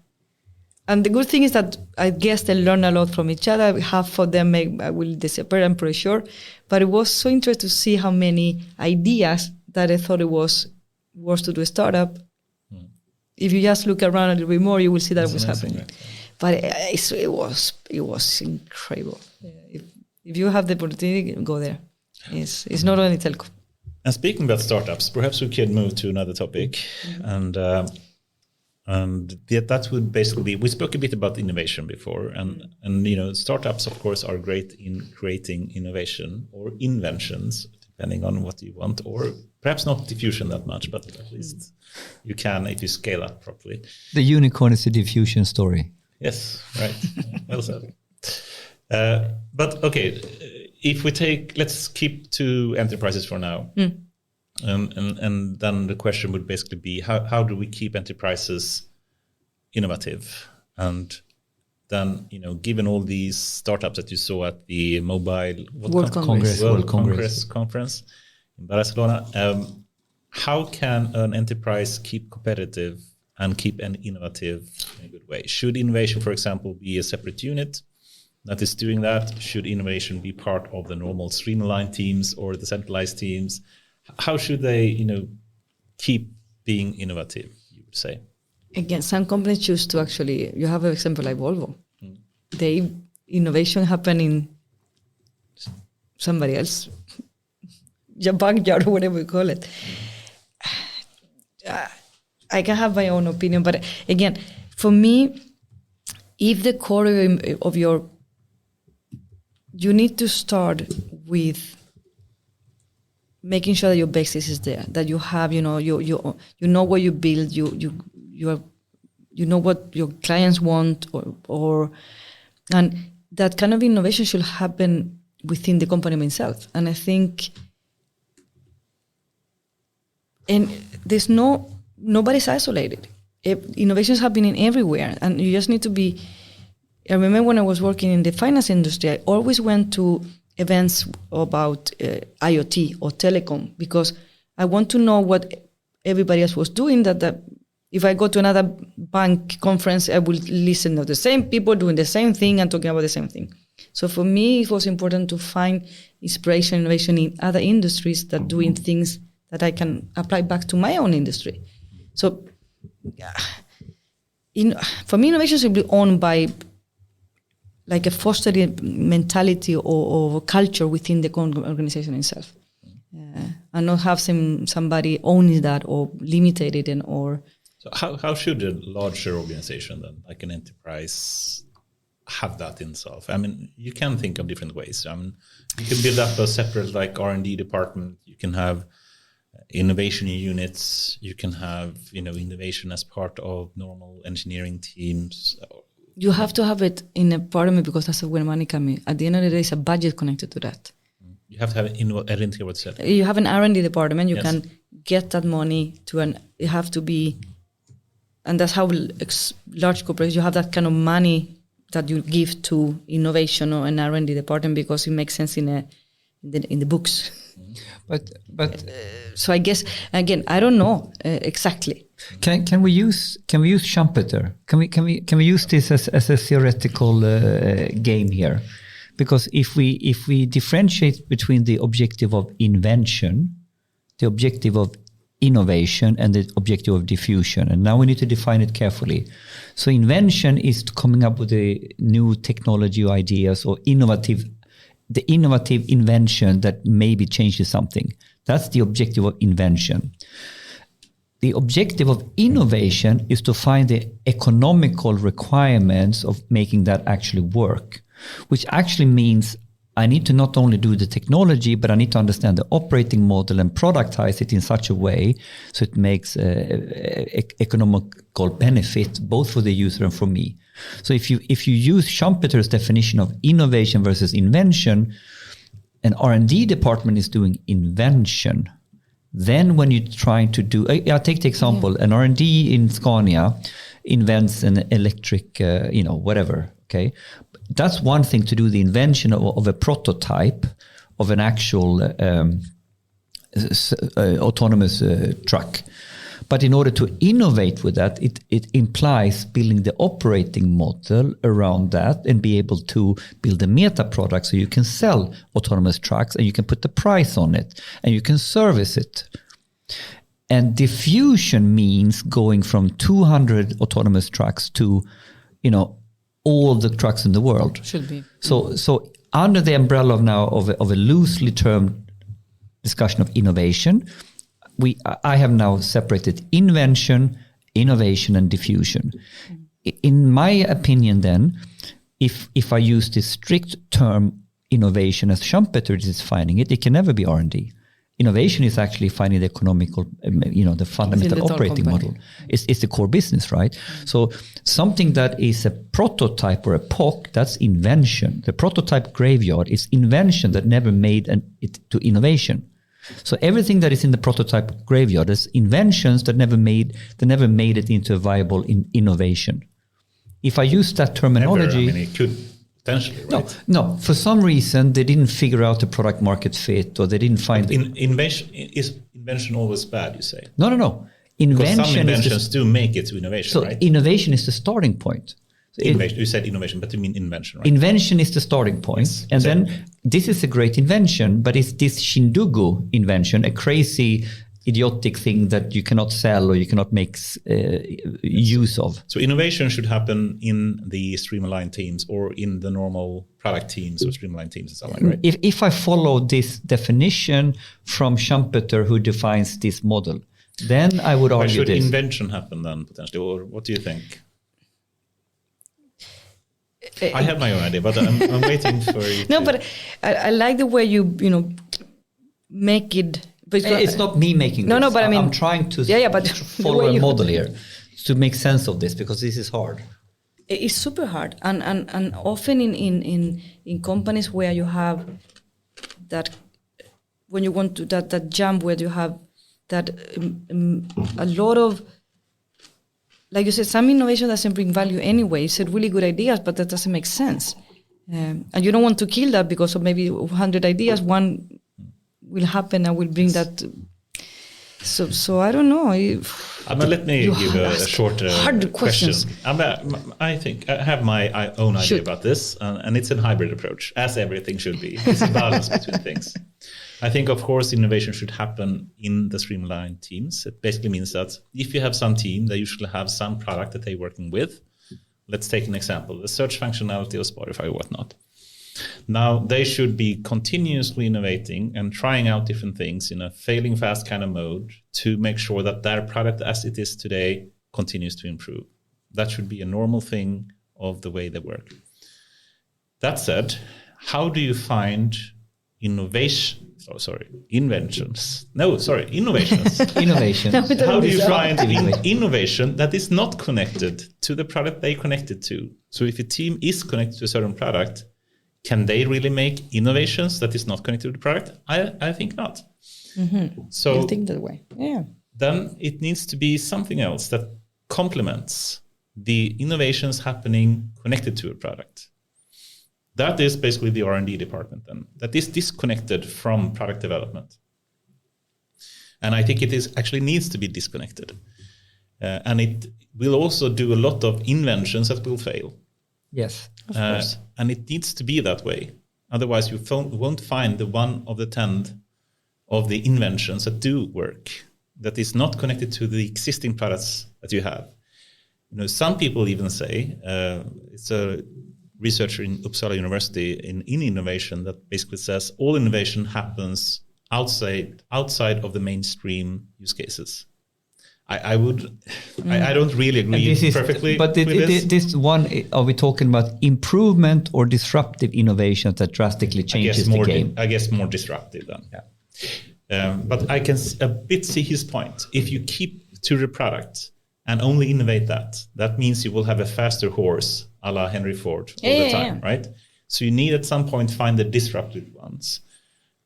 and the good thing is that I guess they learn a lot from each other. Half of them will disappear, I'm pretty sure. But it was so interesting to see how many ideas that I thought it was to do a startup. If you just look around a little bit more, you will see that it was happening. Right? But it was incredible. If you have the opportunity, go there. It's not only telco. And speaking about startups, perhaps we could move to another topic. And that would basically be, we spoke a bit about innovation before, and startups, of course, are great in creating innovation or inventions, depending on what you want, or perhaps not diffusion that much, but at least you can if you scale up properly. The unicorn is a diffusion story. Yes, right. Well said. But okay, if we let's keep to enterprises for now. And then the question would basically be, how do we keep enterprises innovative? And then, given all these startups that you saw at the World Congress in Barcelona, how can an enterprise keep competitive and keep an innovative in a good way? Should innovation, for example, be a separate unit that is doing that? Should innovation be part of the normal streamlined teams or the centralized teams? How should they, keep being innovative, you would say? Again, some companies choose to actually, you have an example like Volvo. The innovation happen in somebody else, your backyard or whatever you call it. I can have my own opinion, but again, for me, if the core of you need to start with making sure that your basis is there, that you have, you know what you build, you know what your clients want, and that kind of innovation should happen within the company itself. And I think, and there's nobody's isolated. Innovation is happening everywhere, and you just need to be. I remember when I was working in the finance industry, I always went to events about IoT or telecom because I want to know what everybody else was doing. That if I go to another bank conference, I will listen to the same people doing the same thing and talking about the same thing. So for me, it was important to find inspiration, innovation in other industries that doing things that I can apply back to my own industry. So for me, innovation should be owned by like a fostering mentality or culture within the organization itself, and not have somebody owning that or limited it So how should a larger organization then, like an enterprise, have that in itself? I mean, you can think of different ways. I mean, you can build up a separate like R&D department. You can have innovation units. You can have innovation as part of normal engineering teams. You have to have it in a department because that's where money comes in. At the end of the day, it's a budget connected to that. You have to have R&D itself. You have an R&D department. You can get that money you have to be, and that's how large corporations, you have that kind of money that you give to innovation or an R&D department because it makes sense in the books. But so I guess again I don't know exactly. Can we use Schumpeter? Can we use this as a theoretical game here? Because if we differentiate between the objective of invention, the objective of innovation, and the objective of diffusion, and now we need to define it carefully. So invention is coming up with a new technology or ideas or the innovative invention that maybe changes something. That's the objective of invention. the objective of innovation is to find the economical requirements of making that actually work, which actually means I need to not only do the technology, but I need to understand the operating model and productize it in such a way so it makes economical benefit both for the user and for me. So if you use Schumpeter's definition of innovation versus invention, an R&D department is doing invention. Then when you're trying to do, I'll take the example, an R&D in Scania invents an electric, whatever, okay? That's one thing to do the invention of a prototype of an actual autonomous truck. But in order to innovate with that, it implies building the operating model around that and be able to build a meta product so you can sell autonomous trucks and you can put the price on it and you can service it. And diffusion means going from 200 autonomous trucks to, all the trucks in the world. Should be. So under the umbrella of a loosely termed discussion of innovation, I have now separated invention, innovation, and diffusion. In my opinion, then, if I use the strict term innovation as Schumpeter is defining it, it can never be R&D. Innovation is actually finding the economical, the fundamental operating model. It's the core business, right? So something that is a prototype or a POC, that's invention. The prototype graveyard is invention that never made it to innovation. So everything that is in the prototype graveyard is inventions that never made it into a viable innovation. If I use that terminology, it could potentially, right? No. For some reason, they didn't figure out the product market fit, or they didn't find. Is invention always bad? You say? No. Invention. Because some inventions do make it to innovation, so right? Innovation is the starting point. You said innovation, but you mean invention, right? Invention is the starting point. Yes, and then this is a great invention, but it's this Shindugu invention, a crazy, idiotic thing that you cannot sell or you cannot make use of. So innovation should happen in the streamline teams or in the normal product teams or streamline teams and so on, right? If I follow this definition from Schumpeter, who defines this model, then I would argue should this. Invention happen then potentially, or what do you think? I have my own idea, but I'm waiting for you. No, but I like the way you make it. But it's not me making this. No, but I mean, I'm trying to but follow a model here to make sense of this, because this is hard. It's super hard, and often in companies where you have that, when you want to that jump where you have that a lot of, like you said, some innovation doesn't bring value anyway. It's really good ideas, but that doesn't make sense. And you don't want to kill that because of maybe 100 ideas, one will happen and will bring that. So I don't know. Let me give a short question. I think I have my own idea about this, and it's a hybrid approach, as everything should be. It's a balance between things. I think, of course, innovation should happen in the streamlined teams. It basically means that if you have some team, they usually have some product that they're working with. Let's take an example, the search functionality of Spotify or whatnot. Now, they should be continuously innovating and trying out different things in a failing fast kind of mode to make sure that their product as it is today continues to improve. That should be a normal thing of the way they work. That said, how do you find innovations. Innovations. How do you find innovation that is not connected to the product they connected to? So if a team is connected to a certain product, can they really make innovations that is not connected to the product? I think not. Mm-hmm. So you think that way. Yeah. Then it needs to be something else that complements the innovations happening connected to a product. That is basically the R&D department then, that is disconnected from product development. And I think it is actually needs to be disconnected. And it will also do a lot of inventions that will fail. Yes, of course. And it needs to be that way. Otherwise, you won't find the 1 of the 10 of the inventions that do work, that is not connected to the existing products that you have. Some people even say, it's a researcher in Uppsala University in innovation that basically says all innovation happens outside of the mainstream use cases. I don't really agree perfectly but with this. This one, are we talking about improvement or disruptive innovations that drastically changes the game? I guess more disruptive then. Yeah. But I can a bit see his point. If you keep to the product and only innovate that means you will have a faster horse, a la Henry Ford, all the time, right? So you need at some point find the disruptive ones.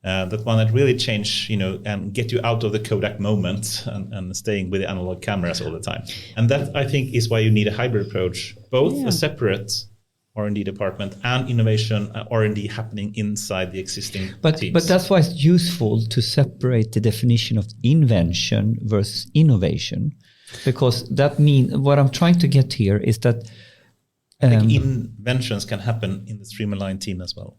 That one that really change, and get you out of the Kodak moment and staying with the analog cameras all the time. And that, I think, is why you need a hybrid approach, both a separate R&D department and innovation R&D happening inside the existing teams. But that's why it's useful to separate the definition of invention versus innovation, because that means what I'm trying to get here is that inventions can happen in the Streamline team as well.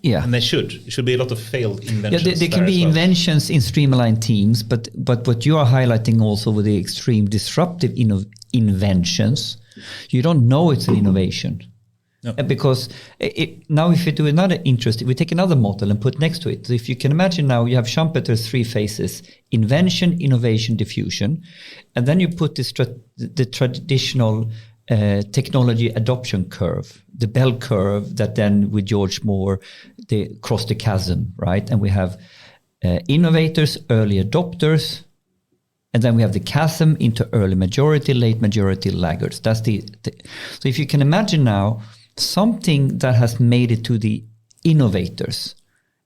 Yeah, and they should. There should be a lot of failed inventions. Yeah, there can be inventions in Streamline teams, but what you are highlighting also with the extreme disruptive inventions, you don't know it's an innovation. No. Because now if you do another we take another model and put next to it. So if you can imagine now you have Schumpeter's 3 phases: invention, innovation, diffusion, and then you put the traditional technology adoption curve, the bell curve that then with George Moore, they cross the chasm, right? And we have innovators, early adopters, and then we have the chasm into early majority, late majority, laggards. That's so if you can imagine now, something that has made it to the innovators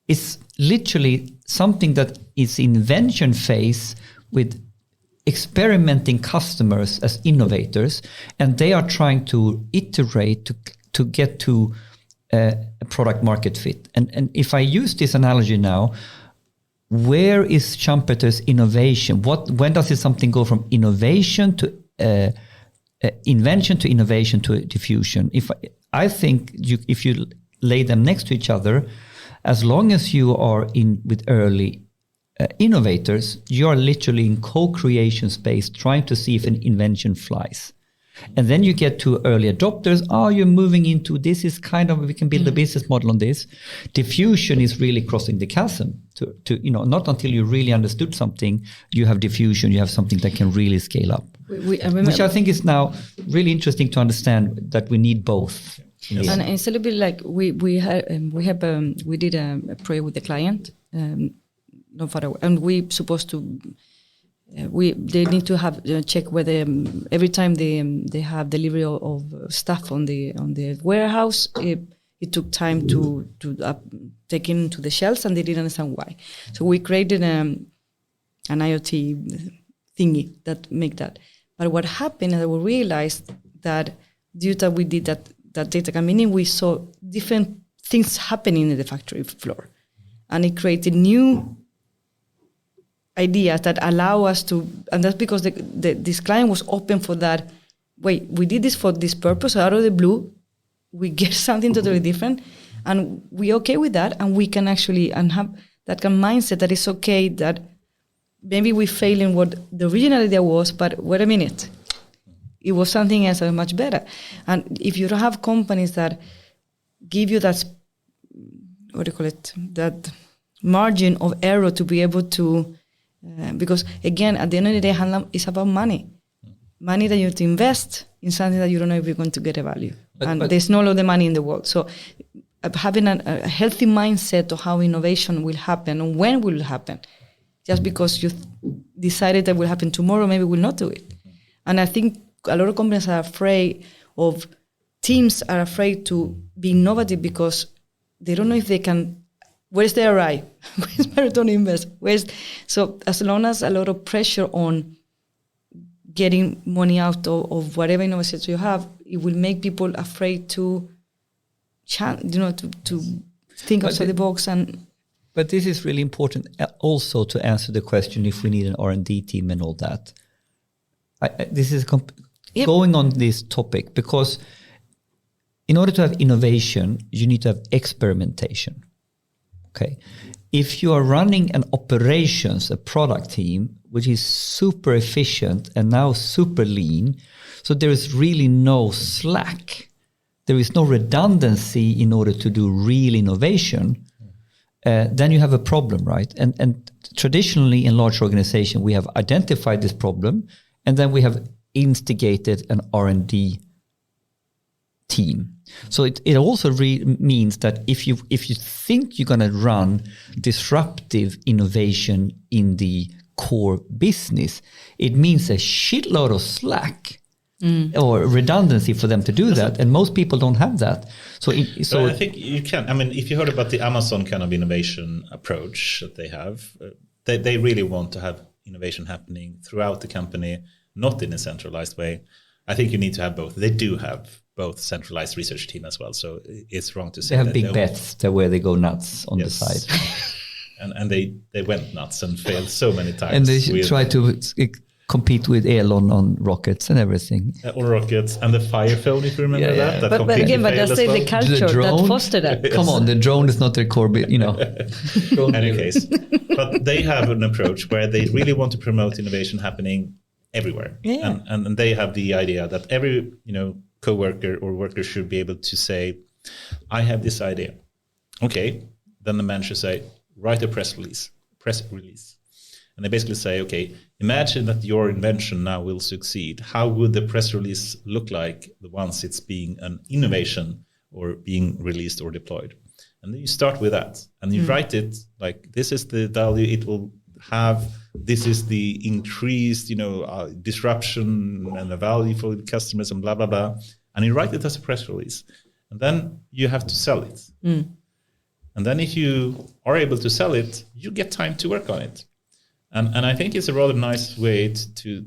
is literally something that is invention phase with experimenting customers as innovators, and they are trying to iterate to get to a product market fit. And if I use this analogy now, where is Schumpeter's innovation? When does something go from innovation to invention to innovation to diffusion? I think if you lay them next to each other, as long as you are with early innovators, you are literally in co-creation space trying to see if an invention flies. And then you get to early adopters. You're moving into this is kind of, we can build a business model on this. Diffusion is really crossing the chasm to not until you really understood something, you have diffusion, you have something that can really scale up. Which I think is now really interesting to understand that we need both. Yes. And it's a little bit like we did a project with the client, not far away, and we supposed to. They need to have check whether every time they have delivery of stuff on the warehouse, it took time to take into the shelves, and they didn't understand why. So we created an IoT thingy that make that. But what happened is we realized that due to we did that data coming in, we saw different things happening in the factory floor, and it created new ideas that allow us to, and that's because this client was open for that. Wait, we did this for this purpose. Out of the blue, we get something totally different, and we okay with that, and we can actually and have that kind of mindset that it's okay that maybe we fail in what the original idea was, but wait a minute, it was something else much better. And if you don't have companies that give you that, that margin of error to be able to. Because again, at the end of the day, it's about money that you have to invest in something that you don't know if you're going to get a value. But there's no lot of money in the world. So having a healthy mindset of how innovation will happen and when will it happen. Just because you decided that will happen tomorrow, maybe we'll not do it. And I think a lot of companies are afraid of, teams are afraid to be innovative because they don't know if they can. Where's the ROI? Where's my return on invest? So as long as a lot of pressure on getting money out of whatever innovations you have, it will make people afraid to think outside the box. But this is really important also to answer the question if we need an R&D team and all that. This is going on this topic because in order to have innovation, you need to have experimentation. Okay, if you are running an operations, a product team, which is super efficient and now super lean, so there is really no slack. There is no redundancy in order to do real innovation. then you have a problem, right? And traditionally in large organization, we have identified this problem, and then we have instigated an R&D team. So it also means that if you think you're going to run disruptive innovation in the core business, it means a shitload of slack or redundancy for them to do that, and most people don't have that. So I think you can. I mean, if you heard about the Amazon kind of innovation approach that they have, they really want to have innovation happening throughout the company, not in a centralized way. I think you need to have both. They do have both centralized research team as well, so it's wrong to say they have big bets where they go nuts on the side. and they went nuts and failed so many times. And they try to compete with Elon on rockets and everything. On rockets and the Fire phone, if you remember that. But again, but that's the culture that fostered that. Come on, the drone is not their core, Any case, but they have an approach where they really want to promote innovation happening everywhere, and they have the idea that every co-worker or worker should be able to say, "I have this idea." Okay, then the manager say, "Write a press release." And they basically say, okay, imagine that your invention now will succeed. How would the press release look like once it's being an innovation or being released or deployed? And then you start with that and you write it like, this is the value it will have. This is the increased, disruption and the value for the customers and blah, blah, blah. And you write it as a press release. And then you have to sell it. And then if you are able to sell it, you get time to work on it. And I think it's a rather nice way to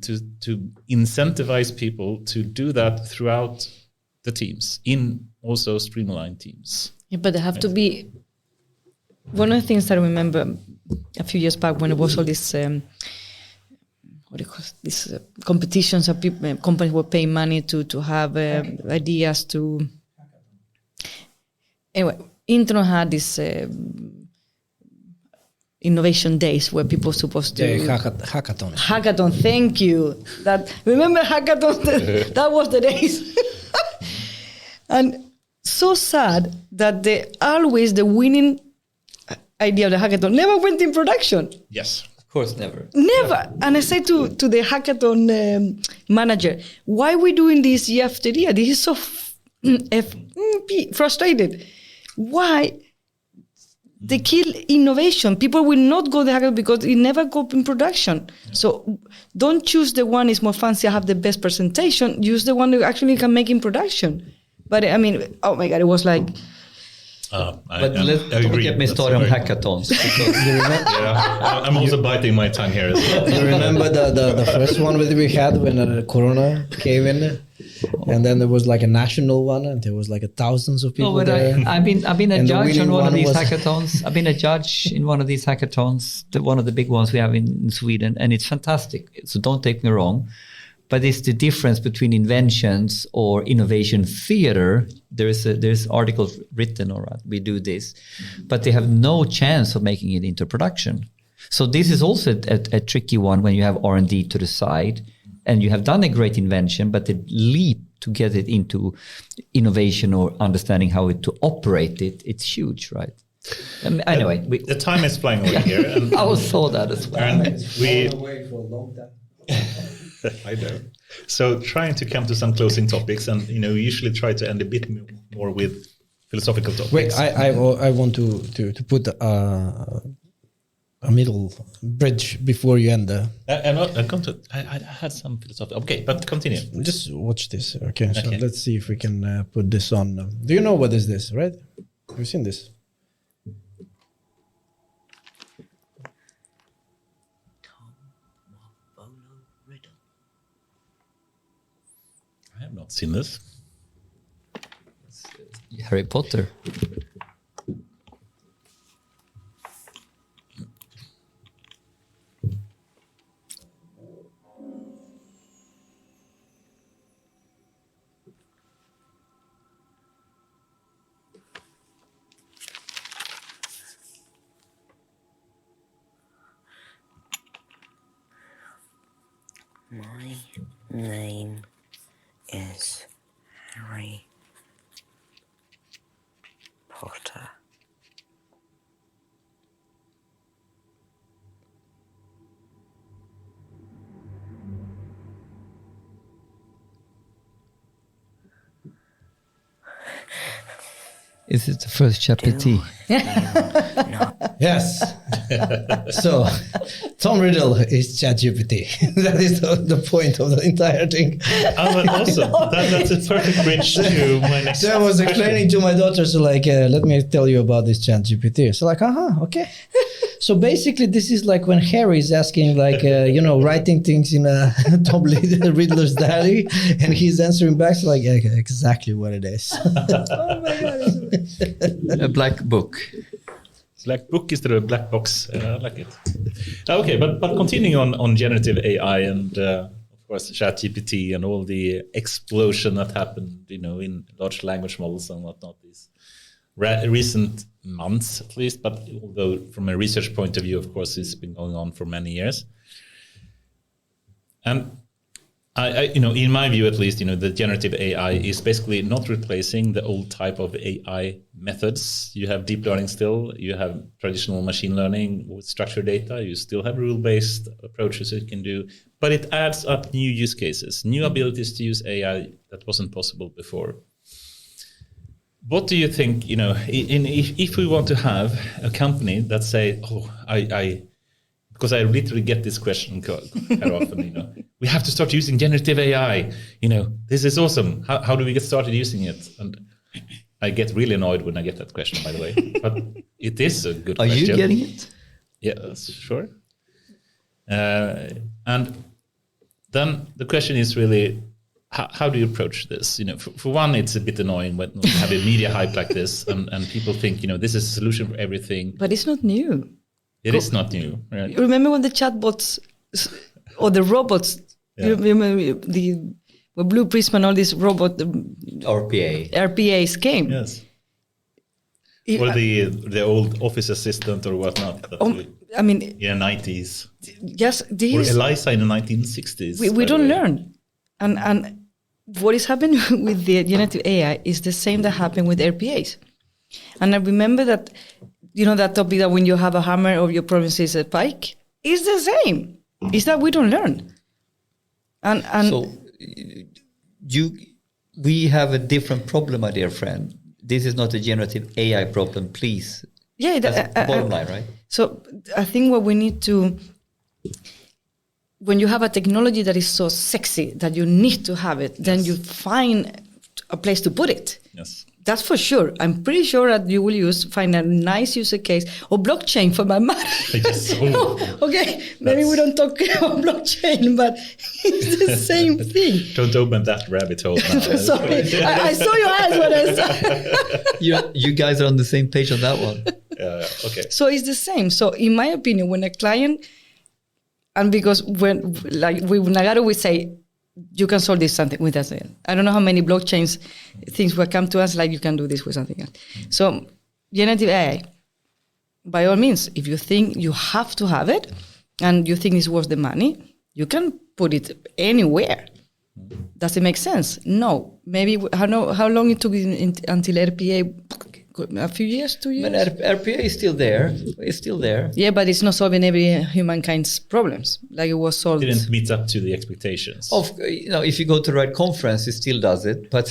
incentivize people to do that throughout the teams, in also streamlined teams. Yeah, but they have to be. One of the things I remember a few years back when it was all this, these competitions of people, companies were paying money to have ideas to. Anyway, Intron had this. Innovation days where people are supposed to hackathon. Thank you. Remember hackathon? That was the days. And so sad that the winning idea of the hackathon never went in production. Yes, of course, never. And I say to the hackathon manager, why are we doing this year after year? This is so frustrated. Why? They kill innovation. People will not go the hackathon because it never go in production. So don't choose the one is more fancy, have the best presentation. Use the one that actually can make in production. But I mean, oh my God, it was like... Don't get me started on hackathons. I'm also biting my tongue here as well. You remember the first one that we had when Corona came in? And then there was like a national one, and there was like thousands of people there. I've been a judge on one of these hackathons. I've been a judge in one of these hackathons, one of the big ones we have in Sweden, and it's fantastic. So don't take me wrong, but it's the difference between inventions or innovation theater. There's articles written, all right, we do this, but they have no chance of making it into production. So this is also a tricky one when you have R&D to the side. And you have done a great invention, but the leap to get it into innovation or understanding how to operate it's huge, right? Anyway. The time is flying away here. And I saw that as well. And we away for a long time. I know. So trying to come to some closing topics, and we usually try to end a bit more with philosophical topics. Wait, I want to put a middle bridge before you end. I had some philosophy. Okay, but continue. Just watch this. Okay, so let's see if we can put this on. Do you know what is this, right? Have you seen this? I have not seen this. Harry Potter. My name is Harry Potter. Is it the first ChatGPT? Yes. So, Tom Riddle is ChatGPT. That is the point of the entire thing. Oh, but awesome. That's a perfect bridge to my next So I was explaining to my daughter, so like, let me tell you about this ChatGPT. So like, okay. So basically, this is like when Harry is asking, like, writing things in a Tom Riddler's diary, and he's answering back, so like, exactly what it is. Oh my God. A black book. Black book instead of a black box. I like it. Okay, but continuing on generative AI and of course ChatGPT and all the explosion that happened, in large language models and whatnot these recent months at least. But although from a research point of view, of course, it's been going on for many years. And I in my view at least, the generative AI is basically not replacing the old type of AI methods. You have deep learning still, you have traditional machine learning with structured data, you still have rule-based approaches you can do, but it adds up new use cases, new abilities to use AI that wasn't possible before. What do you think, if we want to have a company that say, because I literally get this question quite often, we have to start using generative AI. This is awesome. How do we get started using it? And I get really annoyed when I get that question, by the way. But it is a good question. Are you getting it? Yes, sure. And then the question is really, how do you approach this? For one, it's a bit annoying when you have a media hype like this, and people think, this is a solution for everything. But it's not new. It is not new. Right? You remember when the chatbots or the robots, you remember when Blue Prism and all these RPAs came? Yes. Or the old office assistant or whatnot. In the 90s. Yes, or Eliza in the 1960s. We don't learn. And what is happening with the generative AI is the same that happened with RPAs. And I remember that, that topic that when you have a hammer or your problem is a pike, it's the same. It's that we don't learn. And so we have a different problem, my dear friend. This is not a generative AI problem, please. Yeah, that's the bottom line, right? So I think what we need to, when you have a technology that is so sexy that you need to have it, then you find a place to put it. Yes. That's for sure. I'm pretty sure that you will find a nice user case or blockchain for my money. Yes. Okay, maybe we don't talk about blockchain, but it's the same thing. Don't open that rabbit hole now. Sorry, I saw your eyes when I saw. You guys are on the same page on that one. Okay. So it's the same. So in my opinion, when a client, and because when like with Nagarro, we say, you can solve this something with us. I don't know how many blockchains things will come to us like you can do this with something else. So generative AI, by all means, if you think you have to have it and you think it's worth the money, you can put it anywhere. Does it make sense? No. Maybe how long it took until RPA? A few years, 2 years? But RPA is still there. It's still there. Yeah, but it's not solving every humankind's problems like it was solved. It didn't meet up to the expectations. If you go to the right conference, it still does it. But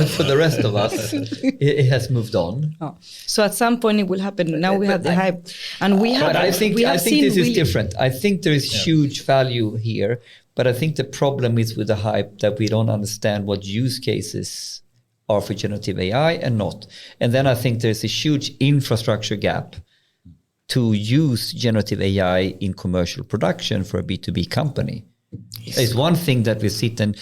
for the rest of us, it has moved on. Oh. So at some point it will happen. Now we have the hype, and we have. But I think this is different. I think there is huge value here, but I think the problem is with the hype that we don't understand what use cases are for generative AI and not. And then I think there's a huge infrastructure gap to use generative AI in commercial production for a B2B company. Yes. It's one thing that we sit and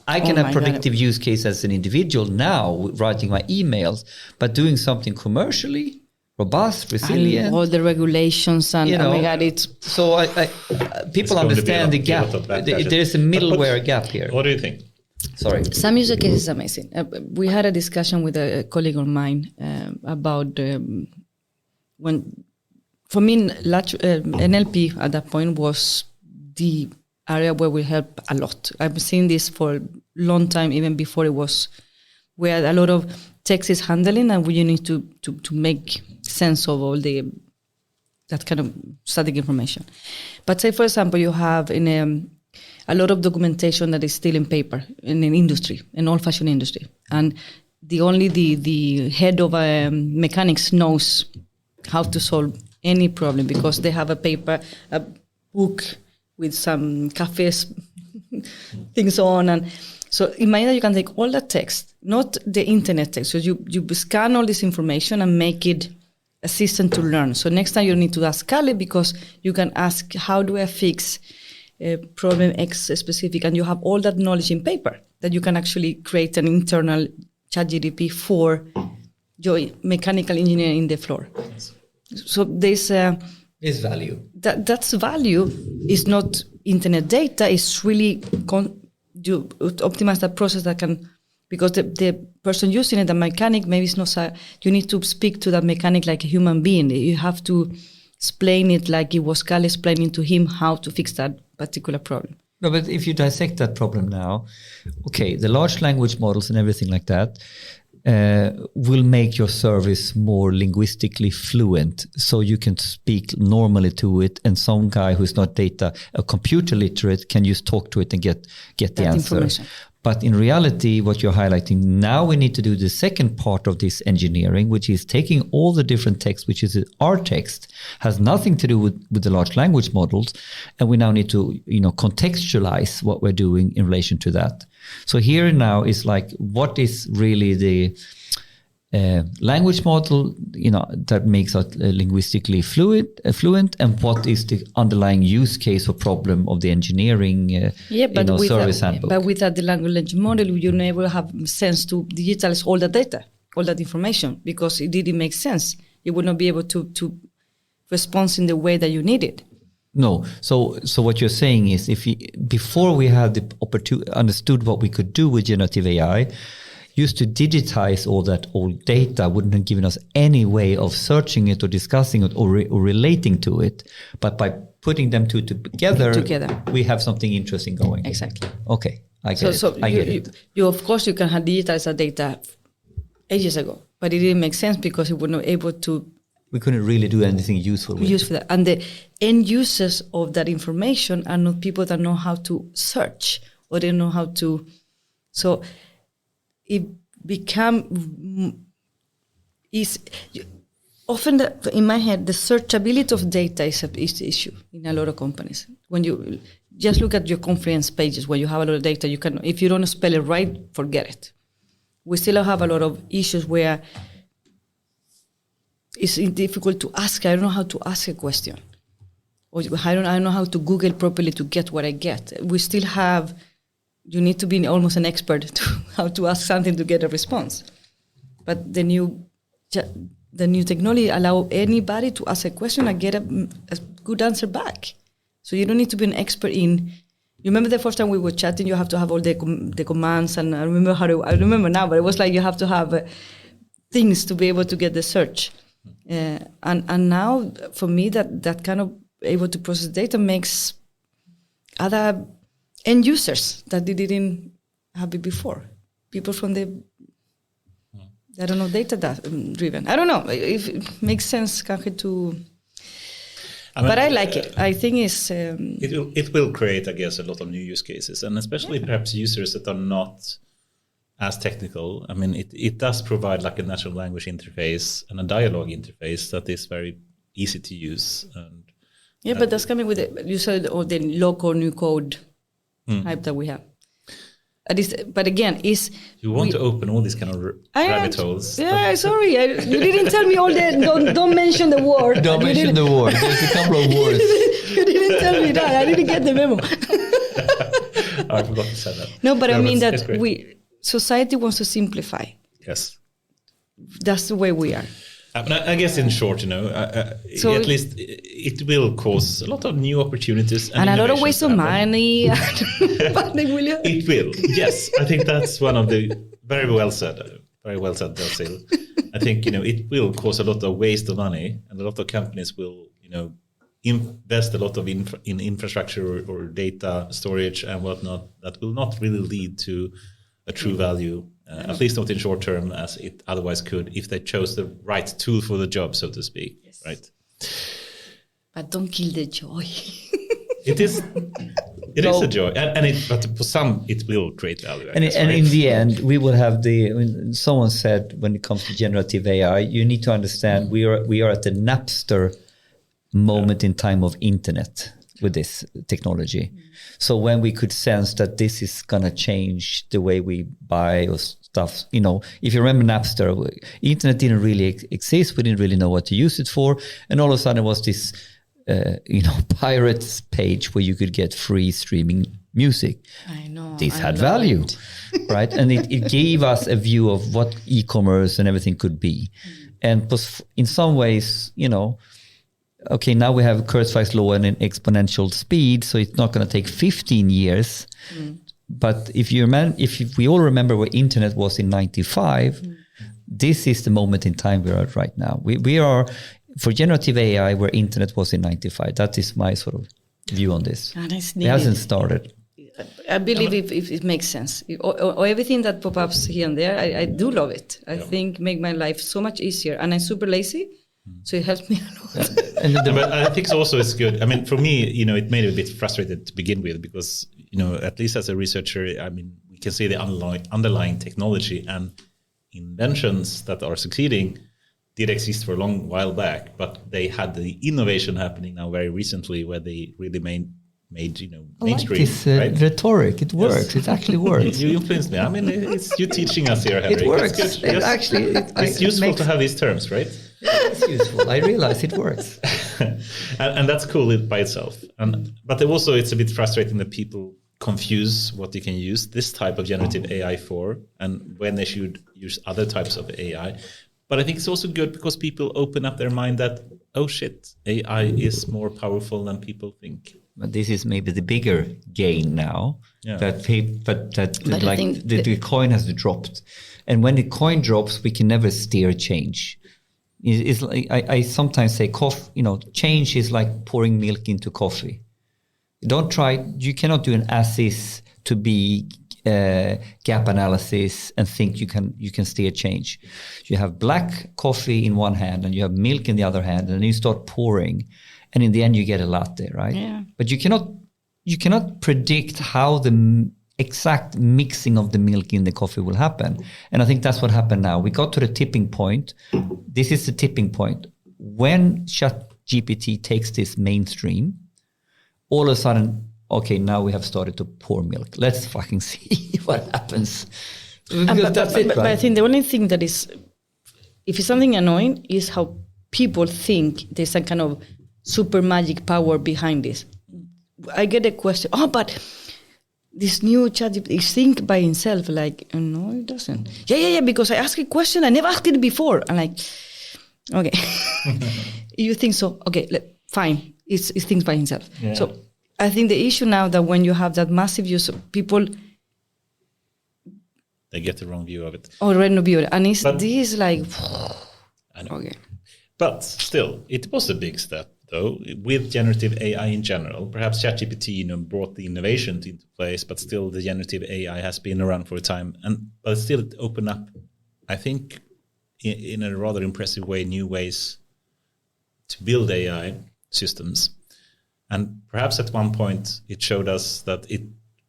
I can have predictive use case as an individual now writing my emails, but doing something commercially robust, resilient. And all the regulations and oh my God, it's... So people understand the gap. There's a middleware gap here. What do you think? Sorry. Some user case is amazing. We had a discussion with a colleague of mine about when, for me, NLP at that point was the area where we help a lot. I've seen this for a long time, even before it was where a lot of text is handling, and we need to make sense of all that kind of static information. But say, for example, you have in a lot of documentation that is still in paper in an industry, an old-fashioned industry. And the head of mechanics knows how to solve any problem because they have a book with some cafes things on. And so imagine that you can take all that text, not the internet text. So you scan all this information and make it assistant to learn. So next time you don't need to ask Kale because you can ask, how do I fix problem X specific? And you have all that knowledge in paper that you can actually create an internal ChatGPT for your mechanical engineer in the floor. Yes. So there's value. That's value is not internet data. It's really you optimize that process that can, because the person using it, the mechanic, maybe it's not. You need to speak to that mechanic like a human being. You have to explain it like it was Kale explaining to him how to fix that particular problem. No, but if you dissect that problem now, okay, the large language models and everything like that will make your service more linguistically fluent, so you can speak normally to it, and some guy who's not a computer literate can just talk to it and get the answer. But in reality, what you're highlighting now, we need to do the second part of this engineering, which is taking all the different text, which is our text, has nothing to do with the large language models, and we now need to contextualize what we're doing in relation to that. So here now is like, what is really the language model, that makes us linguistically fluent, and what is the underlying use case or problem of the engineering service handbook. But without the language model, you never have sense to digitalize all the data, all that information, because it didn't make sense. You would not be able to respond in the way that you need it. No. So what you're saying is, before we had the understood what we could do with generative AI, used to digitize all that old data wouldn't have given us any way of searching it or discussing it or relating to it. But by putting them together, we have something interesting going. Exactly. Okay, I get it. So you of course, you can have digitized that data ages ago, but it didn't make sense because it was not able to. We couldn't really do anything useful with it. And the end users of that information are not people that know how to search or they know how to. So it often in my head, the searchability of data is the issue in a lot of companies. When you just look at your Confluence pages where you have a lot of data, you can, if you don't spell it right, forget it. We still have a lot of issues where it's difficult to ask. I don't know how to ask a question, or I don't know how to Google properly to get what I get. We still have. You need to be almost an expert to how to ask something to get a response. But the new technology allow anybody to ask a question and get a good answer back. So you don't need to be an expert in. You remember the first time we were chatting? You have to have all the commands, and I remember now, but it was like you have to have things to be able to get the search. And now for me, that kind of able to process data makes other end users that they didn't have it before. People from the, I don't know, data driven. I don't know if it makes sense to. But I like it. I think it will create, I guess, a lot of new use cases, and especially perhaps users that are not as technical. I mean, it does provide like a natural language interface and a dialogue interface that is very easy to use. And but that's coming with it. You said the low code, new code hype that we have. But again, you want to open all these kind of rabbit holes. Yeah, sorry, you didn't tell me all the. Don't mention the word. Don't mention the word. There's a couple of words. You didn't tell me that. I didn't get the memo. I forgot to say that. No, but I mean that society wants to simplify. Yes, that's the way we are. I guess in short, at least it will cause a lot of new opportunities and a lot of waste of money. It will. Yes, I think that's one of the very well said, Dacil. I think it will cause a lot of waste of money, and a lot of companies will invest a lot of in infrastructure or data storage and whatnot that will not really lead to a true value. At least not in short term, as it otherwise could if they chose the right tool for the job, so to speak. Yes. Right. But don't kill the joy. It is. It is a joy, but for some, it will create value. And in the end, we will have someone said when it comes to generative AI, you need to understand we are at the Napster moment in time of internet with this technology. So when we could sense that this is going to change the way we buy or stuff, if you remember Napster, internet didn't really exist. We didn't really know what to use it for. And all of a sudden it was this, pirates page where you could get free streaming music. I know. This had value, right? And it gave us a view of what e-commerce and everything could be. And in some ways, okay, now we have Kurzweil's law and an exponential speed, so it's not going to take 15 years. But if we all remember where internet was in 95, this is the moment in time we're at right now. We are, for generative AI, where internet was in 95. That is my sort of view on this. It hasn't started. I believe if it makes sense. Or everything that pop-ups here and there, I do love it. I think make my life so much easier. And I'm super lazy, so it helps me a lot. But I think also it's good. I mean, for me, it made me a bit frustrated to begin with because, at least as a researcher, I mean, we can see the underlying technology and inventions that are succeeding did exist for a long while back, but they had the innovation happening now very recently where they really made mainstream. I like this rhetoric. It works. Yes. It actually works. You influenced me. I mean, it's you teaching us here, Henrik. It works. It's good. It's useful to have these terms, right? It's useful. I realize it works. and that's cool by itself. But also it's a bit frustrating that people confuse what you can use this type of generative AI for and when they should use other types of AI. But I think it's also good because people open up their mind that, oh shit, AI is more powerful than people think. But this is maybe the bigger gain now. Yeah. The coin has dropped. And when the coin drops, we can never steer change. It's like, I sometimes say, change is like pouring milk into coffee. You cannot do an as-is to be gap analysis and think you can steer change. You have black coffee in one hand and you have milk in the other hand, and then you start pouring, and in the end you get a latte, right? Yeah. But you cannot predict how the exact mixing of the milk in the coffee will happen. And I think that's what happened now. We got to the tipping point. This is the tipping point. When ChatGPT takes this mainstream, all of a sudden, okay, now we have started to pour milk. Let's fucking see what happens. But I think the only thing that is, if it's something annoying, is how people think there's some kind of super magic power behind this. I get a question, but this new ChatGPT think by itself. Like, no, it doesn't. Yeah, because I asked a question, I never asked it before. I'm like, okay, you think so? Okay, fine, it thinks by itself. Yeah. So I think the issue now that when you have that massive use of people, they get the wrong view of it. And this is like, I know. Okay. But still, it was a big step, though, with generative AI in general. Perhaps ChatGPT, brought the innovation into place, but still the generative AI has been around for a time. But still it opened up, I think, in a rather impressive way, new ways to build AI systems. And perhaps at one point it showed us that it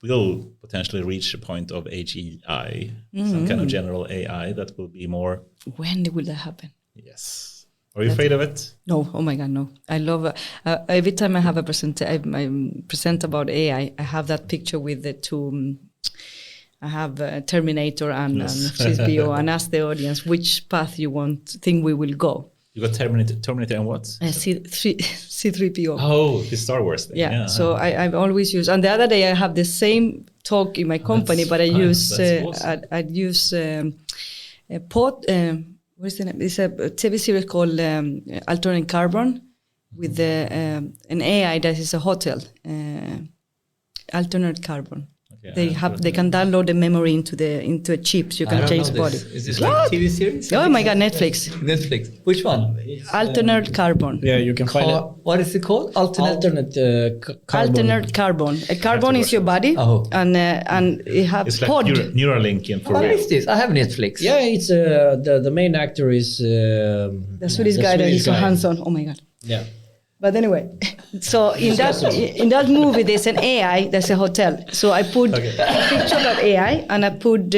will potentially reach a point of AGI, some kind of general AI that will be more... When will that happen? Yes. Are you afraid of it? No. Oh my God, no. I love every time I have I present about AI, I have that picture with the two... I have Terminator and CSPO and ask the audience which path you think we will go. You got Terminator and what? C3PO. Oh, the Star Wars thing. Yeah. So I've always used, and the other day I have the same talk in my company, but I use a pod. What is the name? It's a TV series called Alternate Carbon with an AI that is a hotel. Alternate Carbon. Okay, they can download the memory into a chip, so you can change body. Is this like a TV series? Oh my God, Netflix. Which one? Alternate Carbon. Yeah, you can find it. What is it called? Alternate carbon. Alternate carbon. A carbon is your body, and it has it's pod. Like Neuralink. What is this? I have Netflix. Yeah, it's the main actor is the Swedish guy that is so handsome. Oh my God. Yeah. But anyway, so in that movie, there's an AI, there's a hotel. So I put a picture of AI and I put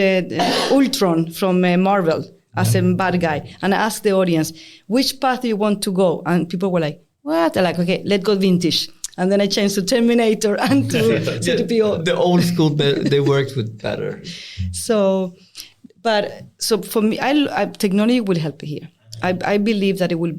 Ultron from Marvel as a bad guy. And I asked the audience, which path do you want to go? And people were like, what? I'm like, okay, let's go vintage. And then I changed to Terminator and to CTPO. The old school, they worked with better. So for me, technology will help here. I believe that it will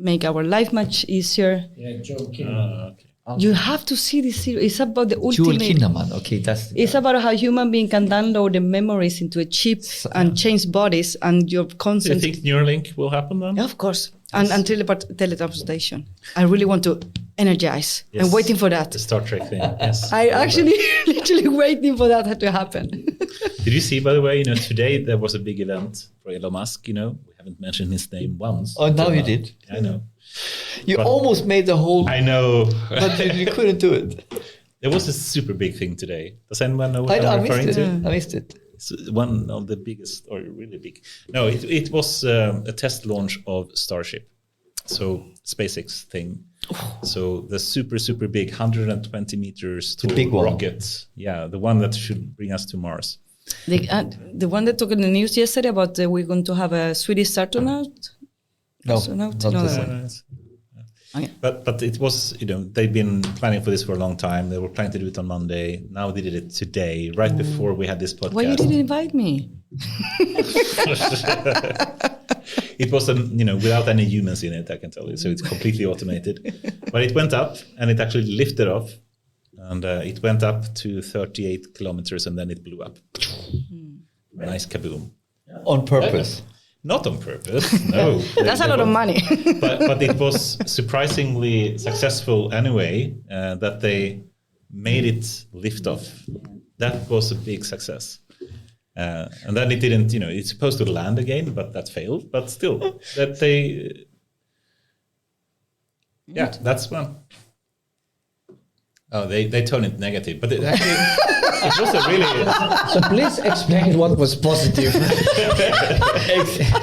make our life much easier. Yeah, Joe Kinnaman. You have to see this series. It's about the Joel ultimate. Kinnaman, okay, that's. It's about how human being can download the memories into a chip and change bodies and your Do consent. you think Neuralink will happen then? Yeah, of course. And teletransportation. I really want to energize. Yes. I'm waiting for that. The Star Trek thing. Yes. I actually literally waiting for that to happen. Did you see, by the way, today there was a big event for Elon Musk, we haven't mentioned his name once. Oh, now you did. I know. You almost made the whole. I know. But you couldn't do it. There was a super big thing today. Does anyone know what I I'm referring to? I missed it. It's one of the biggest, or really big. No, it was a test launch of Starship. So SpaceX thing. So the super, super big 120 meters tall big one. rocket. Yeah, the one that should bring us to Mars. The one that took in the news yesterday about we're going to have a Swedish astronaut. No, Astronaut? not No, the no. same. Okay. But it was, they've been planning for this for a long time. They were planning to do it on Monday. Now they did it today, right before we had this podcast. Why you didn't invite me? It was, without any humans in it, I can tell you. So it's completely automated. But it went up and it actually lifted off. And it went up to 38 kilometers and then it blew up. Nice kaboom. On purpose. Not on purpose, no. That's a lot of money. but it was surprisingly successful anyway, that they made it lift off. That was a big success. And then it didn't, it's supposed to land again, but that failed. But still, that they, that's one. Oh, they turned it negative, but it actually, it was a really. So please explain what was positive.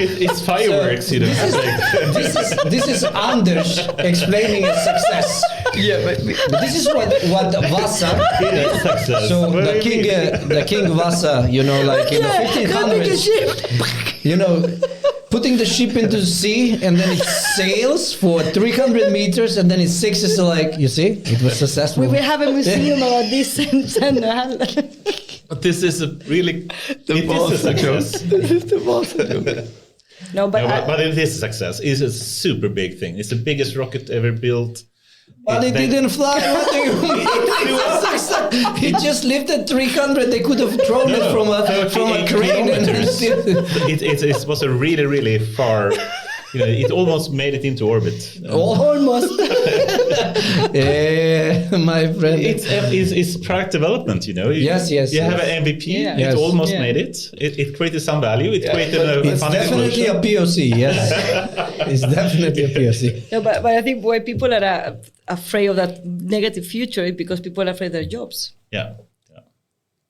It's fireworks, This is Anders explaining his success. Yeah, but This is what Vasa. Success. So the king Vasa, like in the 1500s, putting the ship into the sea and then it sails for 300 meters and then it sinks. Is like, you see, it was successful. We will have a museum about this and But this is a really, it is a success. This is the most joke. No, but But it is a success. It's a super big thing. It's the biggest rocket ever built. But it didn't fly. What do you mean? It just lifted 300. They could have thrown it from a crane. It was a really, really far. It almost made it into orbit. almost. My friend. It's product develevent. Yes. You have an MVP. Yeah. It almost Yeah. made it. It created some value. It created a It's fun definitely explosion. a POC. Yes, it's definitely a POC. No, but I think why people are afraid of that negative future is because people are afraid of their jobs. Yeah.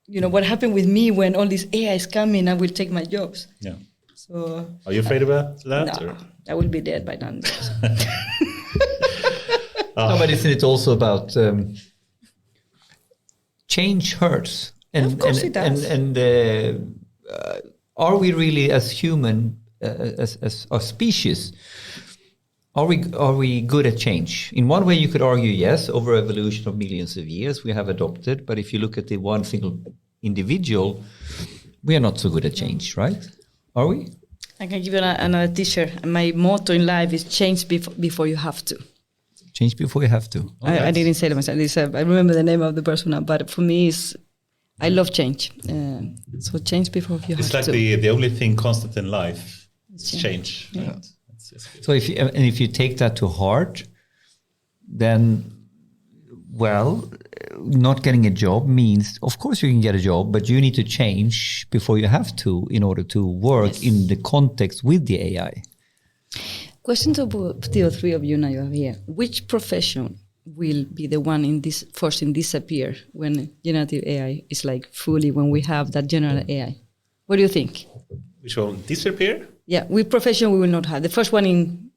What happened with me when all these AI is coming and will take my jobs. Yeah. So Are you afraid about that? no, or? I will be dead by then. No, but isn't it also about change hurts? And, Of course it does. And are we really, as human, as a species, are we good at change? In one way, you could argue yes, over evolution of millions of years, we have adopted. But if you look at the one single individual, we are not so good at change, right? Are we? I can give you another t-shirt. My motto in life is change before you have to. Change before you have to. I didn't say it myself. I remember the name of the person now, but for me, I love change. So change before you It's have like to. the only thing constant in life is Yeah. change. Yeah. Right? It's good. So if you take that to heart, then, well, not getting a job means, of course you can get a job, but you need to change before you have to in order to work in the context with the AI. Question to the three of you now you have here. Which profession will be the one forced to disappear when generative AI is when we have that general AI? What do you think? Which will disappear? Yeah, which profession we will not have? The first one in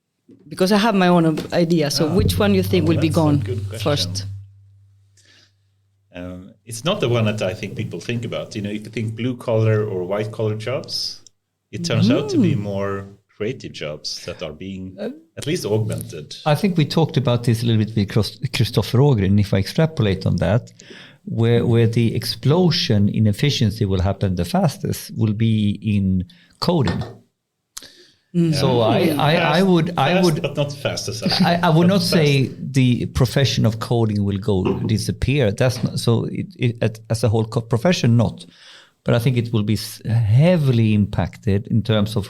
because I have my own idea. So which one you think will be that's a gone good question. first? It's not the one that I think people think about. If you think blue collar or white collar jobs, it turns out to be more creative jobs that are being at least augmented. I think we talked about this a little bit with Christopher Ågren. If I extrapolate on that, where the explosion in efficiency will happen the fastest will be in coding. So I would but not fast as I would not say the profession of coding will disappear. That's not, so as a whole profession, not. But I think it will be heavily impacted in terms of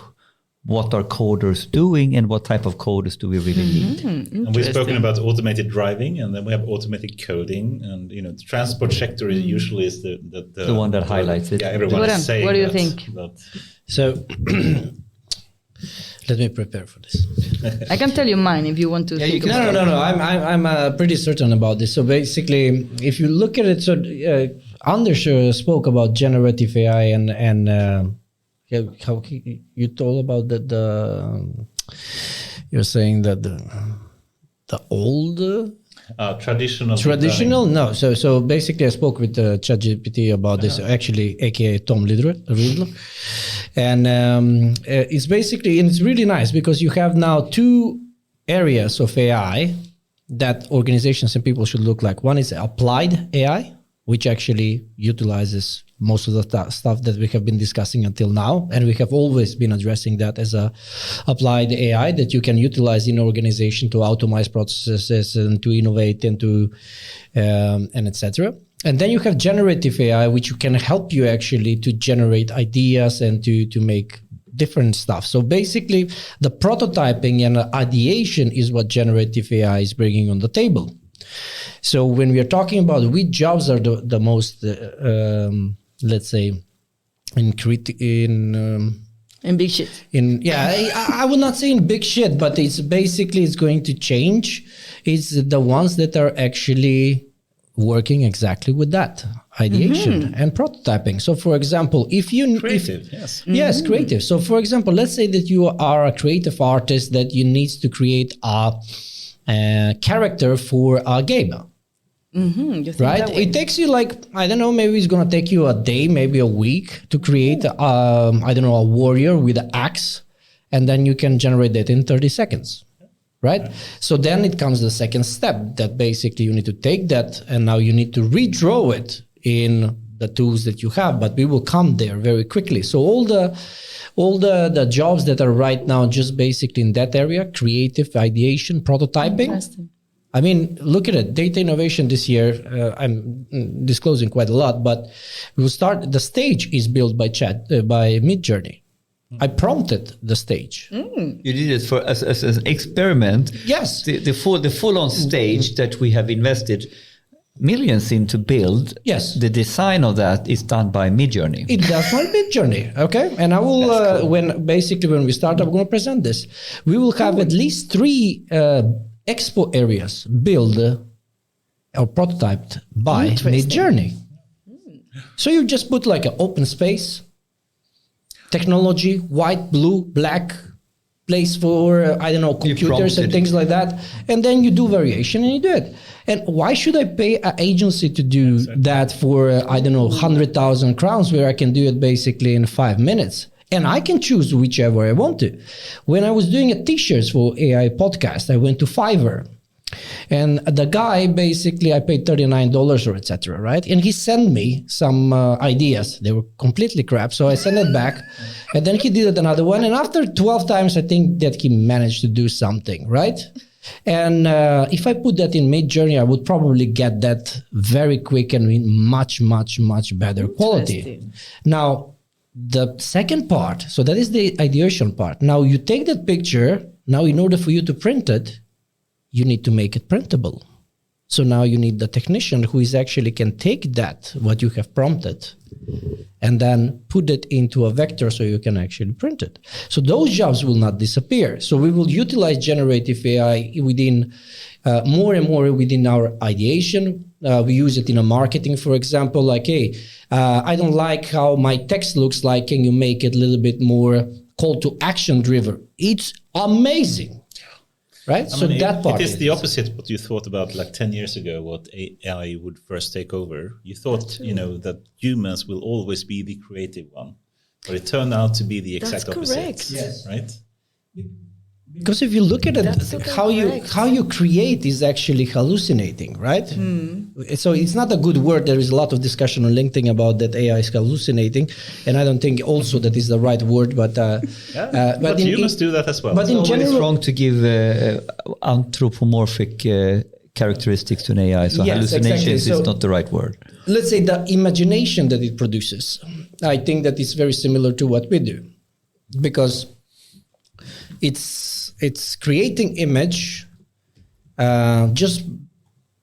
what are coders doing and what type of coders do we really need. And we've spoken about automated driving, and then we have automated coding, and the transport sector usually is the one that highlights it. Yeah, everyone is saying what do you that, think? But So let me prepare for this. I can tell you mine if you want to. think about No. I'm pretty certain about this. So basically, if you look at it, so Anders spoke about generative AI and how you told about you're saying that the old traditional no. So basically, I spoke with ChatGPT about this. Actually, aka Tom Riddler. And it's basically, and it's really nice because you have now two areas of AI that organizations and people should look like. One is applied AI, which actually utilizes most of the stuff that we have been discussing until now. And we have always been addressing that as a applied AI that you can utilize in organization to automate processes and to innovate and to, and etc. And then you have generative AI, which can help you actually to generate ideas and to make different stuff. So basically, the prototyping and ideation is what generative AI is bringing on the table. So when we are talking about which jobs are the most, let's say, in big shit. I would not say in big shit, but it's going to change. It's the ones that are actually working exactly with that ideation and prototyping. So for example, yes, creative. So for example, let's say that you are a creative artist that you need to create a character for a game. Right? It takes you maybe it's going to take you a day, maybe a week to create, a warrior with an axe, and then you can generate that in 30 seconds. Right? So then it comes the second step that basically you need to take that and now you need to redraw it in the tools that you have, but we will come there very quickly. So all the jobs that are right now just basically in that area, creative ideation, prototyping. I mean, look at it. Data innovation this year, I'm disclosing quite a lot, but we will start. The stage is built by Midjourney. I prompted the stage. You did it as an experiment. Yes. The full-on stage that we have invested millions in to build. Yes. The design of that is done by Midjourney. It does by Midjourney. Okay. And I will, cool. when we start, I'm going to present this. We will have at least 3 expo areas built or prototyped by Midjourney. So you just put like an open space, technology, white, blue, black, place for, computers and things like that. And then you do variation and you do it. And why should I pay an agency to do that for, 100,000 crowns where I can do it basically in 5 minutes? And I can choose whichever I want to. When I was doing a t-shirts for AI Podcast, I went to Fiverr. And the guy, basically, I paid $39 or etc., right? And he sent me some ideas. They were completely crap. So I sent it back. And then he did another one. And after 12 times, I think that he managed to do something, right? And if I put that in Midjourney, I would probably get that very quick and in much, much, much better quality. Now, the second part, so that is the ideation part. Now, you take that picture. Now, in order for you to print it, you need to make it printable. So now you need the technician who is actually can take that, what you have prompted, and then put it into a vector so you can actually print it. So those jobs will not disappear. So we will utilize generative AI within more and more within our ideation. We use it in a marketing, for example, like, hey, I don't like how my text looks like. Can you make it a little bit more call to action driven? It's amazing. right? So that part it is the opposite what you thought about like 10 years ago, what AI would first take over. You thought, that humans will always be the creative one, but it turned out to be the exact opposite. Correct. Yes. Right? Because if you look at it, how you create is actually hallucinating, right? So it's not a good word. There is a lot of discussion on LinkedIn about that AI is hallucinating, and I don't think also that is the right word. But but humans do that as well. But in general, it's wrong to give anthropomorphic characteristics to an AI. So yes, hallucinations exactly. is not the right word. Let's say the imagination that it produces. I think that is very similar to what we do, because it's creating image just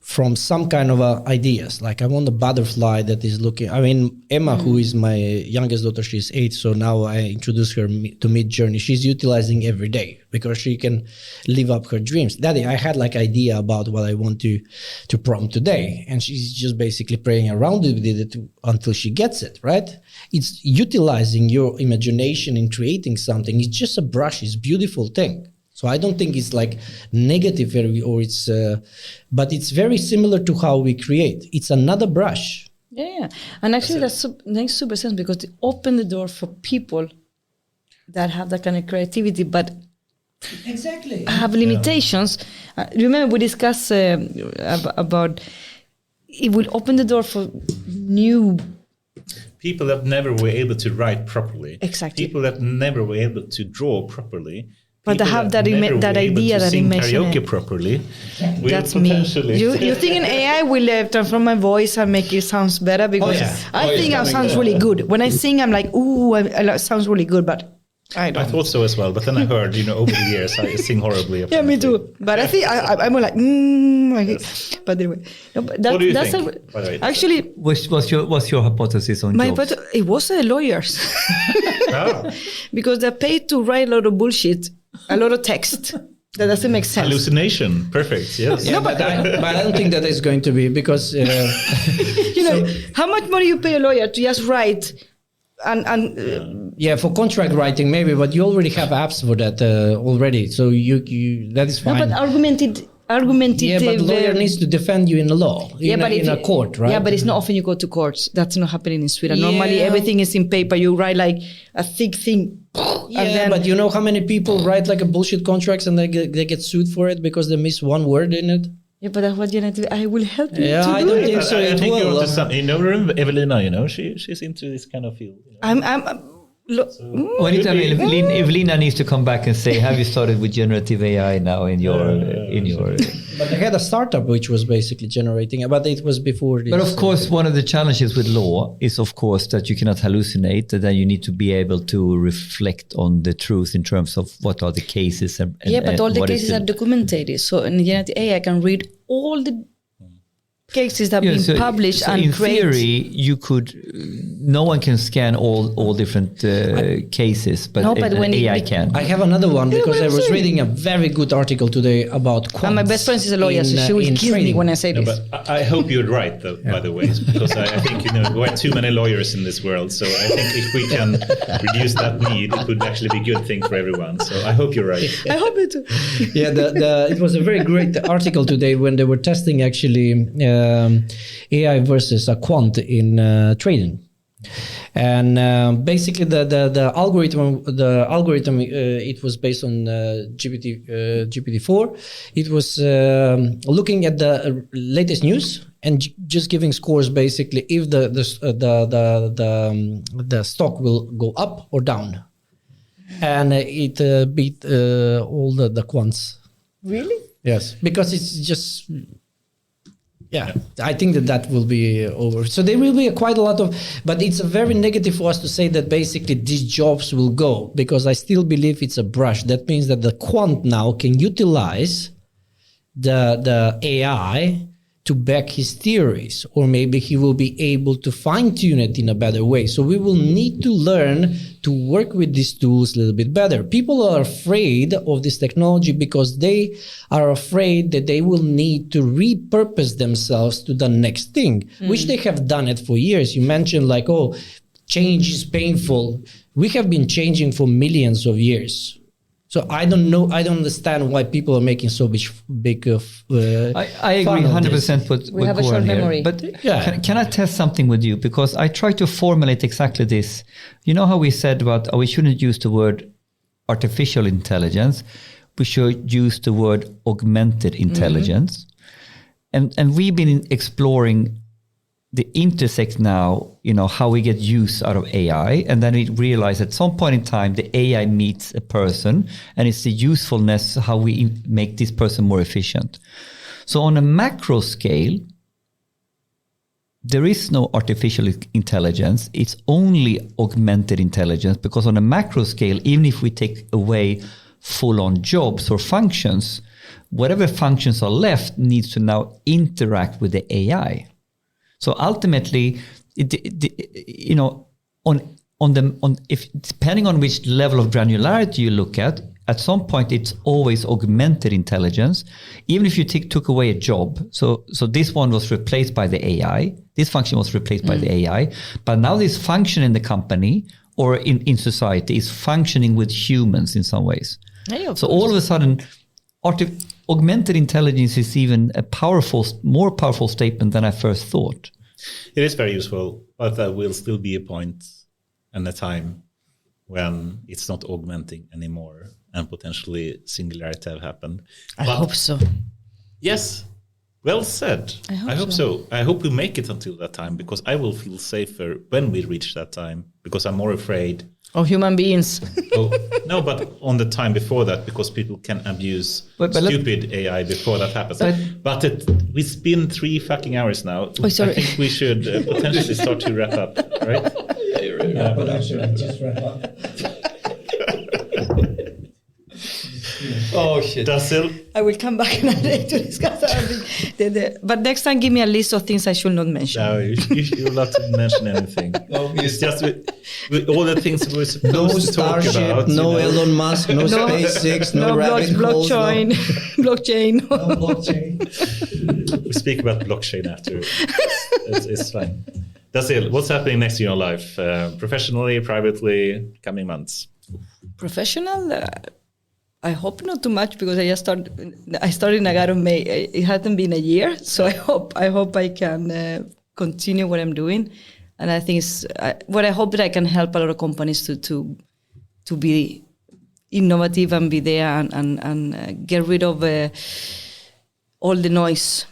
from some kind of ideas. Like I want a butterfly that is looking. I mean, Emma, who is my youngest daughter, she's 8. So now I introduce her to Midjourney. She's utilizing every day because she can live up her dreams. Daddy, I had like idea about what I want to prompt today, and she's just basically playing around with it until she gets it. Right? It's utilizing your imagination in creating something. It's just a brush. It's a beautiful thing. So I don't think it's like negative but it's very similar to how we create. It's another brush. Yeah. And actually that makes super sense because it opened the door for people that have that kind of creativity, but exactly have limitations. Remember we discussed about it will open the door for new people that never were able to write properly. Exactly. People that never were able to draw properly. But they have that idea that sing imagine karaoke properly. That's me. You think an AI will transform my voice and make it sounds better? Because I think it sounds really good. When I sing, I'm like, ooh, it sounds really good, but I don't. I thought so as well, but then I heard, over the years, I sing horribly. Yeah, me too. But I think I'm more like, Yes. But anyway. No, but what do you think? By the way? Actually, what's your hypothesis on jobs? It was lawyers. Because they're paid to write a lot of bullshit, a lot of text. That doesn't make sense. Hallucination. Perfect. Yes. Yeah, but I don't think that is going to be because... how much money you pay a lawyer to just write for contract writing maybe, but you already have apps for that already, so you that is fine. No, but argumentative. Yeah, but lawyer needs to defend you in the law, in a court, right? Yeah, but it's not often you go to courts. That's not happening in Sweden. Normally, everything is in paper. You write like a thick thing. Yeah, but you know how many people write like a bullshit contracts and they get sued for it because they miss one word in it? Yeah, but that's what I will help you to do I don't think so. I think you're onto something. Evelina, she's into this kind of field. Anytime Evelina needs to come back and say, have you started with generative AI now in your But they had a startup which was basically generating, but it was before this. But of course, one of the challenges with law is, of course, that you cannot hallucinate, that you need to be able to reflect on the truth in terms of what are the cases. But all the cases are documented. So in generative AI, I can read all the cases that have been published and in theory, you could. No one can scan all different cases, but when AI can. I have another one because I was reading a very good article today about quants. And my best friend is a lawyer, so she will kill me when I say this. But I hope you're right, though, by the way, because I think we have too many lawyers in this world. So I think if we can reduce that need, it would actually be a good thing for everyone. So I hope you're right. I hope it too. It was a very great article today when they were testing actually AI versus a quant in trading. And basically the algorithm it was based on GPT-4. It was looking at the latest news and just giving scores basically if the stock will go up or down, and it beat all the quants. Really? Yes, because it's just. Yeah, I think that will be over. So there will be quite a lot of, but it's very negative for us to say that basically these jobs will go, because I still believe it's a brush. That means that the quant now can utilize the AI to back his theories, or maybe he will be able to fine-tune it in a better way. So we will need to learn to work with these tools a little bit better. People are afraid of this technology because they are afraid that they will need to repurpose themselves to the next thing, which they have done it for years. You mentioned like, change is painful. We have been changing for millions of years. So I don't know. I don't understand why people are making so big of. I agree 100% with We have a short Goran here. memory. But Yeah. can I test something with you? Because I try to formulate exactly this. You know how we said about we shouldn't use the word artificial intelligence. We should use the word augmented intelligence. And we've been exploring the intersect now, how we get use out of AI. And then we realize at some point in time, the AI meets a person, and it's the usefulness, how we make this person more efficient. So on a macro scale, there is no artificial intelligence. It's only augmented intelligence, because on a macro scale, even if we take away full-on jobs or functions, whatever functions are left needs to now interact with the AI. So ultimately, if depending on which level of granularity you look at some point it's always augmented intelligence. Even if you took away a job, so this one was replaced by the AI, this function was replaced by the AI, but now this function in the company or in society is functioning with humans in some ways. So all of a sudden, augmented intelligence is even a more powerful statement than I first thought. It is very useful, but there will still be a point and a time when it's not augmenting anymore and potentially singularity have happened. I hope so. Yes, well said. I hope so. I hope we make it until that time, because I will feel safer when we reach that time, because I'm more afraid of human beings. No, but on the time before that, because people can abuse stupid AI before that happens. But it's been 3 fucking hours now. Oh, sorry. I think we should potentially start to wrap up, right? Yeah, you're right. But actually, just wrap up. Oh shit. Dacil? I will come back another day to discuss everything. But next time, give me a list of things I should not mention. No, you're not to mention anything. It's just with all the things we're supposed to talk about. No Elon Musk, no SpaceX, no rabbit holes. Blockchain. No blockchain. We speak about blockchain after. It's fine. Dacil, what's happening next in your life? Professionally, privately, coming months? Professional? I hope not too much, because I started Nagarro in May. It hasn't been a year, so I hope I can continue what I'm doing, and I think what I hope that I can help a lot of companies to be innovative and be there and get rid of all the noise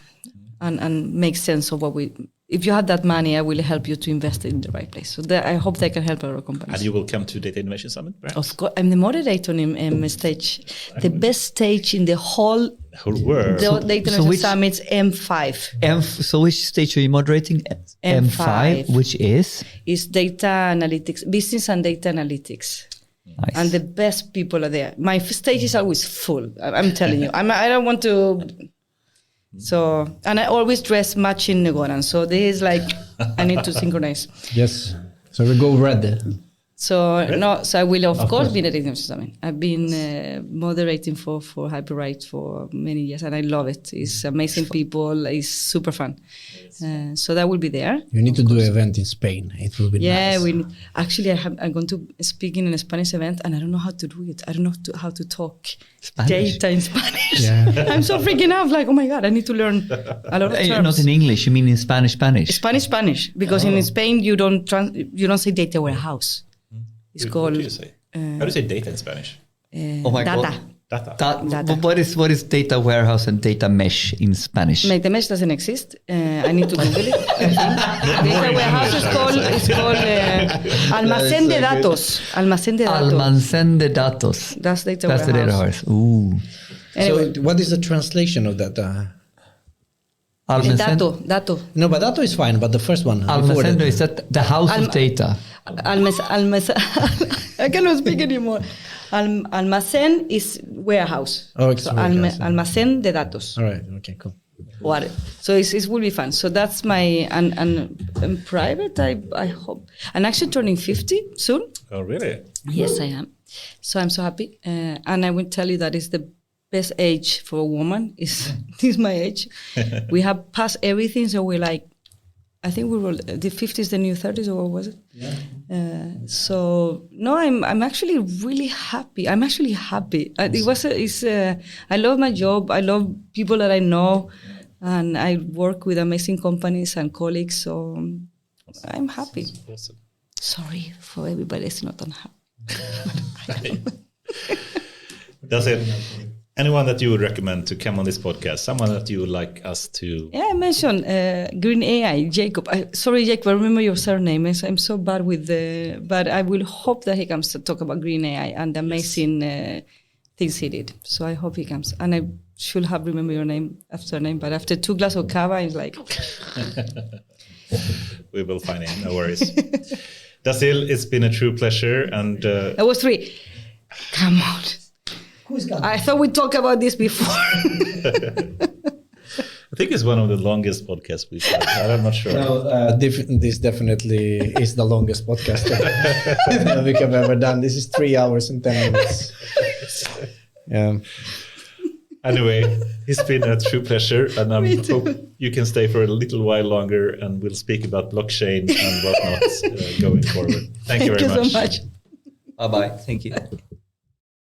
and make sense of what we. If you have that money, I will help you to invest it in the right place. So I hope that I can help a lot of companies. And you will come to Data Innovation Summit, perhaps? Of course, I'm the moderator in stage, the best stage in the whole world. The Data Innovation Summit's M5. So which stage are you moderating? M5, which is data analytics, business and data analytics. Nice. And the best people are there. My stage is always full. I'm telling you. I don't want to. So, and I always dress matching Goran. So this is like, I need to synchronize. Yes. So we go red. So I will of course be in the Data Innovation Summit. I've been moderating for Hyperwrite for many years, and I love it. It's amazing people. It's super fun. So that will be there. You need to do an event in Spain. It will be nice. I'm going to speak in a Spanish event, and I don't know how to do it. I don't know how to talk Spanish. data in Spanish. Yeah. I'm so freaking out. Like, oh my God, I need to learn a lot of terms. Not in English. You mean in Spanish? Spanish. Because in Spain you don't say data warehouse. It's called. What do you say? How do you say data in Spanish? Oh my data. God. Data. What is data warehouse and data mesh in Spanish? Data mesh doesn't exist. I need to Google it. Data warehouse is called almacén de datos. Almacén de datos. Almacén de datos. That's data That's warehouse. the data warehouse. Ooh. Anyway. So what is the translation of that? Dato. No, but dato is fine. But the first one. Almacén is that the house of data. I cannot speak anymore. Almacén is warehouse. Oh, it's warehouse. Almacén de datos. All right. Okay. Cool. So it will be fun. So that's my and private. I hope. I'm actually turning 50 soon. Oh, really? Yes, I am. So I'm so happy, and I will tell you that is the best age for a woman. Is my age? We have passed everything, so we're like. I think we were the 50s, the new 30s, or what was it? Yeah. So no, I'm actually really happy. I'm actually happy. I love my job. I love people that I know, and I work with amazing companies and colleagues. So I'm happy. Awesome. Sorry for everybody that's not unhappy. That's it. Anyone that you would recommend to come on this podcast? Someone that you would like us to... Yeah, I mentioned Green AI, Jacob. Sorry, Jacob, I remember your surname. I'm so bad with the... But I will hope that he comes to talk about Green AI and the amazing things he did. So I hope he comes. And I should have remembered your name, surname. But after 2 glasses of cava, it's like... We will find him, no worries. Dacil, it's been a true pleasure. And That was 3. Come on. I thought we talked about this before. I think it's one of the longest podcasts we've had. I'm not sure. No, this definitely is the longest podcast that we have ever done. This is 3 hours and 10 minutes. Yeah. Anyway, it's been a true pleasure, and I hope you can stay for a little while longer, and we'll speak about blockchain and whatnot going forward. Thank you very much. Thank you so much. Bye-bye. Thank you.